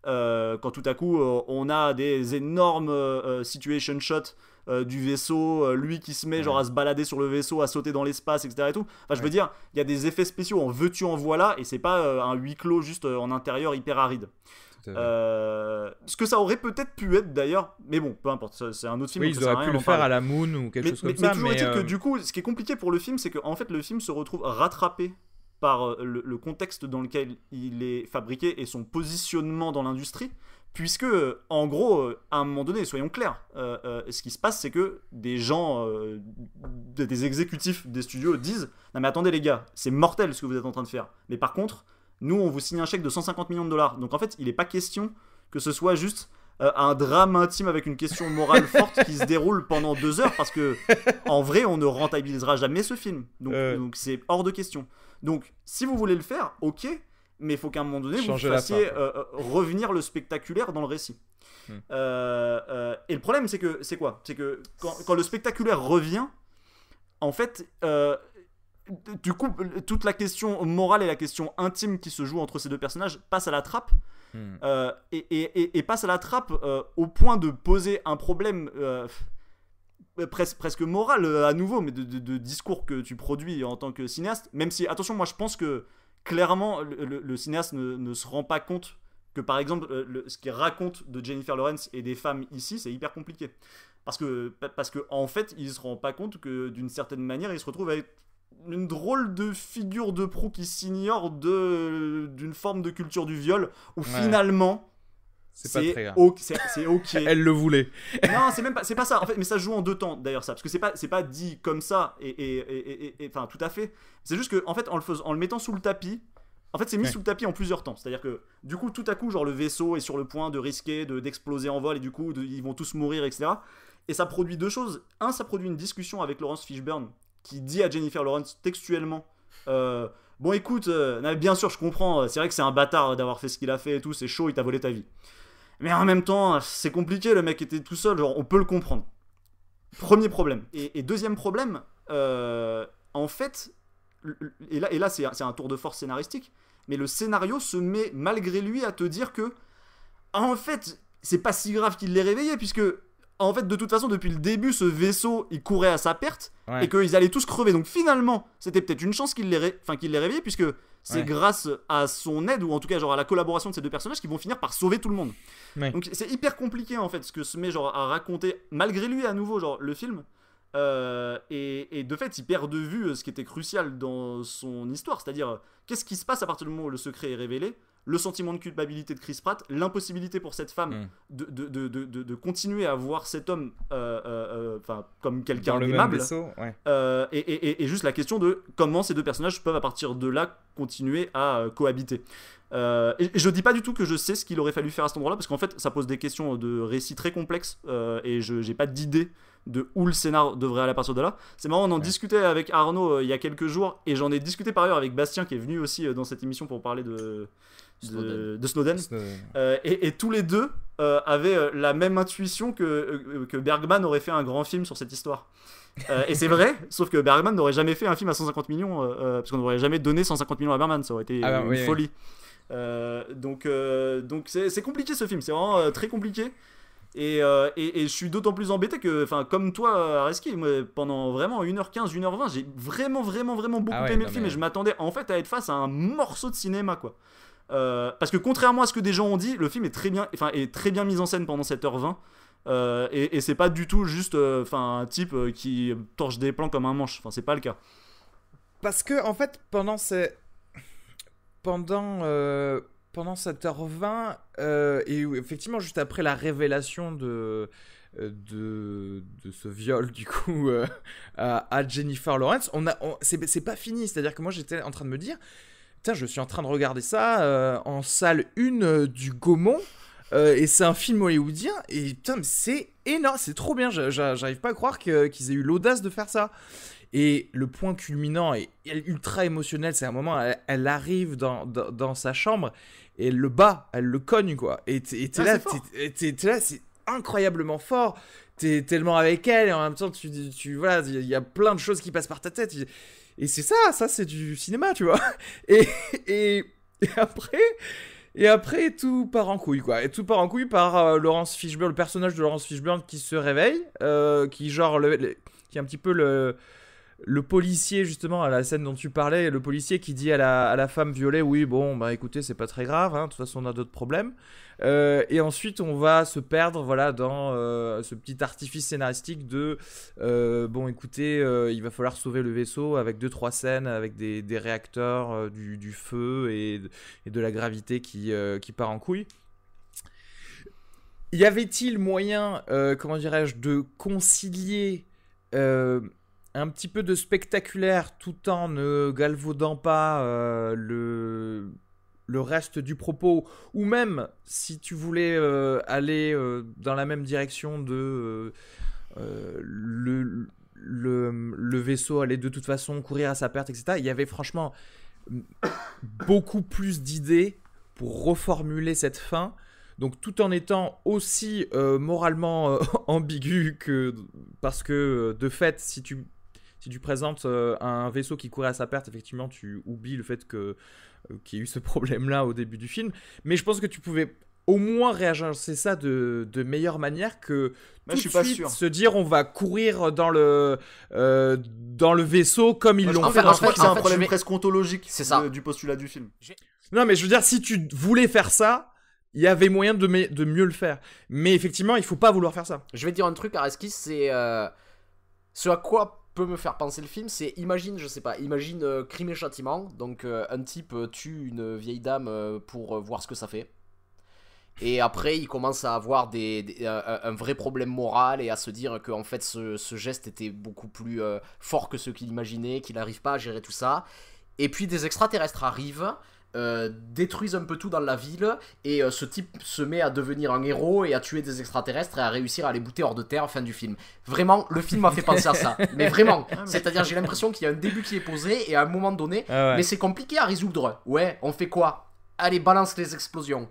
quand tout à coup on a des énormes situation shots du vaisseau, lui qui se met genre à se balader sur le vaisseau, à sauter dans l'espace, etc. Et tout. Enfin, je veux dire, il y a des effets spéciaux en veux-tu en voilà, et c'est pas un huis clos juste en intérieur hyper aride. Ce que ça aurait peut-être pu être d'ailleurs, mais bon, peu importe, c'est un autre film. Oui, ils auraient pu le faire à la Moon ou quelque chose comme ça. Mais toujours est-il que du coup, ce qui est compliqué pour le film, c'est qu'en fait, le film se retrouve rattrapé par le contexte dans lequel il est fabriqué et son positionnement dans l'industrie, puisque, en gros, à un moment donné, soyons clairs, ce qui se passe, c'est que des gens, des exécutifs des studios disent « Non mais attendez les gars, c'est mortel ce que vous êtes en train de faire, mais par contre, nous on vous signe un chèque de 150 millions de dollars. » Donc en fait, il n'est pas question que ce soit juste un drame intime avec une question morale forte qui se déroule pendant 2 heures, parce que en vrai, on ne rentabilisera jamais ce film. Donc c'est hors de question. Donc si vous voulez le faire, ok, mais il faut qu'à un moment donné vous fassiez revenir le spectaculaire dans le récit. Et le problème, c'est que c'est quoi ? C'est que quand le spectaculaire revient, en fait, du coup, toute la question morale et la question intime qui se joue entre ces deux personnages passe à la trappe. Et passe à la trappe au point de poser un problème presque moral à nouveau, mais de discours que tu produis en tant que cinéaste. Même si, attention, moi je pense que clairement le cinéaste ne se rend pas compte que, par exemple, ce qu'il raconte de Jennifer Lawrence et des femmes ici, c'est hyper compliqué. Parce que en fait, il se rend pas compte que d'une certaine manière, il se retrouve avec une drôle de figure de proue qui s'ignore d'une forme de culture du viol où finalement c'est ok. Elle le voulait. Non, c'est pas ça en fait, mais ça joue en 2 temps d'ailleurs, ça, parce que c'est pas dit comme ça et enfin tout à fait. C'est juste que en fait en le mettant sous le tapis, en fait c'est mis sous le tapis en plusieurs temps. C'est-à-dire que du coup tout à coup genre le vaisseau est sur le point de risquer d'exploser en vol et du coup ils vont tous mourir, etc. Et ça produit 2 choses. Ça produit une discussion avec Laurence Fishburne qui dit à Jennifer Lawrence textuellement bon écoute, bien sûr je comprends, c'est vrai que c'est un bâtard d'avoir fait ce qu'il a fait et tout, c'est chaud, il t'a volé ta vie, mais en même temps c'est compliqué, le mec était tout seul, genre on peut le comprendre. Premier problème. Et deuxième problème, en fait, et là c'est un tour de force scénaristique, mais le scénario se met malgré lui à te dire que en fait c'est pas si grave qu'il l'ait réveillé, puisque en fait, de toute façon, depuis le début, ce vaisseau, il courait à sa perte et qu'ils allaient tous crever. Donc finalement, c'était peut-être une chance qu'il l'ait réveillé, puisque c'est grâce à son aide, ou en tout cas genre à la collaboration de ces 2 personnages, qui vont finir par sauver tout le monde. Donc c'est hyper compliqué en fait, ce que se met genre à raconter, malgré lui à nouveau, genre le film. Et de fait, il perd de vue ce qui était crucial dans son histoire, c'est-à-dire qu'est-ce qui se passe à partir du moment où le secret est révélé. Le sentiment de culpabilité de Chris Pratt, l'impossibilité pour cette femme de continuer à voir cet homme comme quelqu'un d'aimable, et juste la question de comment ces 2 personnages peuvent à partir de là continuer à cohabiter. Et je dis pas du tout que je sais ce qu'il aurait fallu faire à cet endroit-là, parce qu'en fait ça pose des questions de récit très complexes, et j'ai pas d'idée de où le scénar devrait aller à partir de là. C'est marrant, on en discutait avec Arnaud il y a quelques jours, et j'en ai discuté par ailleurs avec Bastien qui est venu aussi dans cette émission pour parler de Snowden. Et tous les deux avaient la même intuition que Bergman aurait fait un grand film sur cette histoire. Et c'est vrai, sauf que Bergman n'aurait jamais fait un film à 150 millions, parce qu'on n'aurait jamais donné 150 millions à Bergman, ça aurait été une folie. Donc c'est compliqué ce film, c'est vraiment très compliqué. Et je suis d'autant plus embêté que, comme toi, Areski, pendant vraiment 1h15, 1h20, j'ai vraiment beaucoup aimé le film, et je m'attendais en fait à être face à un morceau de cinéma, quoi. Parce que contrairement à ce que des gens ont dit, le film est très bien mis en scène pendant 7h20, et c'est pas du tout juste un type qui torche des plans comme un manche, c'est pas le cas. Parce que en fait pendant 7h20, et effectivement, juste après la révélation de ce viol, du coup, à Jennifer Lawrence, c'est pas fini. C'est-à-dire que moi, j'étais en train de me dire, putain, je suis en train de regarder ça en salle 1 du Gaumont. Et c'est un film hollywoodien, et putain, mais c'est énorme, c'est trop bien, j'arrive pas à croire qu'ils aient eu l'audace de faire ça. Et le point culminant est ultra émotionnel, c'est un moment, elle arrive dans sa chambre, et elle le bat, elle le cogne, quoi. Et t'es là, c'est incroyablement fort, t'es tellement avec elle, et en même temps, voilà, il y a plein de choses qui passent par ta tête, et c'est ça c'est du cinéma, tu vois. Et après... Et après, tout part en couille, quoi. Et tout part en couille par Laurence Fishburne, le personnage de Laurence Fishburne qui se réveille, qui est un petit peu le policier, justement, à la scène dont tu parlais, le policier qui dit à la femme violée, oui, bon, bah écoutez, c'est pas très grave, hein, de toute façon, on a d'autres problèmes. Et ensuite, on va se perdre, voilà, dans ce petit artifice scénaristique de, bon, écoutez, il va falloir sauver le vaisseau avec 2-3 scènes, avec des réacteurs, du feu et de la gravité qui part en couille. Y avait-il moyen, comment dirais-je, de concilier un petit peu de spectaculaire tout en ne galvaudant pas le reste du propos, ou même si tu voulais aller dans la même direction de le vaisseau allait de toute façon courir à sa perte, etc. Il y avait franchement beaucoup plus d'idées pour reformuler cette fin, donc tout en étant aussi moralement ambigu parce que de fait, si tu présentes un vaisseau qui courait à sa perte, effectivement, tu oublies le fait qu'il y a eu ce problème-là au début du film. Mais je pense que tu pouvais au moins réagencer ça de meilleure manière que tout de suite se dire on va courir dans le vaisseau comme ils l'ont fait. Je crois que c'est un problème presque ontologique du postulat du film. Non, mais je veux dire, si tu voulais faire ça, il y avait moyen de mieux le faire. Mais effectivement, il faut pas vouloir faire ça. Je vais te dire un truc, Areski, c'est ce à quoi peut me faire penser le film, c'est imagine Crime et Châtiment, donc un type tue une vieille dame pour voir ce que ça fait, et après il commence à avoir un vrai problème moral et à se dire que en fait ce geste était beaucoup plus fort que ce qu'il imaginait, qu'il n'arrive pas à gérer tout ça, et puis des extraterrestres arrivent, détruisent un peu tout dans la ville, et ce type se met à devenir un héros et à tuer des extraterrestres et à réussir à les bouter hors de terre. Fin du film. Vraiment, le film m'a fait penser à ça. Mais vraiment, c'est-à-dire j'ai l'impression qu'il y a un début qui est posé et à un moment donné, mais c'est compliqué à résoudre. Ouais, on fait quoi? Allez, balance les explosions.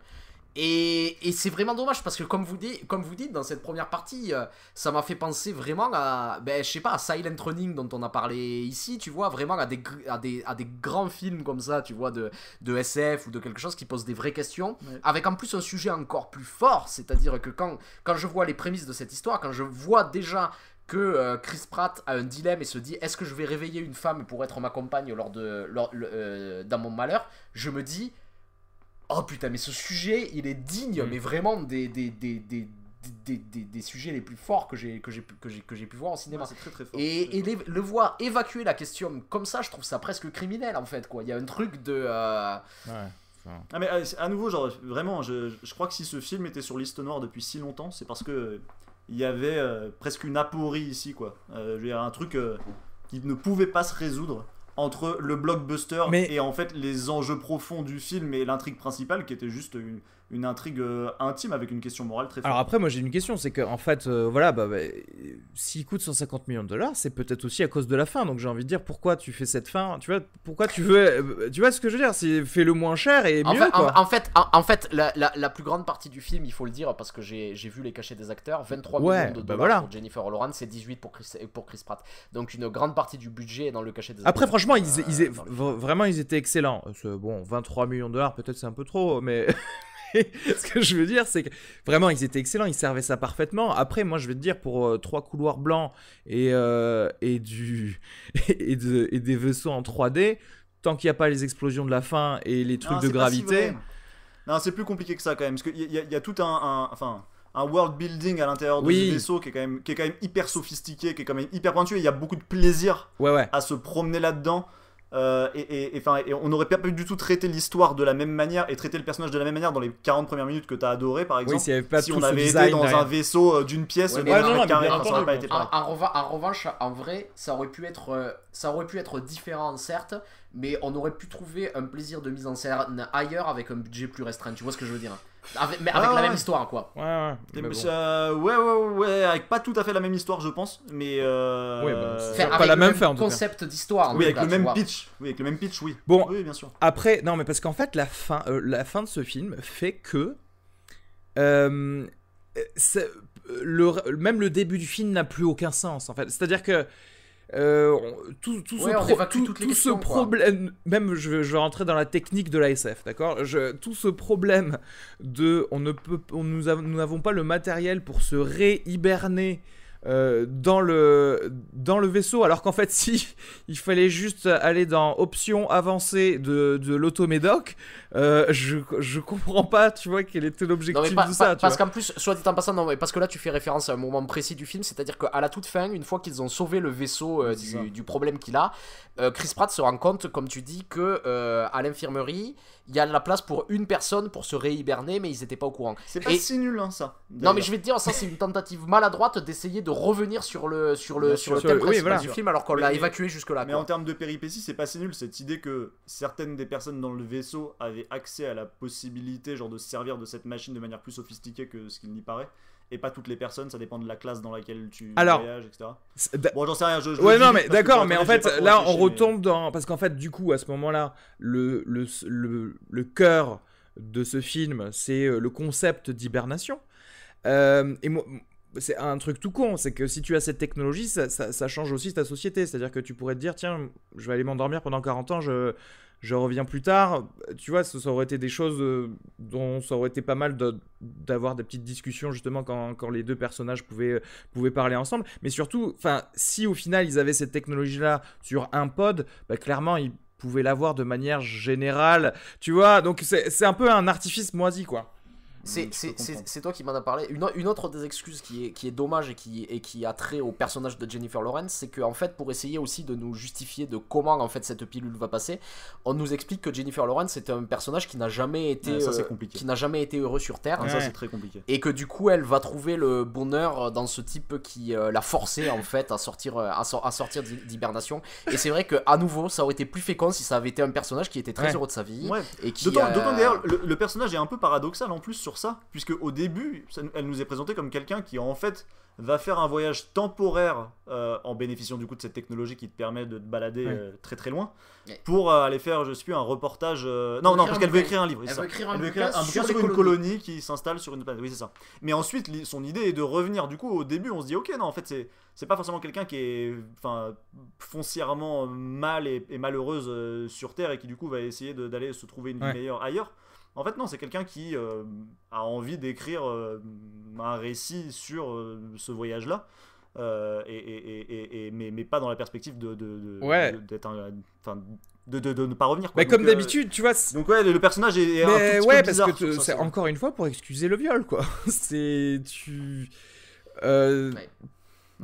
Et c'est vraiment dommage parce que comme vous dites dans cette première partie, ça m'a fait penser vraiment à, je sais pas, à Silent Running dont on a parlé ici, tu vois, vraiment à des grands films comme ça, tu vois, de SF ou de quelque chose qui pose des vraies questions, avec en plus un sujet encore plus fort, c'est-à-dire que quand je vois les prémices de cette histoire, quand je vois déjà que Chris Pratt a un dilemme et se dit est-ce que je vais réveiller une femme pour être ma compagne dans mon malheur, je me dis oh putain, mais ce sujet, il est digne, mais vraiment des sujets les plus forts que j'ai pu voir en cinéma. C'est très très fort. Et le voir évacuer la question comme ça, je trouve ça presque criminel en fait, quoi. Il y a un truc de... Ah mais à nouveau, genre vraiment, je crois que si ce film était sur liste noire depuis si longtemps, c'est parce que il y avait presque une aporie ici, quoi. Je veux dire, un truc qui ne pouvait pas se résoudre entre le blockbuster et en fait les enjeux profonds du film et l'intrigue principale qui était juste une intrigue intime avec une question morale très forte. Alors après moi j'ai une question, c'est que en fait voilà s'il coûte 150 millions de dollars, c'est peut-être aussi à cause de la fin, donc j'ai envie de dire pourquoi tu fais cette fin, tu vois, pourquoi tu veux tu vois ce que je veux dire, c'est fais le moins cher et mieux quoi. En fait la plus grande partie du film, il faut le dire parce que j'ai vu les cachets des acteurs, 23 millions de dollars pour Jennifer Lawrence, c'est 18 pour Chris Pratt, donc une grande partie du budget est dans le cachet des acteurs. Après franchement vraiment ils étaient excellents. Bon 23 millions de dollars peut-être c'est un peu trop, mais ce que je veux dire, c'est que vraiment, ils étaient excellents, ils servaient ça parfaitement. Après, moi, je vais te dire, pour 3 couloirs blancs et des vaisseaux en 3D, tant qu'il n'y a pas les explosions de la fin et les trucs de gravité... Non, c'est plus compliqué que ça, quand même. Parce qu'il y a tout un world building à l'intérieur de ce vaisseau qui est quand même hyper sophistiqué, qui est quand même hyper pointu. Et il y a beaucoup de plaisir à se promener là-dedans. et on n'aurait pas pu du tout traiter l'histoire de la même manière et traiter le personnage de la même manière dans les 40 premières minutes que t'as adoré par exemple. Oui, si on avait été dans un vaisseau d'une pièce, ouais, ça aurait pas été pareil. En revanche, en vrai, ça aurait pu être différent certes, mais on aurait pu trouver un plaisir de mise en scène ailleurs avec un budget plus restreint. Tu vois ce que je veux dire? Avec la même histoire, quoi. Ouais, avec pas tout à fait la même histoire, je pense, mais pas la même fin, en tout cas. Concept d'histoire. Oui, avec le même pitch. Oui, avec le même pitch, oui. Bon, oui, bien sûr. Après, non, mais parce qu'en fait, la fin de ce film fait que même le début du film n'a plus aucun sens, en fait. C'est-à-dire que tout ce problème, même je vais rentrer dans la technique de l'ASF, d'accord, tout ce problème de nous n'avons pas le matériel pour se réhiberner dans le vaisseau, alors qu'en fait si il fallait juste aller dans option avancée de l'automédoc, je comprends pas, tu vois, quel était l'objectif de ça, parce qu'en plus, soit dit en passant, non, mais parce que là tu fais référence à un moment précis du film, c'est-à-dire qu'à la toute fin, une fois qu'ils ont sauvé le vaisseau du problème qu'il a, Chris Pratt se rend compte, comme tu dis, que à l'infirmerie il y a de la place pour une personne pour se réhiberner, mais ils étaient pas au courant. C'est pas si nul, hein, ça. Non, mais je vais te dire, ça c'est une tentative maladroite d'essayer de revenir sur le thème principal du film, alors qu'on l'a évacué jusque-là. Mais en termes de péripéties, c'est pas si nul cette idée que certaines des personnes dans le vaisseau avaient accès à la possibilité, genre, de se servir de cette machine de manière plus sophistiquée que ce qu'il n'y paraît. Et pas toutes les personnes, ça dépend de la classe dans laquelle tu voyages, etc. Bon, j'en sais rien. Ouais, non, mais d'accord, mais en fait, là, on retombe dans. Parce qu'en fait, du coup, à ce moment-là, le cœur de ce film, c'est le concept d'hibernation. Et moi, c'est un truc tout con, c'est que si tu as cette technologie, ça change aussi ta société. C'est-à-dire que tu pourrais te dire, tiens, je vais aller m'endormir pendant 40 ans, je reviens plus tard. Tu vois, ça aurait été des choses dont ça aurait été pas mal d'avoir des petites discussions justement quand les deux personnages pouvaient parler ensemble. Mais surtout, si au final ils avaient cette technologie-là sur un pod, clairement ils pouvaient l'avoir de manière générale. Tu vois, donc c'est un peu un artifice moisi, quoi. C'est toi qui m'en as parlé. Une autre des excuses qui est dommage et qui a trait au personnage de Jennifer Lawrence, c'est qu'en fait, pour essayer aussi de nous justifier de comment en fait cette pilule va passer, on nous explique que Jennifer Lawrence est un personnage qui n'a jamais été heureux sur Terre. Ça c'est très compliqué. Et que du coup, elle va trouver le bonheur dans ce type qui l'a forcé en fait à sortir d'hibernation. Et c'est vrai que à nouveau, ça aurait été plus fécond si ça avait été un personnage qui était très heureux de sa vie. Ouais. Et qui d'autant d'ailleurs, le personnage est un peu paradoxal en plus sur ça, puisque au début elle nous est présentée comme quelqu'un qui en fait va faire un voyage temporaire en bénéficiant du coup de cette technologie qui te permet de te balader très très loin pour aller faire, je sais plus, un reportage non parce qu'elle veut écrire un livre. Elle veut écrire un bouquin sur une colonie qui s'installe sur une planète. Oui, c'est ça. Mais ensuite son idée est de revenir. Du coup au début on se dit ok, non, en fait c'est pas forcément quelqu'un qui est foncièrement mal et malheureuse sur Terre et qui du coup va essayer d'aller se trouver une vie meilleure ailleurs. En fait non, c'est quelqu'un qui a envie d'écrire un récit sur ce voyage-là, mais pas dans la perspective de ne pas revenir, quoi. Mais comme d'habitude, tu vois. Donc le personnage est un tout petit peu bizarre. Parce que c'est encore une fois pour excuser le viol, quoi.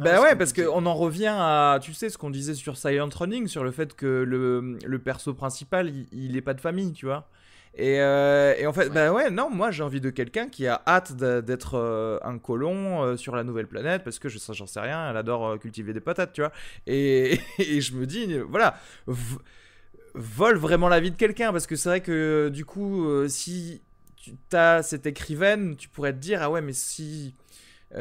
Parce qu'on en revient à, tu sais, ce qu'on disait sur Silent Running, sur le fait que le perso principal, il est pas de famille, tu vois. Et en fait, non, moi j'ai envie de quelqu'un qui a hâte d'être un colon sur la nouvelle planète, parce que j'en sais rien, elle adore cultiver des patates, tu vois. Et je me dis, voilà, vole vraiment la vie de quelqu'un, parce que c'est vrai que du coup, si tu as cette écrivaine, tu pourrais te dire, ah ouais, mais si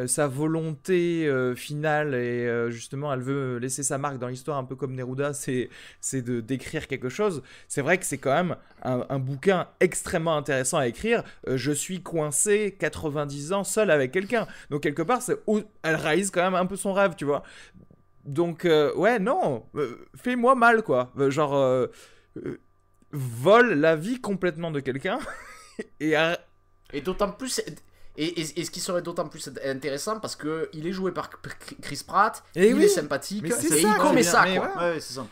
sa volonté finale et justement elle veut laisser sa marque dans l'histoire, un peu comme Neruda, c'est d'écrire quelque chose. C'est vrai que c'est quand même un bouquin extrêmement intéressant à écrire. Je suis coincé 90 ans seul avec quelqu'un, donc quelque part elle réalise quand même un peu son rêve, tu vois. Donc fais-moi mal, quoi, genre vole la vie complètement de quelqu'un et d'autant plus. Et ce qui serait d'autant plus intéressant parce qu'il est joué par Chris Pratt, il est sympathique, et il commet ça, quoi. Ouais, c'est ça.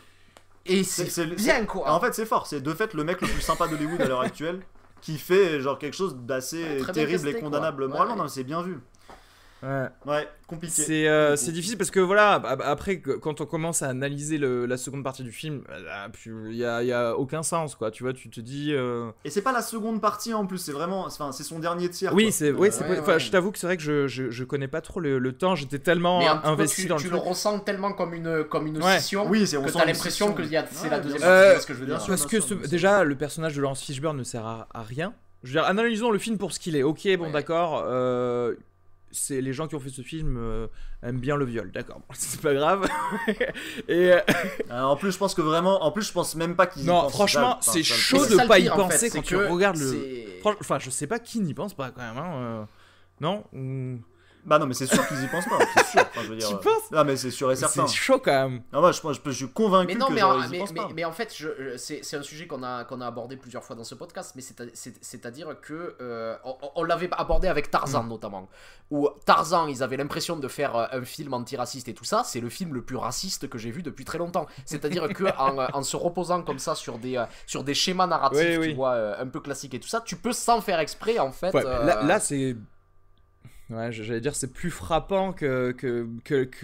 Et c'est bien, quoi. En fait, c'est fort. C'est de fait le mec le plus sympa d'Hollywood à l'heure actuelle qui fait genre quelque chose d'assez terrible et condamnable moralement. Non, c'est bien vu. Ouais, compliqué. C'est difficile parce que voilà, après, quand on commence à analyser la seconde partie du film, il y a aucun sens, quoi. Tu vois, tu te dis. Et c'est pas la seconde partie en plus, c'est vraiment, c'est son dernier tiers. Oui, quoi. je t'avoue que c'est vrai que je connais pas trop le temps. J'étais tellement investi dans le truc. truc. Tu le ressens tellement comme une scission. Oui, que t'as l'impression que c'est la deuxième partie. C'est ce que je veux dire. Parce que déjà, le personnage de Laurence Fishburne ne sert à rien. Je veux dire, analysons le film pour ce qu'il est. Ok, bon, d'accord. C'est les gens qui ont fait ce film aiment bien le viol, d'accord. C'est pas grave. Et en plus, je pense que vraiment, je pense même pas qu'ils. Non, franchement, c'est chaud de pas y penser quand tu regardes le. Enfin, je sais pas qui n'y pense pas quand même. Hein. Non. Bah non, mais c'est sûr qu'ils y pensent pas, c'est sûr. Enfin, je veux dire, tu penses? Non, mais c'est sûr et certain. C'est chaud quand même. Non, moi, je suis convaincu qu'ils y pensent pas. Mais en fait, c'est un sujet qu'on a abordé plusieurs fois dans ce podcast, mais c'est-à-dire que on l'avait abordé avec Tarzan notamment, où Tarzan, ils avaient l'impression de faire un film antiraciste et tout ça. C'est le film le plus raciste que j'ai vu depuis très longtemps. C'est-à-dire que en se reposant comme ça sur des schémas narratifs, tu vois, un peu classiques et tout ça, tu peux sans faire exprès en fait. Là, c'est. Ouais, j'allais dire c'est plus frappant que...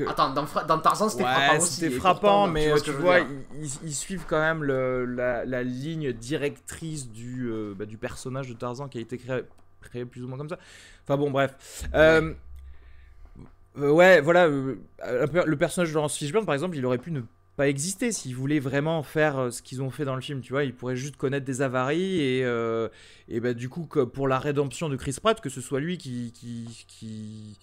Attends, dans Tarzan c'était frappant aussi. C'était frappant, mais tu vois, ils suivent quand même la ligne directrice du personnage de Tarzan qui a été créé plus ou moins comme ça. Enfin bon, bref. Ouais, voilà, le personnage de Laurence Fishburne, par exemple, il aurait pu ne pas exister s'ils voulaient vraiment faire ce qu'ils ont fait dans le film, tu vois. Ils pourraient juste connaître des avaries et bah, du coup, pour la rédemption de Chris Pratt, que ce soit lui qui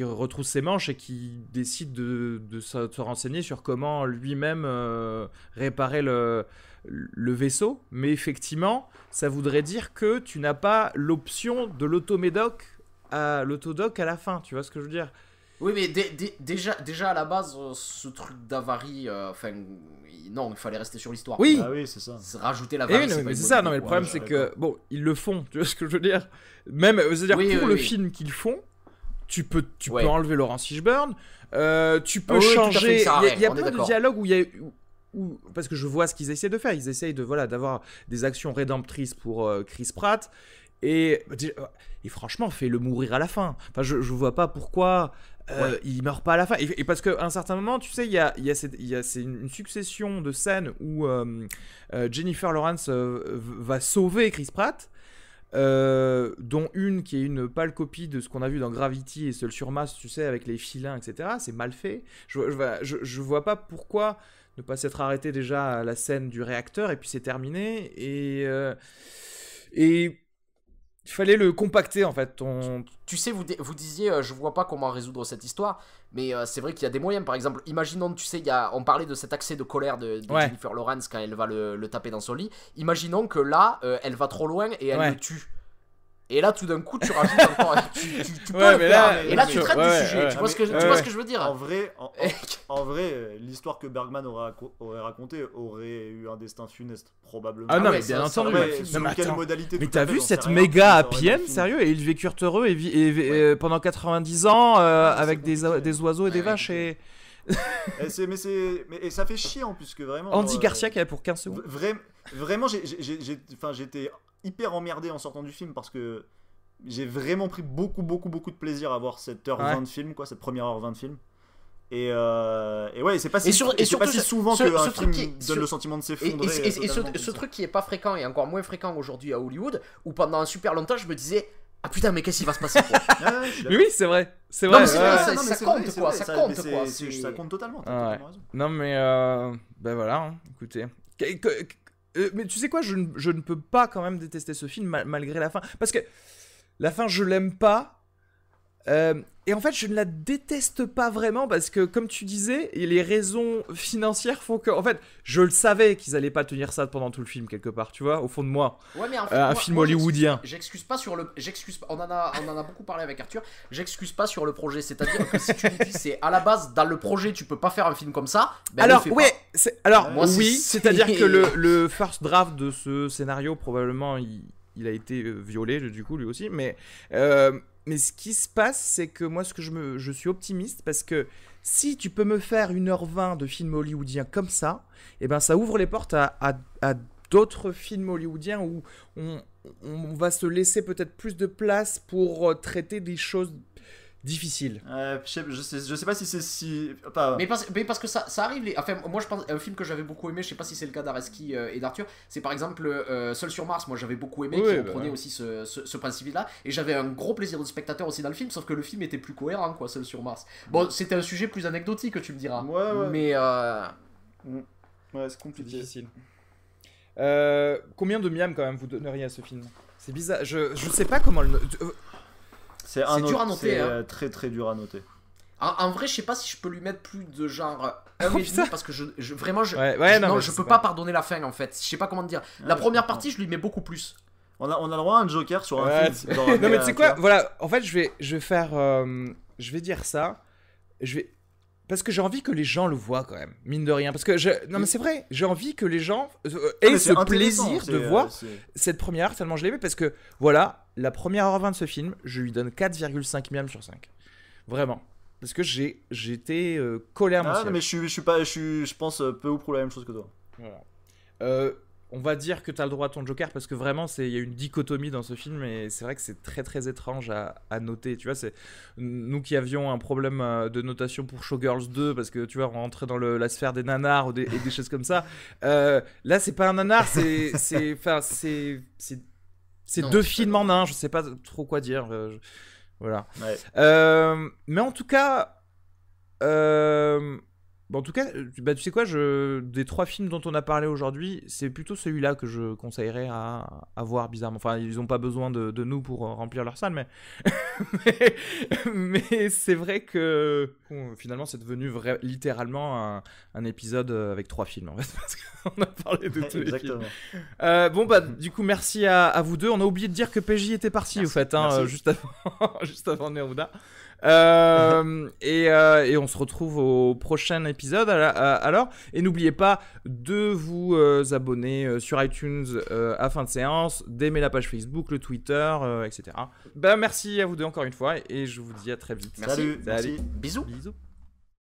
retrousse ses manches et qui décide de se renseigner sur comment lui-même réparer le vaisseau. Mais effectivement, ça voudrait dire que tu n'as pas l'option de l'autodoc à la fin, tu vois ce que je veux dire? Oui, mais déjà à la base, ce truc d'avarie, non, il fallait rester sur l'histoire. Oui, ah oui, c'est ça. Rajouter l'avarie. Mais c'est ça, non, mais le problème c'est que, bon, ils le font, tu vois ce que je veux dire? Même, c'est-à-dire pour le film qu'ils font, tu peux enlever Laurence Fishburne, tu peux changer. Il y a plein de dialogues où parce que je vois ce qu'ils essaient de faire. Ils essayent d'avoir des actions rédemptrices pour Chris Pratt. Et franchement, fais-le mourir à la fin. Enfin, je vois pas pourquoi il meurt pas à la fin. Et parce qu'à un certain moment, tu sais, il y a une succession de scènes où Jennifer Lawrence va sauver Chris Pratt, dont une qui est une pâle copie de ce qu'on a vu dans Gravity et Seul sur Mars, tu sais, avec les filins, etc. C'est mal fait. Je vois pas pourquoi ne pas s'être arrêté déjà à la scène du réacteur et puis c'est terminé. Et il fallait le compacter en fait. Tu sais, vous disiez, je vois pas comment résoudre cette histoire, mais c'est vrai qu'il y a des moyens. Par exemple, imaginons, tu sais, on parlait de cet accès de colère de Jennifer Lawrence quand elle va le taper dans son lit. Imaginons que là, elle va trop loin et elle le tue. Et là, tout d'un coup, tu rajoutes encore. Tu peux le faire. Et là, tu traites du sujet. Tu vois ce que je veux dire? En vrai, l'histoire que Bergman aurait racontée aurait eu un destin funeste, probablement. Ah non, mais bien entendu. Quelle modalité? Mais t'as vu cette méga happy end, sérieux? Et ils vécurent heureux et pendant 90 ans avec des oiseaux et des vaches et. Mais ça fait chier en plus que vraiment. Andy Garcia qui avait pour 15 secondes. Vraiment, j'étais hyper emmerdé en sortant du film parce que j'ai vraiment pris beaucoup de plaisir à voir cette heure 20 de film, quoi, cette première heure 20 de film. Et ouais, c'est pas si souvent qu'un film donne le sentiment de s'effondrer. Et ce truc qui est pas fréquent et encore moins fréquent aujourd'hui à Hollywood, où pendant un super longtemps je me disais, ah putain, mais qu'est-ce qui va se passer, quoi? Mais oui, c'est vrai. Non, mais c'est vrai, ça compte quoi. Ça compte totalement. Non, mais ben voilà, écoutez. Mais tu sais quoi, je ne peux pas quand même détester ce film malgré la fin. Parce que la fin, je l'aime pas. Et en fait, je ne la déteste pas vraiment parce que, comme tu disais, les raisons financières font que, en fait, je le savais qu'ils allaient pas tenir ça pendant tout le film quelque part, tu vois, au fond de moi. Ouais, mais en fait, un film hollywoodien. J'excuse pas sur le, on en a beaucoup parlé avec Arthur. J'excuse pas sur le projet, c'est-à-dire que si tu me dis c'est à la base dans le projet, tu peux pas faire un film comme ça. Ben alors oui, c'est-à-dire que le first draft de ce scénario probablement il a été violé du coup lui aussi, mais ce qui se passe, c'est que moi, je suis optimiste parce que si tu peux me faire 1h20 de film hollywoodien comme ça, eh ben, ça ouvre les portes à d'autres films hollywoodiens où on va se laisser peut-être plus de place pour traiter des choses difficile. Je sais pas si c'est si. Mais parce que ça arrive. Enfin, moi, je pense un film que j'avais beaucoup aimé, je sais pas si c'est le cas d'Areski et d'Arthur, c'est par exemple Seul sur Mars. Moi, j'avais beaucoup aimé, qui reprenait aussi ce principe-là. Et j'avais un gros plaisir de spectateur aussi dans le film, sauf que le film était plus cohérent, quoi, Seul sur Mars. Bon, c'était un sujet plus anecdotique, tu me diras. Ouais. Mais. Ouais, c'est compliqué. Difficile. Combien de miam quand même vous donneriez à ce film? C'est bizarre. Je sais pas comment le. C'est dur à noter. C'est très très dur à noter. En vrai, je sais pas si je peux lui mettre plus de genre 1,5 parce que vraiment je peux pas pardonner la fin en fait. Je sais pas comment te dire. La première partie, je lui mets beaucoup plus. On a le droit à un Joker sur un film. Non mais tu sais quoi, voilà, en fait je vais faire je vais dire ça. Parce que j'ai envie que les gens le voient quand même, mine de rien. Parce que non mais c'est vrai, j'ai envie que les gens aient ce plaisir de voir cette première heure tellement je l'ai aimé. Parce que voilà, la première heure 20 de ce film, je lui donne 4,5 miam sur 5. Vraiment. Parce que j'étais collé à mon siège. Non mais je pense peu ou prou la même chose que toi. Voilà. On va dire que tu as le droit à ton Joker parce que vraiment il y a une dichotomie dans ce film et c'est vrai que c'est très très étrange à noter. Tu vois, c'est nous qui avions un problème de notation pour Showgirls 2 parce que tu vois, on rentrait dans la sphère des nanars et des choses comme ça. Là, c'est pas un nanar, c'est deux films en un. Je sais pas trop quoi dire. Voilà. Ouais. Mais en tout cas. Bon, en tout cas, bah, tu sais quoi, des 3 films dont on a parlé aujourd'hui, c'est plutôt celui-là que je conseillerais à voir bizarrement. Enfin, ils n'ont pas besoin de nous pour remplir leur salle, mais c'est vrai que bon, finalement, c'est devenu littéralement un épisode avec 3 films, en fait, parce qu'on a parlé de tous les films. Bon, bah, du coup, merci à vous deux. On a oublié de dire que PJ était parti, au fait, hein, juste avant Neruda. Et on se retrouve au prochain épisode alors, et n'oubliez pas de vous abonner sur iTunes à fin de séance, d'aimer la page Facebook, le Twitter, etc. Merci à vous deux encore une fois et je vous dis à très vite. Merci. Salut. Bisous.